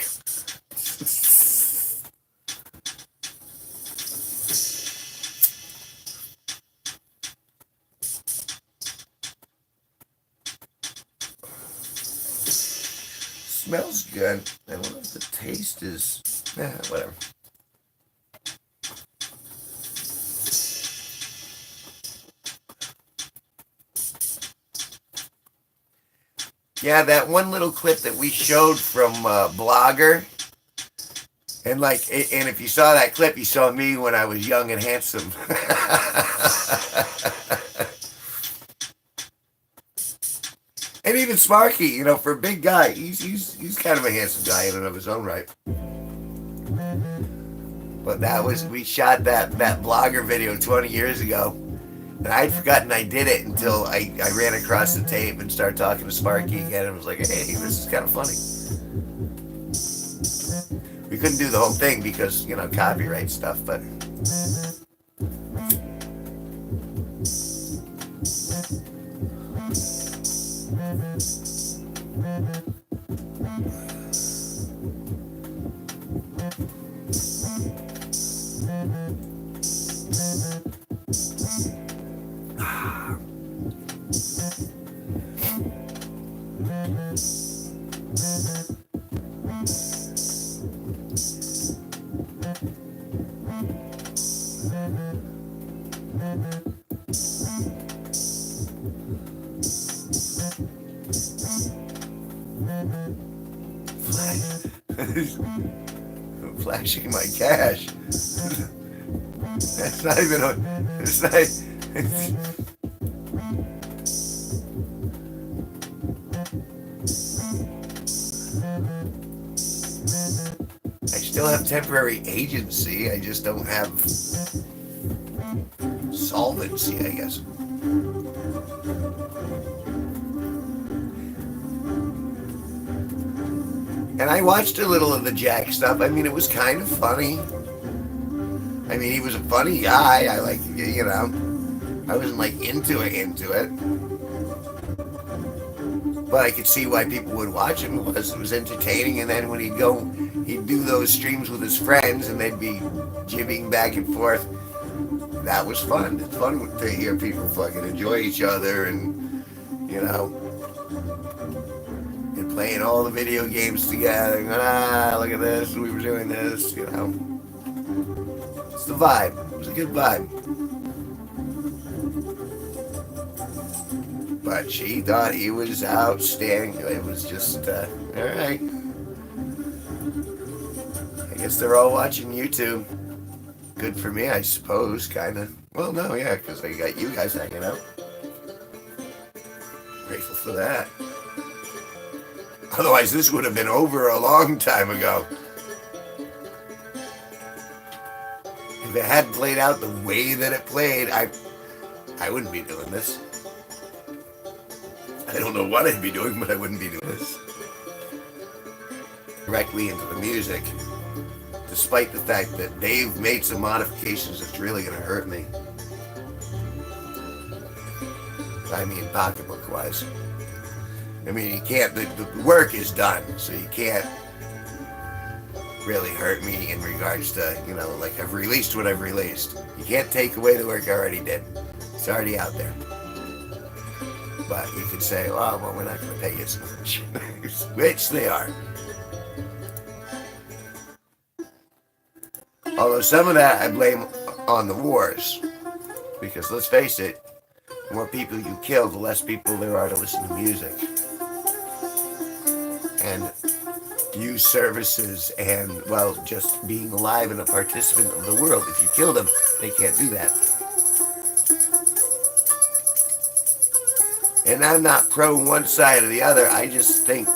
Smells good. I don't know if the taste is... whatever. Yeah, that one little clip that we showed from Blogger, and if you saw that clip, you saw me when I was young and handsome. And even Sparky, for a big guy, he's kind of a handsome guy in and of his own right. But we shot that Blogger video 20 years ago. And I'd forgotten I did it until I ran across the tape and started talking to Sparky again and was like, hey, this is kind of funny. We couldn't do the whole thing because, copyright stuff, but... Flashing my cash. That's not even it's not... I still have temporary agency. I just don't have solvency, I guess. And I watched a little of the Jack stuff. I mean, it was kind of funny. I mean, he was a funny guy. I I wasn't into it. But I could see why people would watch him. It was entertaining. And then when he'd do those streams with his friends and they'd be jibbing back and forth. That was fun. It's fun to hear people fucking enjoy each other and, and playing all the video games together. Look at this. We were doing this, It's the vibe. It was a good vibe. But she thought he was outstanding. It was just, alright. I guess they're all watching YouTube. Good for me, I suppose, kind of. Well, no, yeah, because I got you guys hanging out. for that. Otherwise, this would have been over a long time ago. If it had played out the way that it played, I wouldn't be doing this. I don't know what I'd be doing, but I wouldn't be doing this. Directly into the music, despite the fact that they've made some modifications that's really going to hurt me. I mean, pocketbook-wise. I mean, you can't, the work is done, so you can't really hurt me in regards to, you know, like I've released what I've released. You can't take away the work I already did. It's already out there. But you could say, oh, well, we're not going to pay you so much. Which they are. Although some of that I blame on the wars. Because let's face it, the more people you kill, the less people there are to listen to music. And use services and, well, just being alive and a participant of the world. If you kill them, they can't do that. And I'm not pro one side or the other. I just think,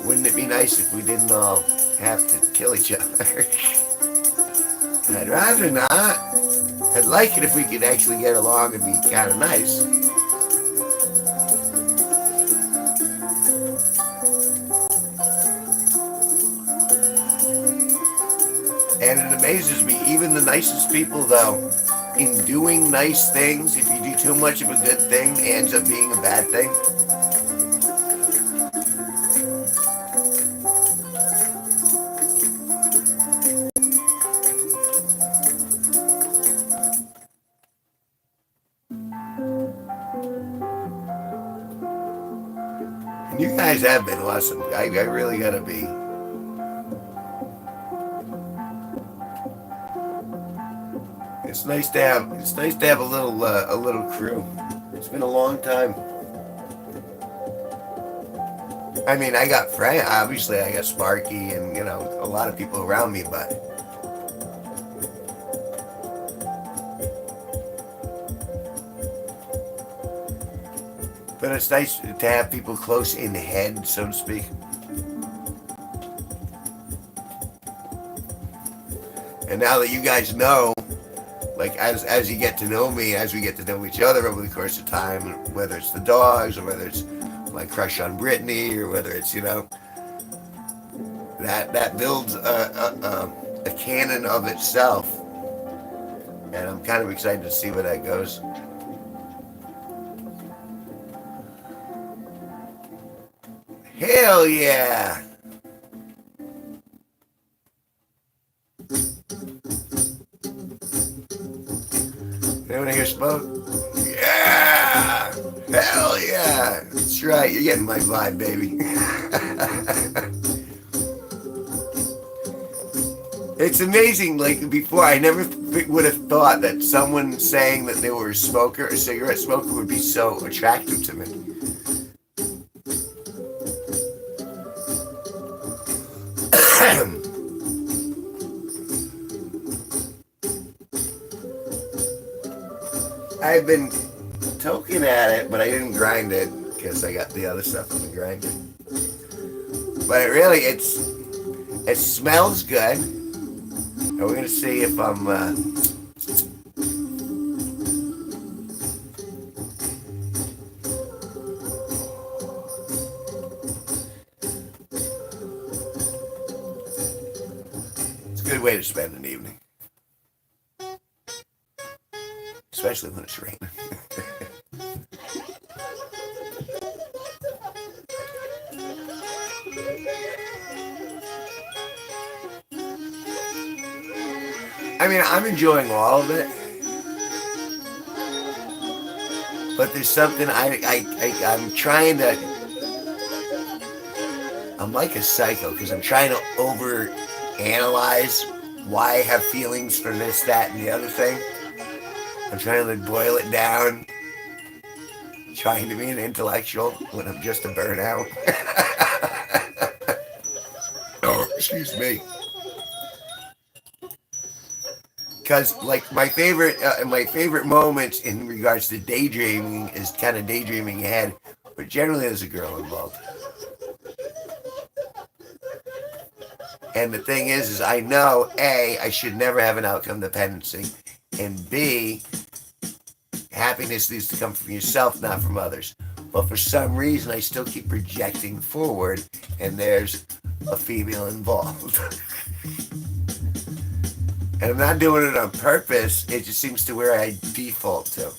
wouldn't it be nice if we didn't all have to kill each other? I'd rather not. I'd like it if we could actually get along and be kind of nice. And it amazes me, even the nicest people, though, in doing nice things, if you do too much of a good thing, it ends up being a bad thing. And you guys have been awesome. I really gotta be. It's nice to have a little crew. It's been a long time. I mean, I got Frank, obviously I got Sparky and, you know, a lot of people around me, but it's nice to have people close in the head, so to speak. And now that you guys know, like as you get to know me, as we get to know each other over the course of time, whether it's the dogs or whether it's my crush on Brittany or whether it's, you know, that builds a canon of itself, and I'm kind of excited to see where that goes. Hell yeah! Anyone hear smoke? Yeah! Hell yeah! That's right, you're getting my vibe, baby. It's amazing, like before, I never would have thought that someone saying that they were a smoker, a cigarette smoker, would be so attractive to me. I've been toking at it, but I didn't grind it because I got the other stuff in the grinder. But it really, it smells good. And we're gonna see if I'm. It's a good way to spend an evening. Especially when it's raining. I mean, I'm enjoying all of it, but there's something I'm trying to. I'm like a psycho because I'm trying to over-analyze why I have feelings for this, that, and the other thing. I'm trying to boil it down, trying to be an intellectual when I'm just a burnout. Oh, excuse me. Because like my favorite moments in regards to daydreaming is kind of daydreaming ahead, or but generally there's a girl involved. And the thing is I know, A, I should never have an outcome dependency, and B, happiness needs to come from yourself, not from others. But for some reason, I still keep projecting forward, and there's a female involved. And I'm not doing it on purpose, it just seems to where I default to.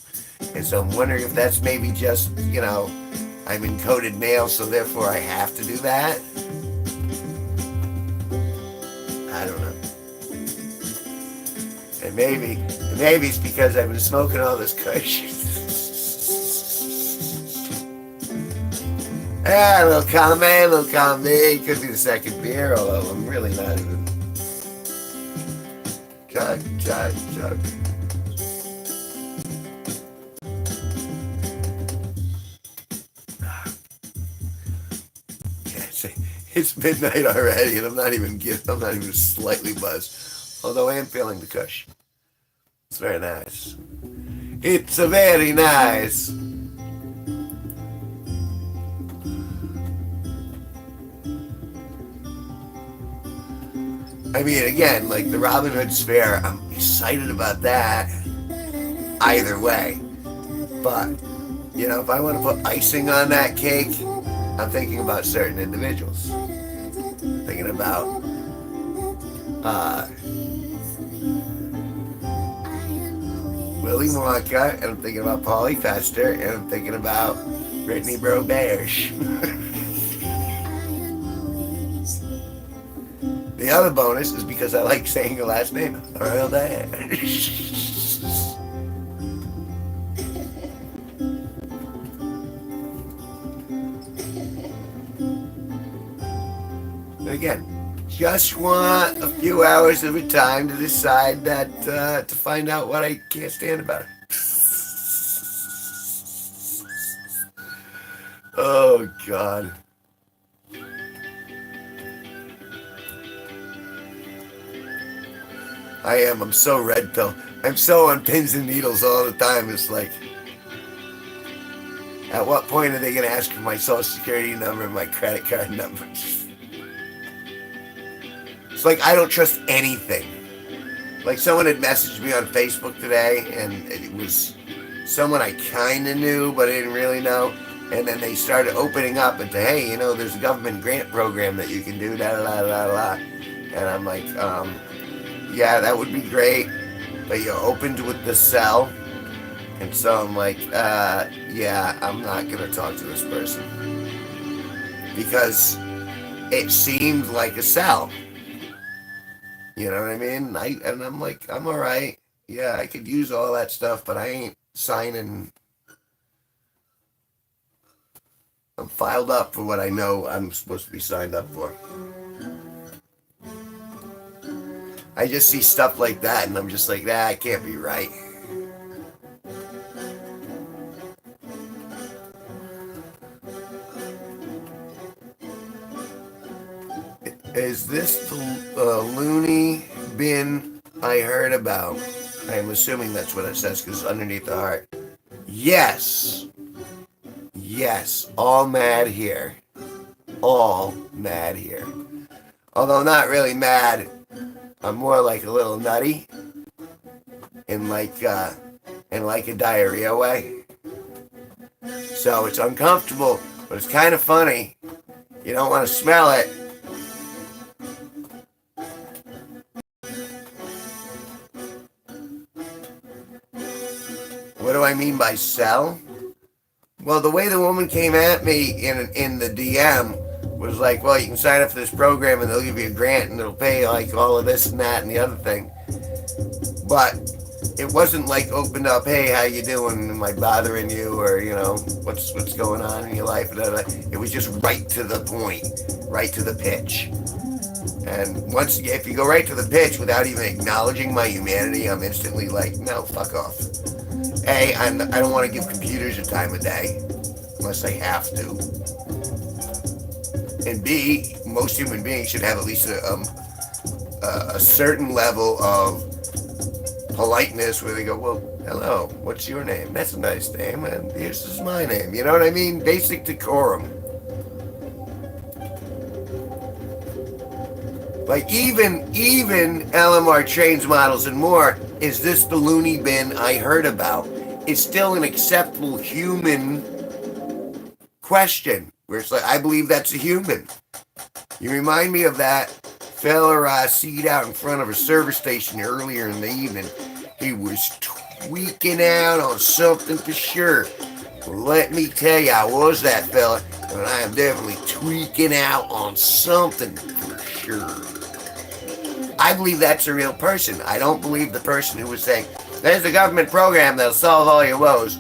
And so I'm wondering if that's maybe just, I'm encoded male, so therefore I have to do that. I don't know. And maybe it's because I've been smoking all this kush. A little column A. Could be the second beer, although I'm really not even. Chug. It's midnight already, and I'm not even slightly buzzed. Although I am feeling the kush. It's very nice. It's a very nice. I mean, again, like the Robin Hood Sphere, I'm excited about that either way. But, if I want to put icing on that cake, I'm thinking about certain individuals. I'm thinking about Willy Wonka, and I'm thinking about Polly Fester, and I'm thinking about Brittany Broberge. The other bonus is because I like saying her last name, Royal Diane. Again, just want a few hours of a time to decide that, to find out what I can't stand about it. Oh, God. I'm so red pill. I'm so on pins and needles all the time. It's like, at what point are they going to ask for my social security number and my credit card number? It's like I don't trust anything. Like someone had messaged me on Facebook today, and it was someone I kind of knew, but I didn't really know. And then they started opening up into, hey, there's a government grant program that you can do, da-da-da-da-da. And I'm like, yeah, that would be great, but you're opened with the cell. And so I'm like, yeah, I'm not going to talk to this person. Because it seemed like a cell. You know what I mean? And I'm like, I'm all right. Yeah, I could use all that stuff, but I ain't signing. I'm filed up for what I know I'm supposed to be signed up for. I just see stuff like that, and I'm just like, it can't be right. Is this the loony bin I heard about? I'm assuming that's what it says, because it's underneath the heart. Yes. Yes. All mad here. All mad here. Although not really mad. I'm more like a little nutty. In like a diarrhea way. So it's uncomfortable, but it's kind of funny. You don't want to smell it. What do I mean by sell? Well, the way the woman came at me in the DM was like, well, you can sign up for this program and they'll give you a grant and it'll pay like all of this and that and the other thing. But it wasn't like opened up, hey, how you doing? Am I bothering you? Or, what's going on in your life? It was just right to the point, right to the pitch. And if you go right to the pitch without even acknowledging my humanity, I'm instantly like, no, fuck off. A, I don't want to give computers a time of day, unless I have to. And B, most human beings should have at least a certain level of politeness where they go, well, hello, what's your name? That's a nice name, and this is my name. You know what I mean? Basic decorum. Like even LMR trains, models, and more, is this the loony bin I heard about? It's still an acceptable human question. Where it's like, I believe that's a human. You remind me of that fella I seen out in front of a service station earlier in the evening. He was tweaking out on something for sure. Well, let me tell you, I was that fella, and I am definitely tweaking out on something for sure. I believe that's a real person. I don't believe the person who was saying, there's a government program that'll solve all your woes.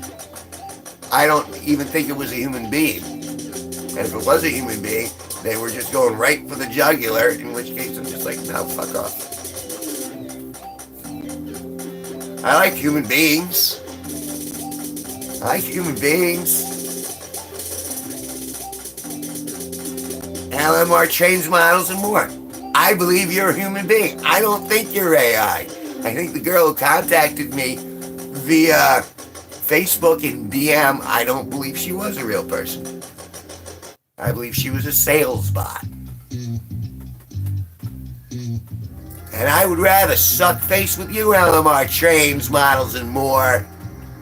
I don't even think it was a human being. And if it was a human being, they were just going right for the jugular, in which case I'm just like, no, fuck off. I like human beings. LMR trains, models, and more. I believe you're a human being. I don't think you're AI. I think the girl who contacted me via Facebook and DM, I don't believe she was a real person. I believe she was a sales bot. And I would rather suck face with you, LMR trains, models, and more,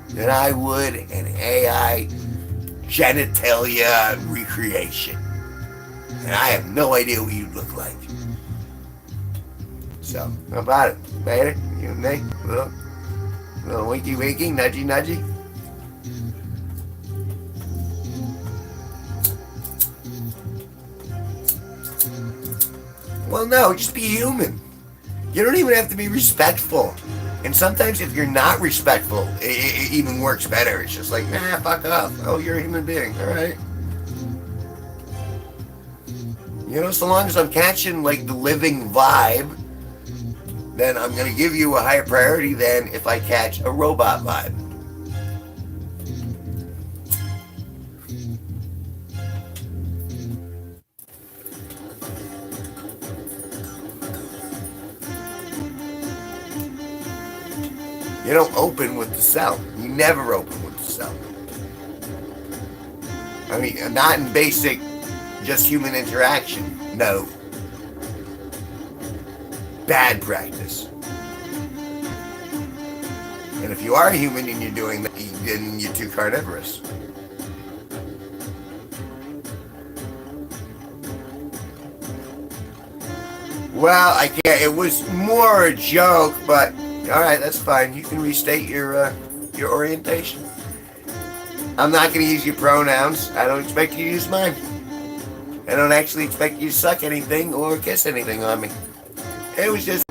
than I would an AI genitalia recreation. And I have no idea what you'd look like. So, how about it? Later? You and me? Little winky winky, nudgy nudgy? Well, no, just be human. You don't even have to be respectful. And sometimes if you're not respectful, it even works better. It's just like, nah, fuck off. Oh, you're a human being. All right. You know, so long as I'm catching like the living vibe, then I'm going to give you a higher priority than if I catch a robot vibe. You don't open with the cell. You never open with the cell. I mean, not in basic, just human interaction. No. Bad practice. And if you are a human and you're doing that, then you're too carnivorous. Well, I can't. It was more a joke, but all right, that's fine. You can restate your orientation. I'm not going to use your pronouns. I don't expect you to use mine. I don't actually expect you to suck anything or kiss anything on me. It was just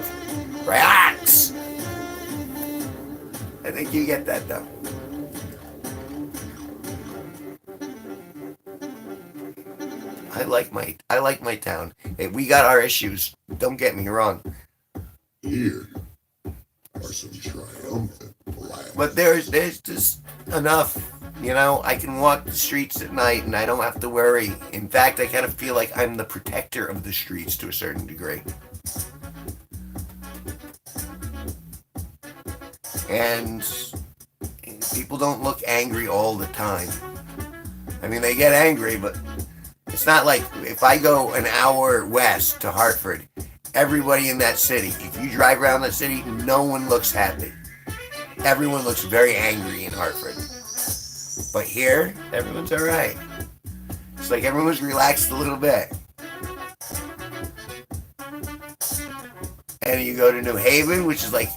relax. I think you get that though. I like my town. Hey, we got our issues. Don't get me wrong. Here are some triumphant black. But there's just enough. You know, I can walk the streets at night and I don't have to worry. In fact, I kind of feel like I'm the protector of the streets to a certain degree. And people don't look angry all the time. I mean, they get angry, but it's not like if I go an hour west to Hartford, everybody in that city, if you drive around the city, no one looks happy. Everyone looks very angry in Hartford. But here, everyone's all right. It's like everyone's relaxed a little bit. And you go to New Haven, which is like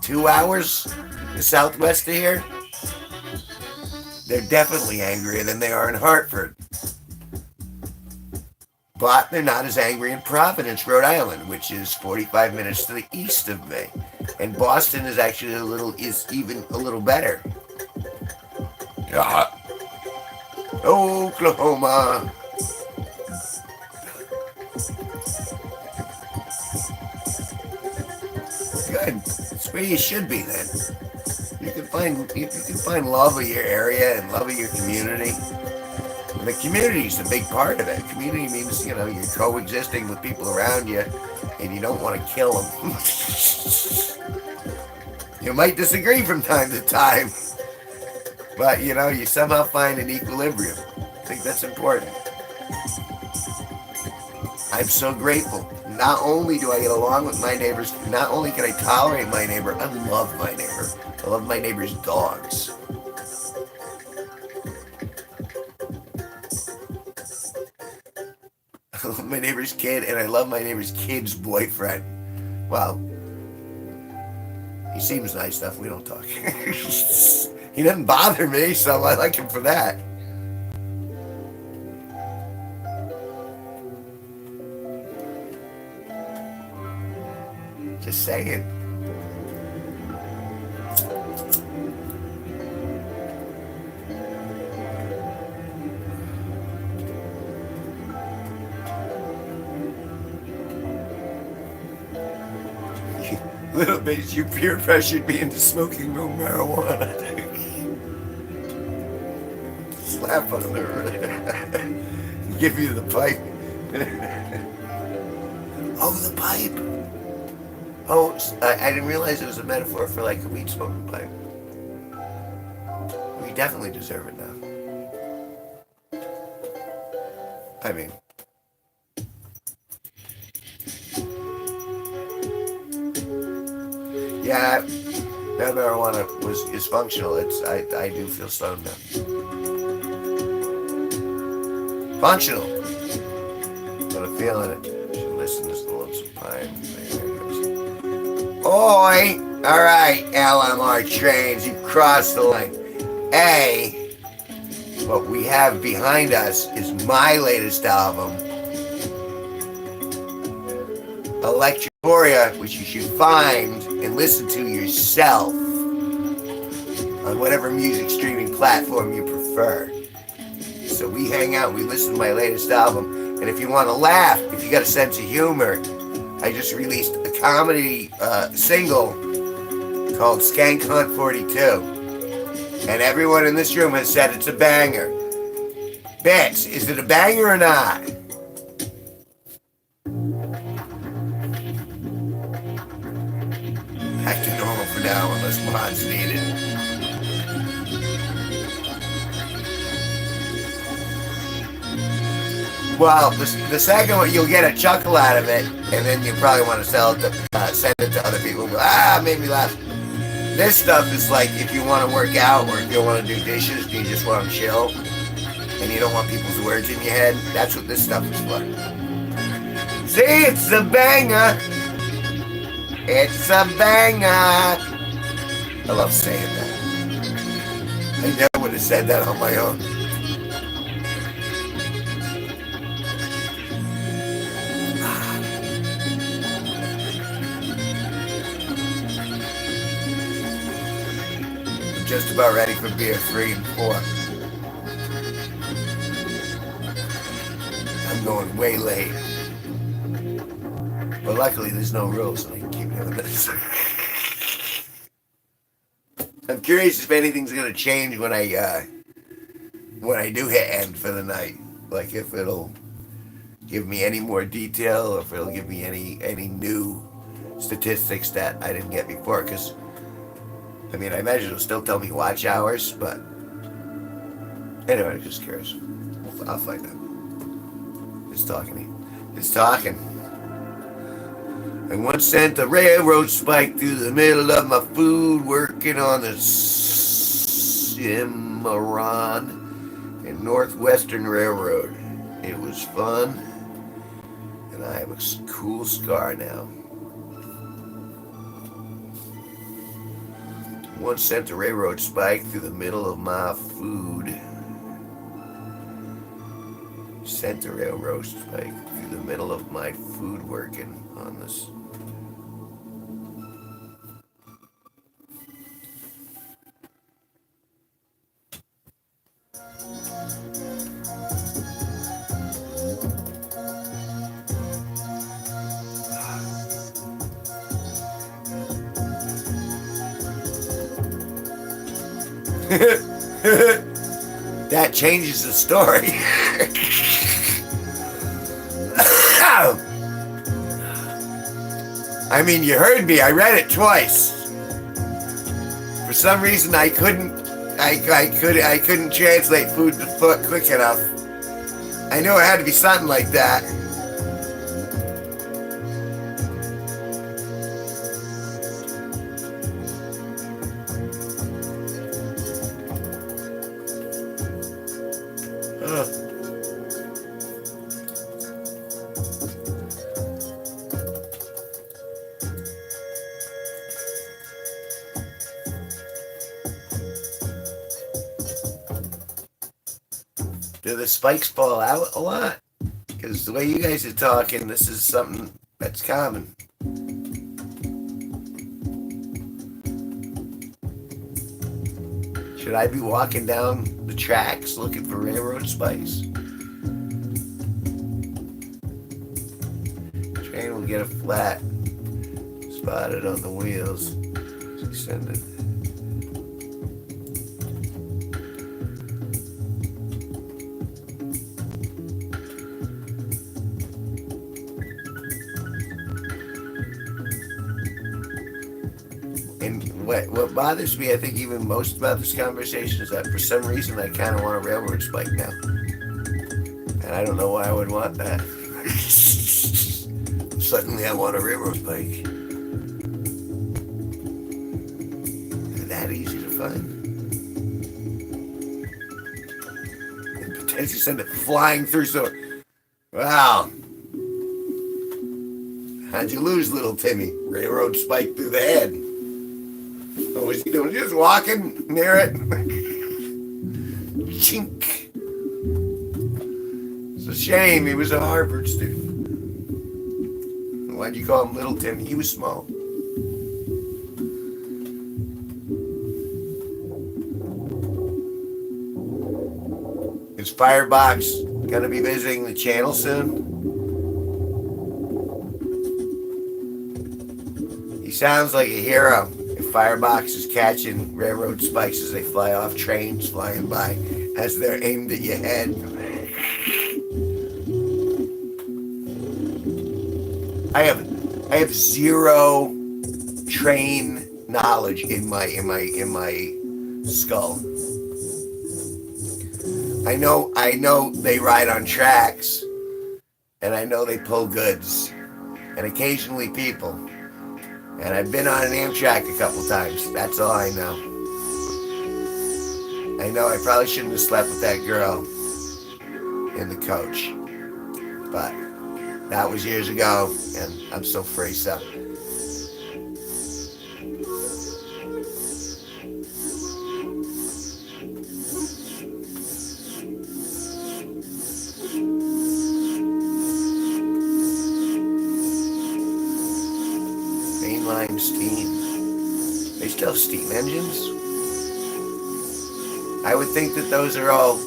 2 hours to southwest of here. They're definitely angrier than they are in Hartford. But they're not as angry in Providence, Rhode Island, which is 45 minutes to the east of me. And Boston is actually even a little better. Yeah. Oklahoma. Good. That's where you should be then. You can find love of your area and love of your community. And the community is a big part of it. Community means, you know, you're coexisting with people around you and you don't want to kill them. You might disagree from time to time, but you somehow find an equilibrium. I think that's important. I'm so grateful. Not only do I get along with my neighbors, not only can I tolerate my neighbor, I love my neighbor. I love my neighbor's dogs. I love my neighbor's kid, and I love my neighbor's kid's boyfriend. Well, he seems nice enough. We don't talk. He doesn't bother me, so I like him for that. Just saying. Little bit, you peer pressured me into smoking no marijuana. Slap on the give you the pipe. Oh, the pipe. Oh, I didn't realize it was a metaphor for like a weed smoking pipe. We definitely deserve it now. I mean, yeah, that marijuana is functional. I do feel stoned now. Functional, but I'm feeling it. Should listen to the Lonesome Pine. Oi! All right, LMR trains, you crossed the line. A, what we have behind us is my latest album, Electroporia, which you should find and listen to yourself on whatever music streaming platform you prefer. So we hang out, we listen to my latest album, and if you want to laugh, if you got a sense of humor, I just released a comedy single called Skank Hunt 42, and everyone in this room has said it's a banger. Bits, is it a banger or not? Back to normal for now, unless mods needed. Well, the second one, you'll get a chuckle out of it, and then you probably want to send it to other people. Made me laugh. This stuff is like if you want to work out, or if you want to do dishes, and you just want to chill, and you don't want people's words in your head. That's what this stuff is for. See, it's a banger. It's a banger. I love saying that. I never would have said that on my own. Just about ready for beer 3 and 4. I'm going way late. But luckily there's no rules, so I can keep doing this. I'm curious if anything's gonna change when I do hit end for the night. Like if it'll give me any more detail, or if it'll give me any new statistics that I didn't get before, because I mean, I imagine it'll still tell me watch hours, but anyway, I'm just curious. I'll find out. It's talking. It's talking. I once sent a railroad spike through the middle of my food, working on the Cimarron and Northwestern Railroad. It was fun, and I have a cool scar now. Once sent a railroad spike through the middle of my food. Sent a railroad spike through the middle of my food working on this. That changes the story. I mean, you heard me. I read it twice. For some reason, I couldn't translate food to foot quick enough. I knew it had to be something like that. Ugh. Do the spikes fall out a lot? Because the way you guys are talking, this is something that's common. Should I be walking down the tracks looking for railroad spikes? Train will get a flat spotted on the wheels. Send it. And what bothers me, I think, even most about this conversation is that for some reason I kind of want a railroad spike now. And I don't know why I would want that. Suddenly I want a railroad spike. They're that easy to find. And potentially send it flying through so... Wow. How'd you lose, little Timmy? Railroad spike through the head. What was he doing? Just walking near it. Chink. It's a shame. He was a Harvard student. Why'd you call him Little Timmy? He was small. Is Firebox gonna be visiting the channel soon? He sounds like a hero. Firebox is catching railroad spikes as they fly off trains flying by as they're aimed at your head. I have zero train knowledge in my skull. I know they ride on tracks, and I know they pull goods, and occasionally people. And I've been on an Amtrak a couple times. That's all I know. I know I probably shouldn't have slept with that girl in the coach. But that was years ago, and I'm so free, so. Mainline steam. They still have steam engines? I would think that those are all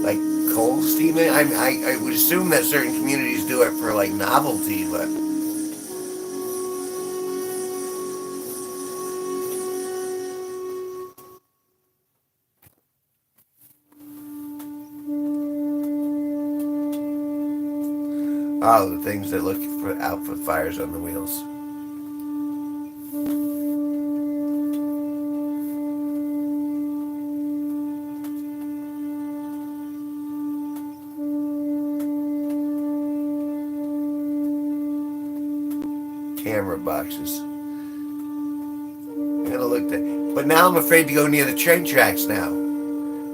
like coal steam. I would assume that certain communities do it for like novelty, but oh, the things that look for out for fires on the wheels. Camera boxes. I'm gonna look that, but now I'm afraid to go near the train tracks now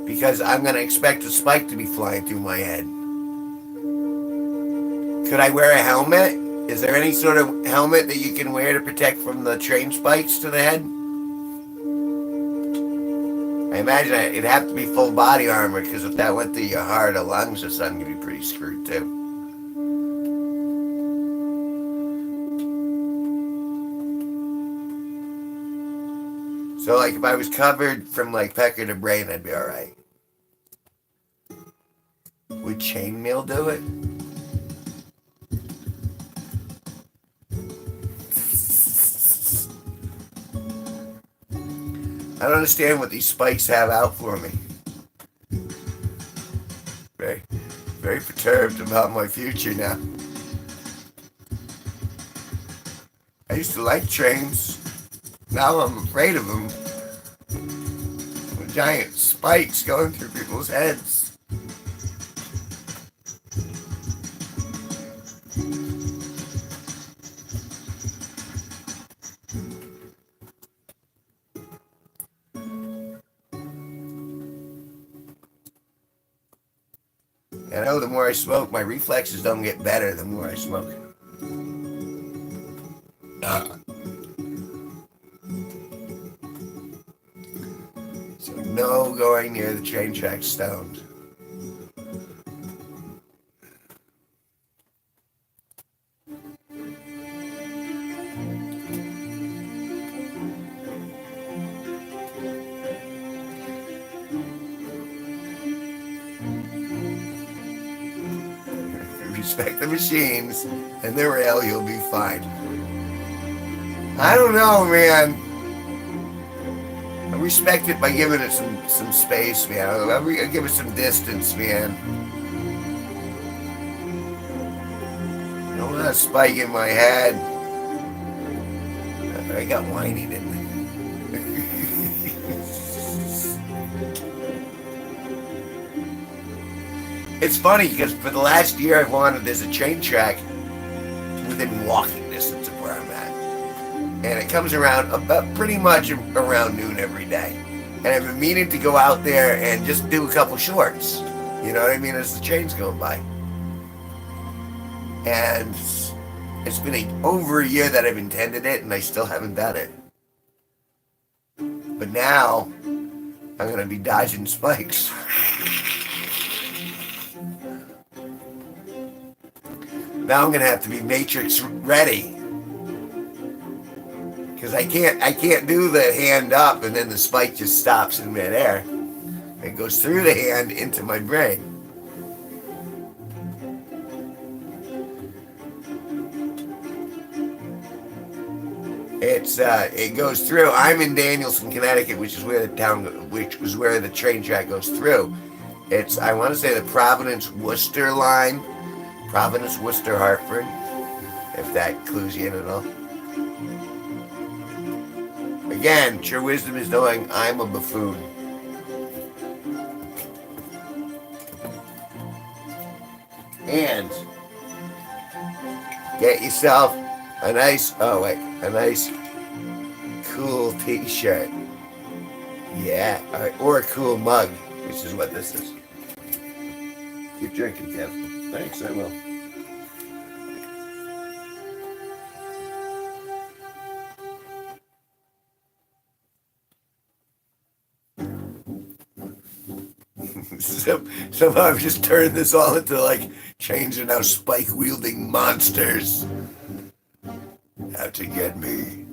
because I'm gonna expect a spike to be flying through my head. Could I wear a helmet? Is there any sort of helmet that you can wear to protect from the train spikes to the head? I imagine it'd have to be full body armor because if that went through your heart or lungs or something, you'd be pretty screwed too. So, like, if I was covered from, like, pecker to brain, I'd be alright. Would chainmail do it? I don't understand what these spikes have out for me. Very, very perturbed about my future now. I used to like trains. Now I'm afraid of them. With giant spikes going through people's heads. I know the more I smoke, my reflexes don't get better the more I smoke. Ah, So no going near the train tracks stoned. If you respect the machines and the rail, you'll be fine. I don't know, man. I respect it by giving it some space, man. I give it some distance, man. I don't want a spike in my head. I got whiny, didn't I? It's funny because for the last year I've wanted there's a train track within walking distance of where I'm at. And it comes around about pretty much around noon every day. And I've been meaning to go out there and just do a couple shorts. You know what I mean? As the train's going by. And it's been over a year that I've intended it and I still haven't done it. But now I'm going to be dodging spikes. Now I'm gonna have to be Matrix ready, because I can't do the hand up and then the spike just stops in midair. It goes through the hand into my brain. It goes through. I'm in Danielson, Connecticut, which was where the train track goes through. It's, I want to say, the Providence Worcester line. Providence, Worcester, Hartford, if that clues you in at all. Again, true wisdom is knowing I'm a buffoon. And get yourself a nice cool t-shirt. Yeah, or a cool mug, which is what this is. Keep drinking, Kev. Thanks, I will. Somehow I've just turned this all into like chains are now spike wielding monsters out to get me.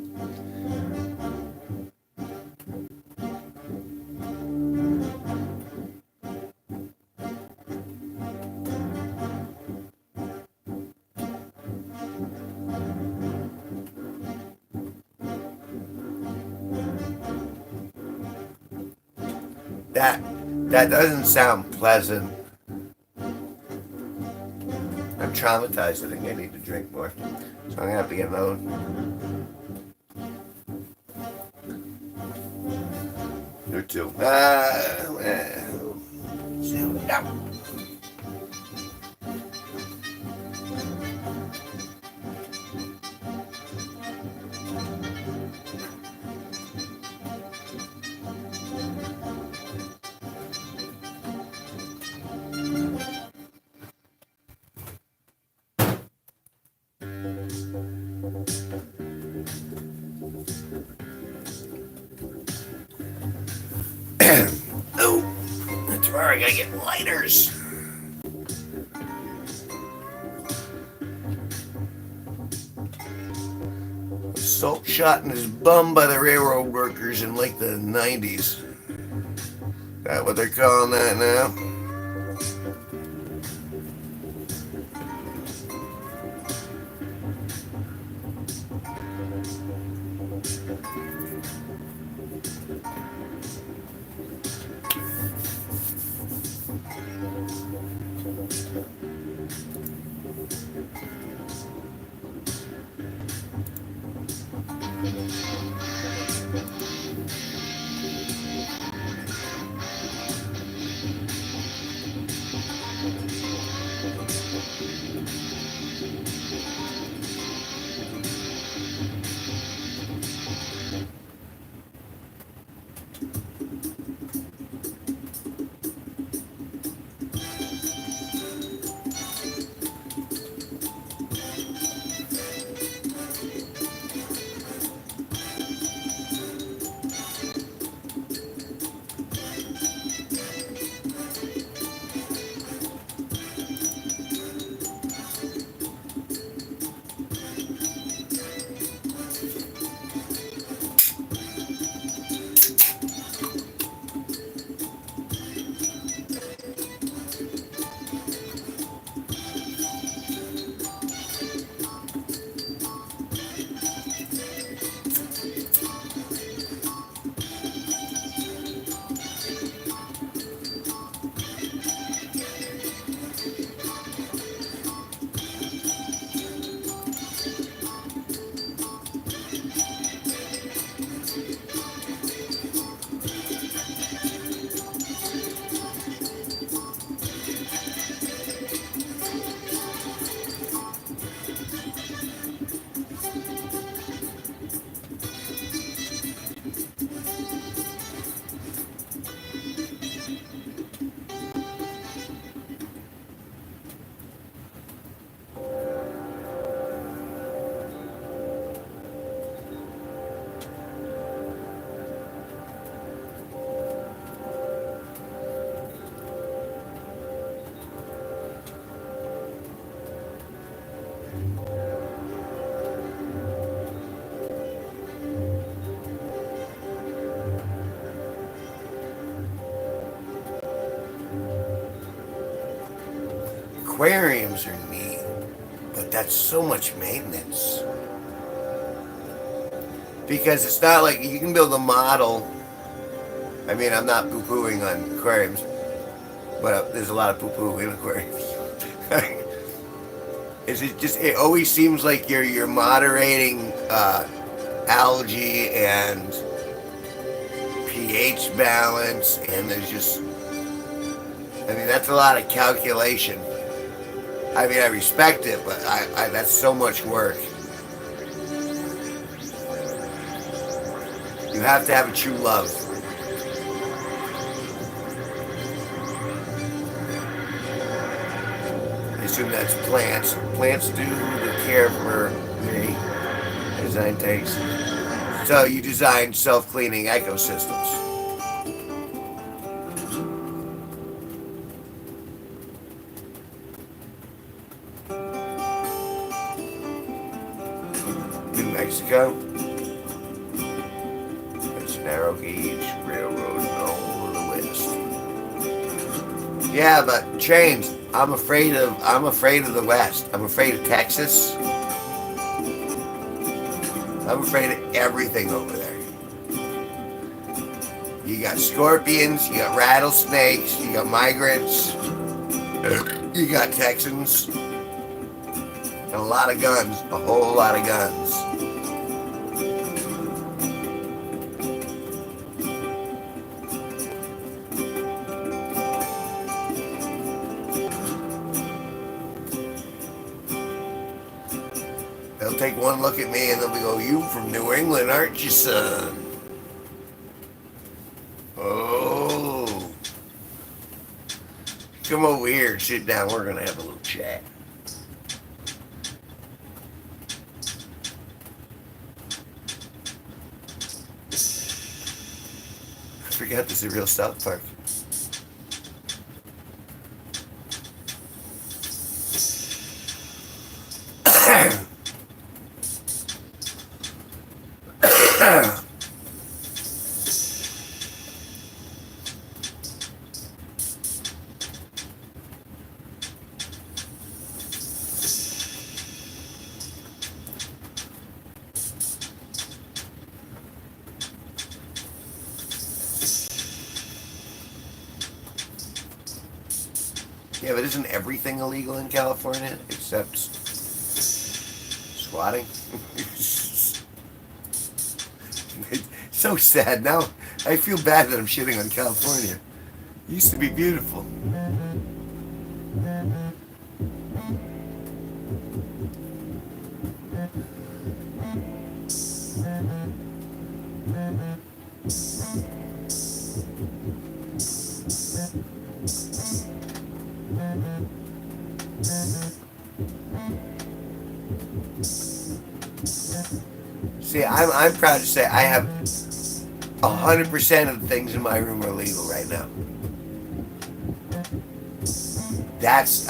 That doesn't sound pleasant. I'm traumatized. I think I need to drink more. So I'm gonna have to get another one. Or two. No. Oh, that's where I gotta get lighters. Assault shot in his bum by the railroad workers in like the 90s. That what they're calling that now? aquariums are neat, but that's so much maintenance. Because it's not like you can build a model. I mean, I'm not poo-pooing on aquariums, but there's a lot of poo-poo in aquariums. Is it just? It always seems like you're moderating algae and pH balance, and there's just. I mean, that's a lot of calculation. I mean, I respect it, but that's so much work. You have to have a true love. I assume that's plants. Plants do the care for me. Design takes. So you design self-cleaning ecosystems. New Mexico. There's narrow gauge railroad all over the west. Yeah, but trains. I'm afraid of the West. I'm afraid of Texas. I'm afraid of everything over there. You got scorpions, you got rattlesnakes, you got migrants, you got Texans, and a lot of guns, a whole lot of guns. They'll take one look at me and they'll go, "You from New England, aren't you, son?" Oh. Come over here and sit down. We're going to have a little chat. I forgot this is a real South Park. Yeah, but isn't everything illegal in California except squatting? It's so sad now. I feel bad that I'm shitting on California. It used to be beautiful. See, I'm proud to say I have 100% of the things in my room are legal right now.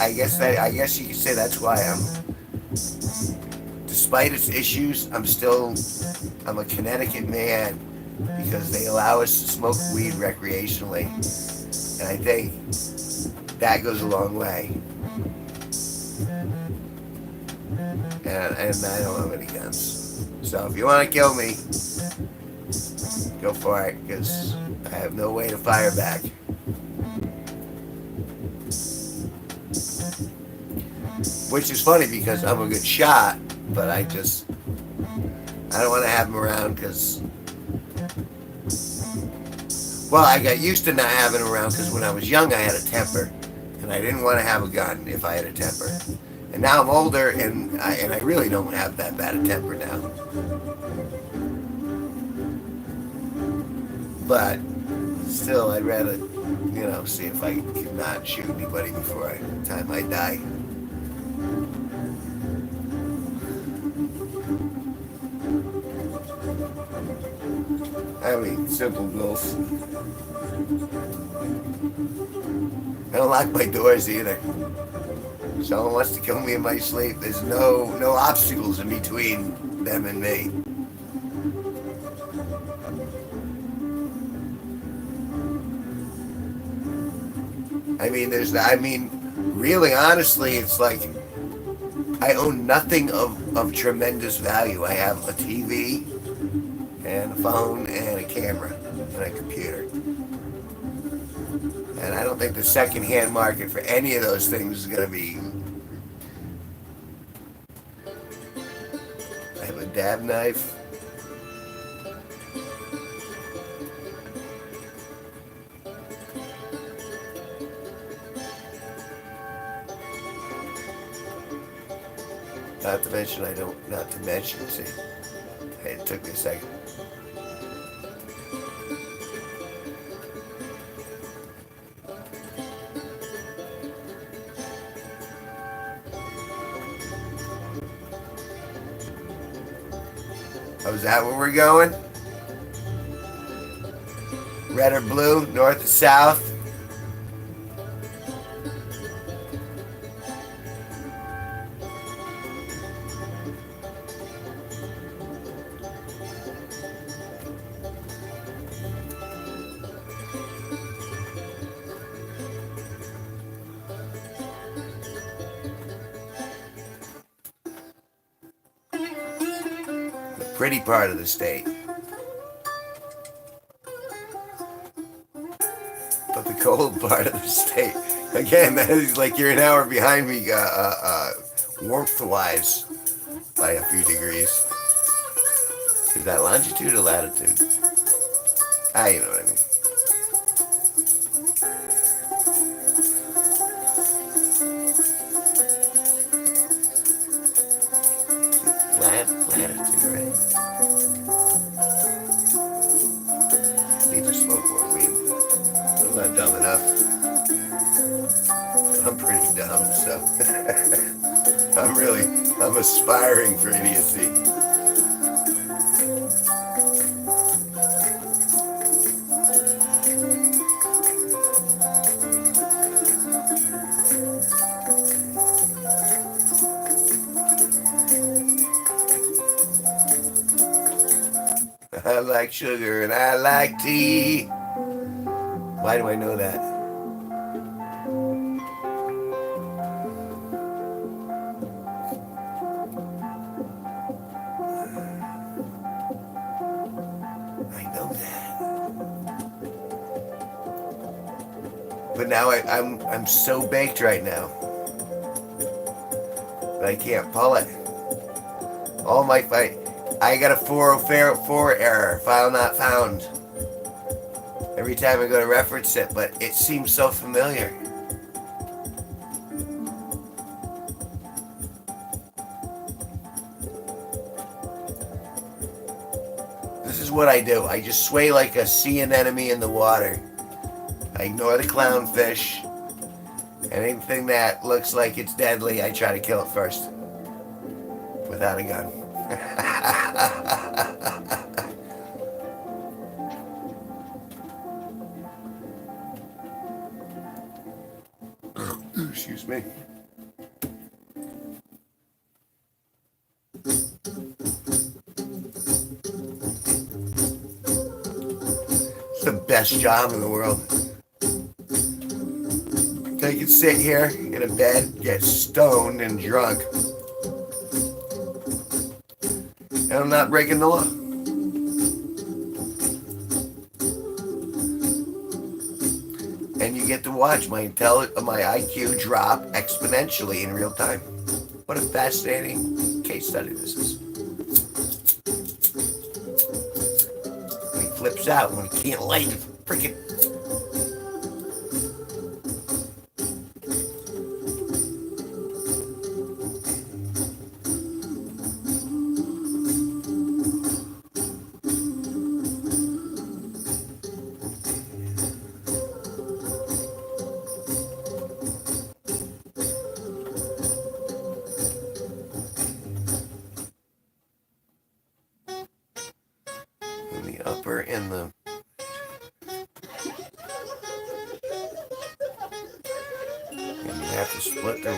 I guess you could say that's why despite its issues, I'm a Connecticut man because they allow us to smoke weed recreationally, and I think that goes a long way. And I don't have any guns. So if you want to kill me, go for it, because I have no way to fire back. Which is funny because I'm a good shot, but I don't want to have them around because, well, I got used to not having them around because when I was young I had a temper, and I didn't want to have a gun if I had a temper. And now I'm older, and I really don't have that bad a temper now. But still, I'd rather, see if I can not shoot anybody before the time I die. I mean, simple goals. I don't lock my doors either. If someone wants to kill me in my sleep, there's no obstacles in between them and me. really, honestly, it's like I own nothing of tremendous value. I have a TV and a phone and a camera and a computer. And I don't think the secondhand market for any of those things is going to be. I have a dab knife. Not to mention, I don't. Not to mention, see, it took me a second. Oh, is that where we're going? Red or blue? North or south? The pretty part of the state. But the cold part of the state. Again, that is like you're an hour behind me, warmth-wise, by a few degrees. Is that longitude or latitude? You know what I mean. Latitude, right? Need to smoke more weed. I'm not dumb enough. I'm pretty dumb, so I'm aspiring for idiocy. I like sugar and I like tea. Why do I know that? I know that. But now I'm so baked right now that I can't pull it. All my I got a 404 error, file not found. Every time I go to reference it, but it seems so familiar. This is what I do. I just sway like a sea anemone in the water. I ignore the clownfish. Anything that looks like it's deadly, I try to kill it first. Without a gun. Excuse me. It's the best job in the world. I can sit here in a bed, get stoned and drunk, and I'm not breaking the law. And you get to watch my IQ drop exponentially in real time. What a fascinating case study this is. When he flips out, when he can't light the freaking. Upper and the and you have to split the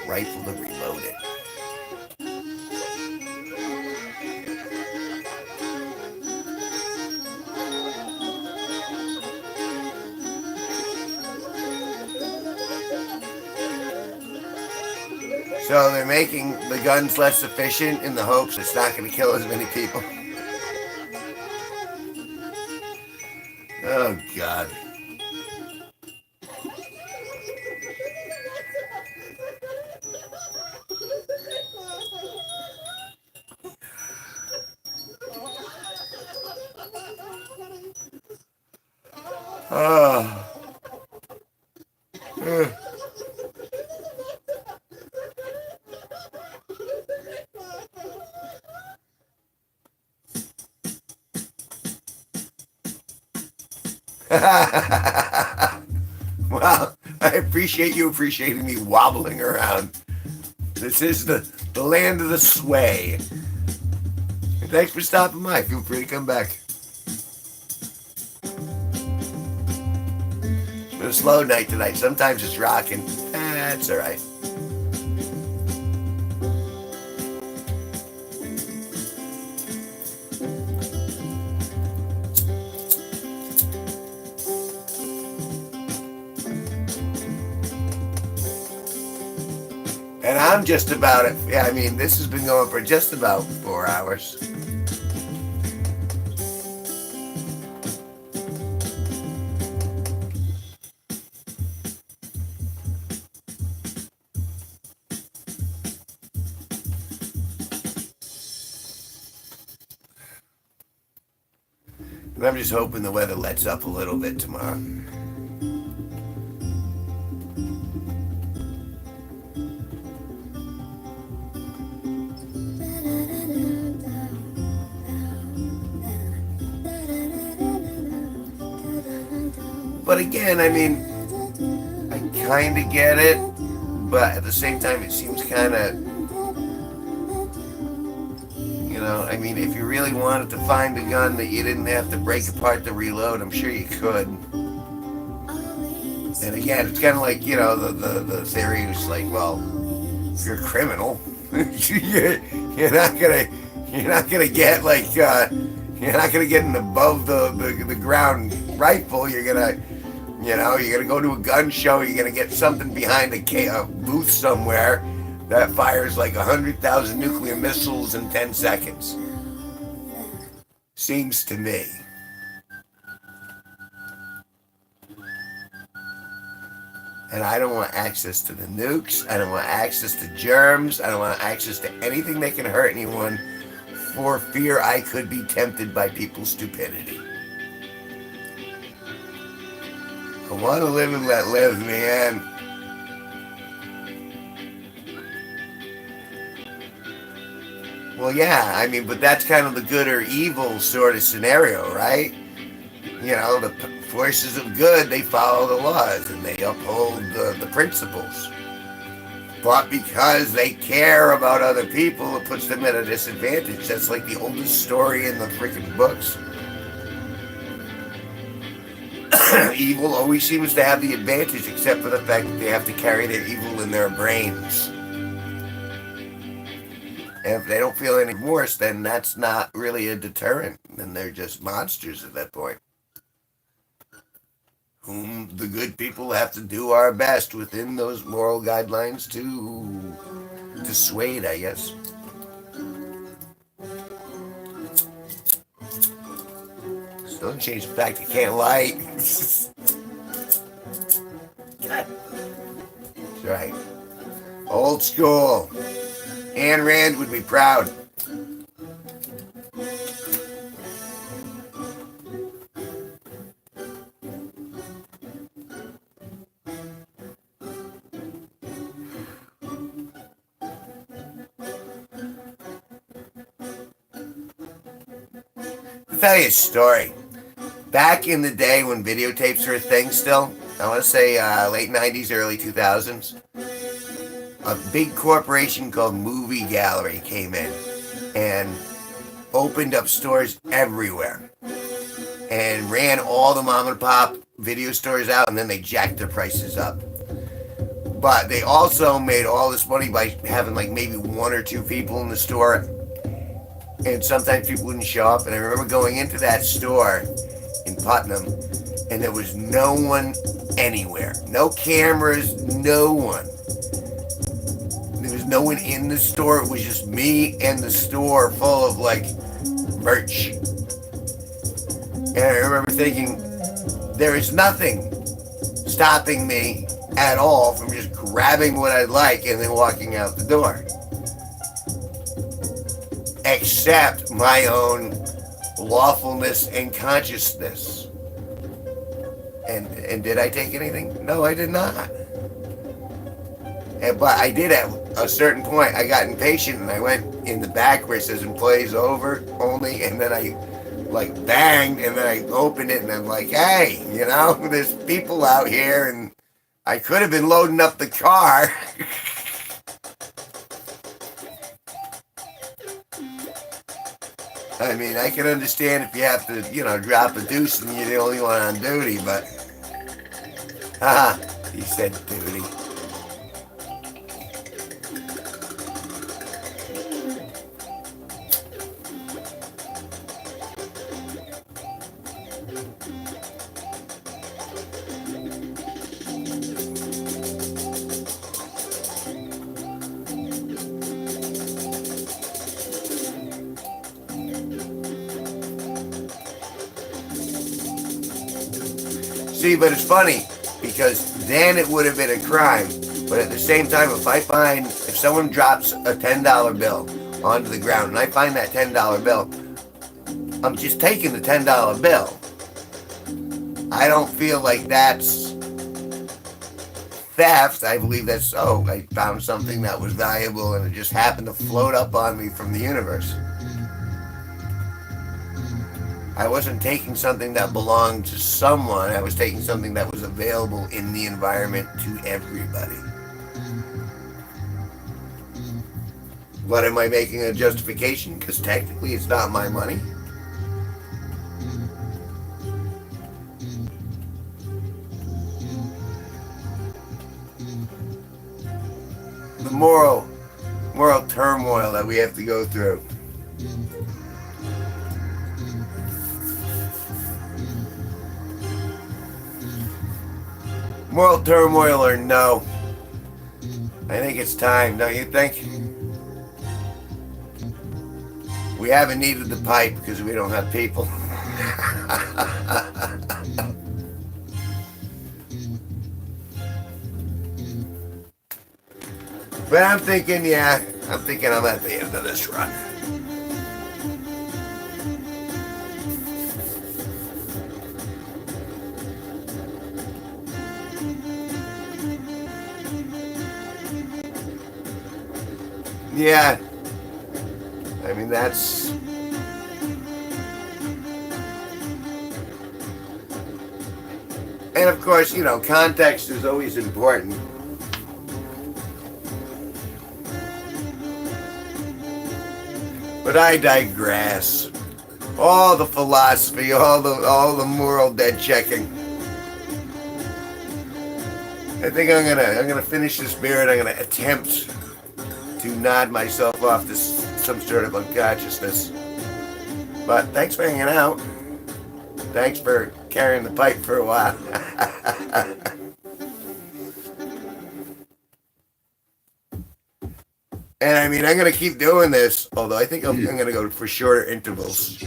rifle to reload it. So they're making the guns less efficient in the hopes it's not going to kill as many people. Oh God. Oh. Well, I appreciate you appreciating me wobbling around. This is the land of the sway. Thanks for stopping by. Feel free to come back. It's been a slow night tonight. Sometimes it's rocking. That's all right. And I'm just about it. Yeah, I mean, this has been going for just about 4 hours. And I'm just hoping the weather lets up a little bit tomorrow. But again, I mean, I kind of get it, but at the same time, it seems kind of, you know, I mean, if you really wanted to find a gun that you didn't have to break apart to reload, I'm sure you could. And again, it's kind of like, you know, the theory is like, well, if you're a criminal, you're not gonna get like, you're not gonna get an above the ground rifle. You're gonna go to a gun show. You're gonna get something behind a booth somewhere that fires like 100,000 nuclear missiles in 10 seconds. Seems to me. And I don't want access to the nukes. I don't want access to germs. I don't want access to anything that can hurt anyone for fear I could be tempted by people's stupidity. I want to live and let live, man. Well, yeah, I mean, but that's kind of the good or evil sort of scenario, right? You know, the forces of good, they follow the laws and they uphold the principles. But because they care about other people, it puts them at a disadvantage. That's like the oldest story in the freaking books. Evil always seems to have the advantage, except for the fact that they have to carry their evil in their brains. And if they don't feel any remorse, then that's not really a deterrent. Then they're just monsters at that point. Whom the good people have to do our best within those moral guidelines to dissuade, I guess. Still doesn't change the fact you can't lie. That's right. Old school. Ayn Rand would be proud. I'll tell you a story. Back in the day when videotapes were a thing still, I want to say late 90s, early 2000s, a big corporation called Movie Gallery came in and opened up stores everywhere and ran all the mom and pop video stores out, and then they jacked their prices up. But they also made all this money by having like maybe one or two people in the store, and sometimes people wouldn't show up. And I remember going into that store in Putnam, and there was no one anywhere. No cameras, no one. There was was no one in the store. It was just me and the store full of like merch. And I remember thinking, there is nothing stopping me at all from just grabbing what I'd like and then walking out the door. Except my own lawfulness and consciousness. And did I take anything? No, I did not. But I did at a certain point. I got impatient and I went in the back where it says employees over only, and then I like banged and then I opened it and I'm like, hey, there's people out here, and I could have been loading up the car. I mean, I can understand if you have to, drop a deuce and you're the only one on duty, but he said duty. See, but it's funny, because then it would have been a crime. But at the same time, if someone drops a $10 bill onto the ground and I find that $10 bill, I'm just taking the $10 bill. I don't feel like that's theft. I believe that's, I found something that was valuable and it just happened to float up on me from the universe. I wasn't taking something that belonged to someone. I was taking something that was available in the environment to everybody. But am I making a justification? Because technically it's not my money. The moral turmoil that we have to go through. Moral turmoil or no? I think it's time, don't you think? We haven't needed the pipe because we don't have people. But I'm thinking I'm at the end of this run. Yeah, I mean, that's... And of course, context is always important. But I digress. All the philosophy, all the moral dead checking. I think I'm gonna finish this beer and I'm gonna attempt to nod myself off to some sort of unconsciousness. But thanks for hanging out. Thanks for carrying the pipe for a while. And I mean, I'm going to keep doing this, although I think I'm going to go for shorter intervals.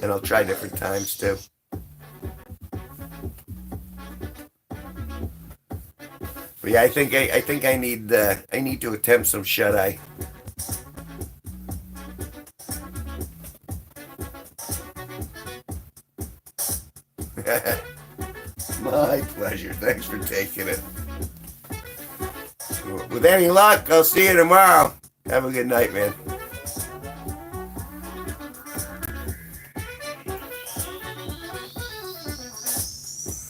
And I'll try different times too. But yeah, I think I need to attempt some shut-eye. My pleasure. Thanks for taking it. With any luck, I'll see you tomorrow. Have a good night, man.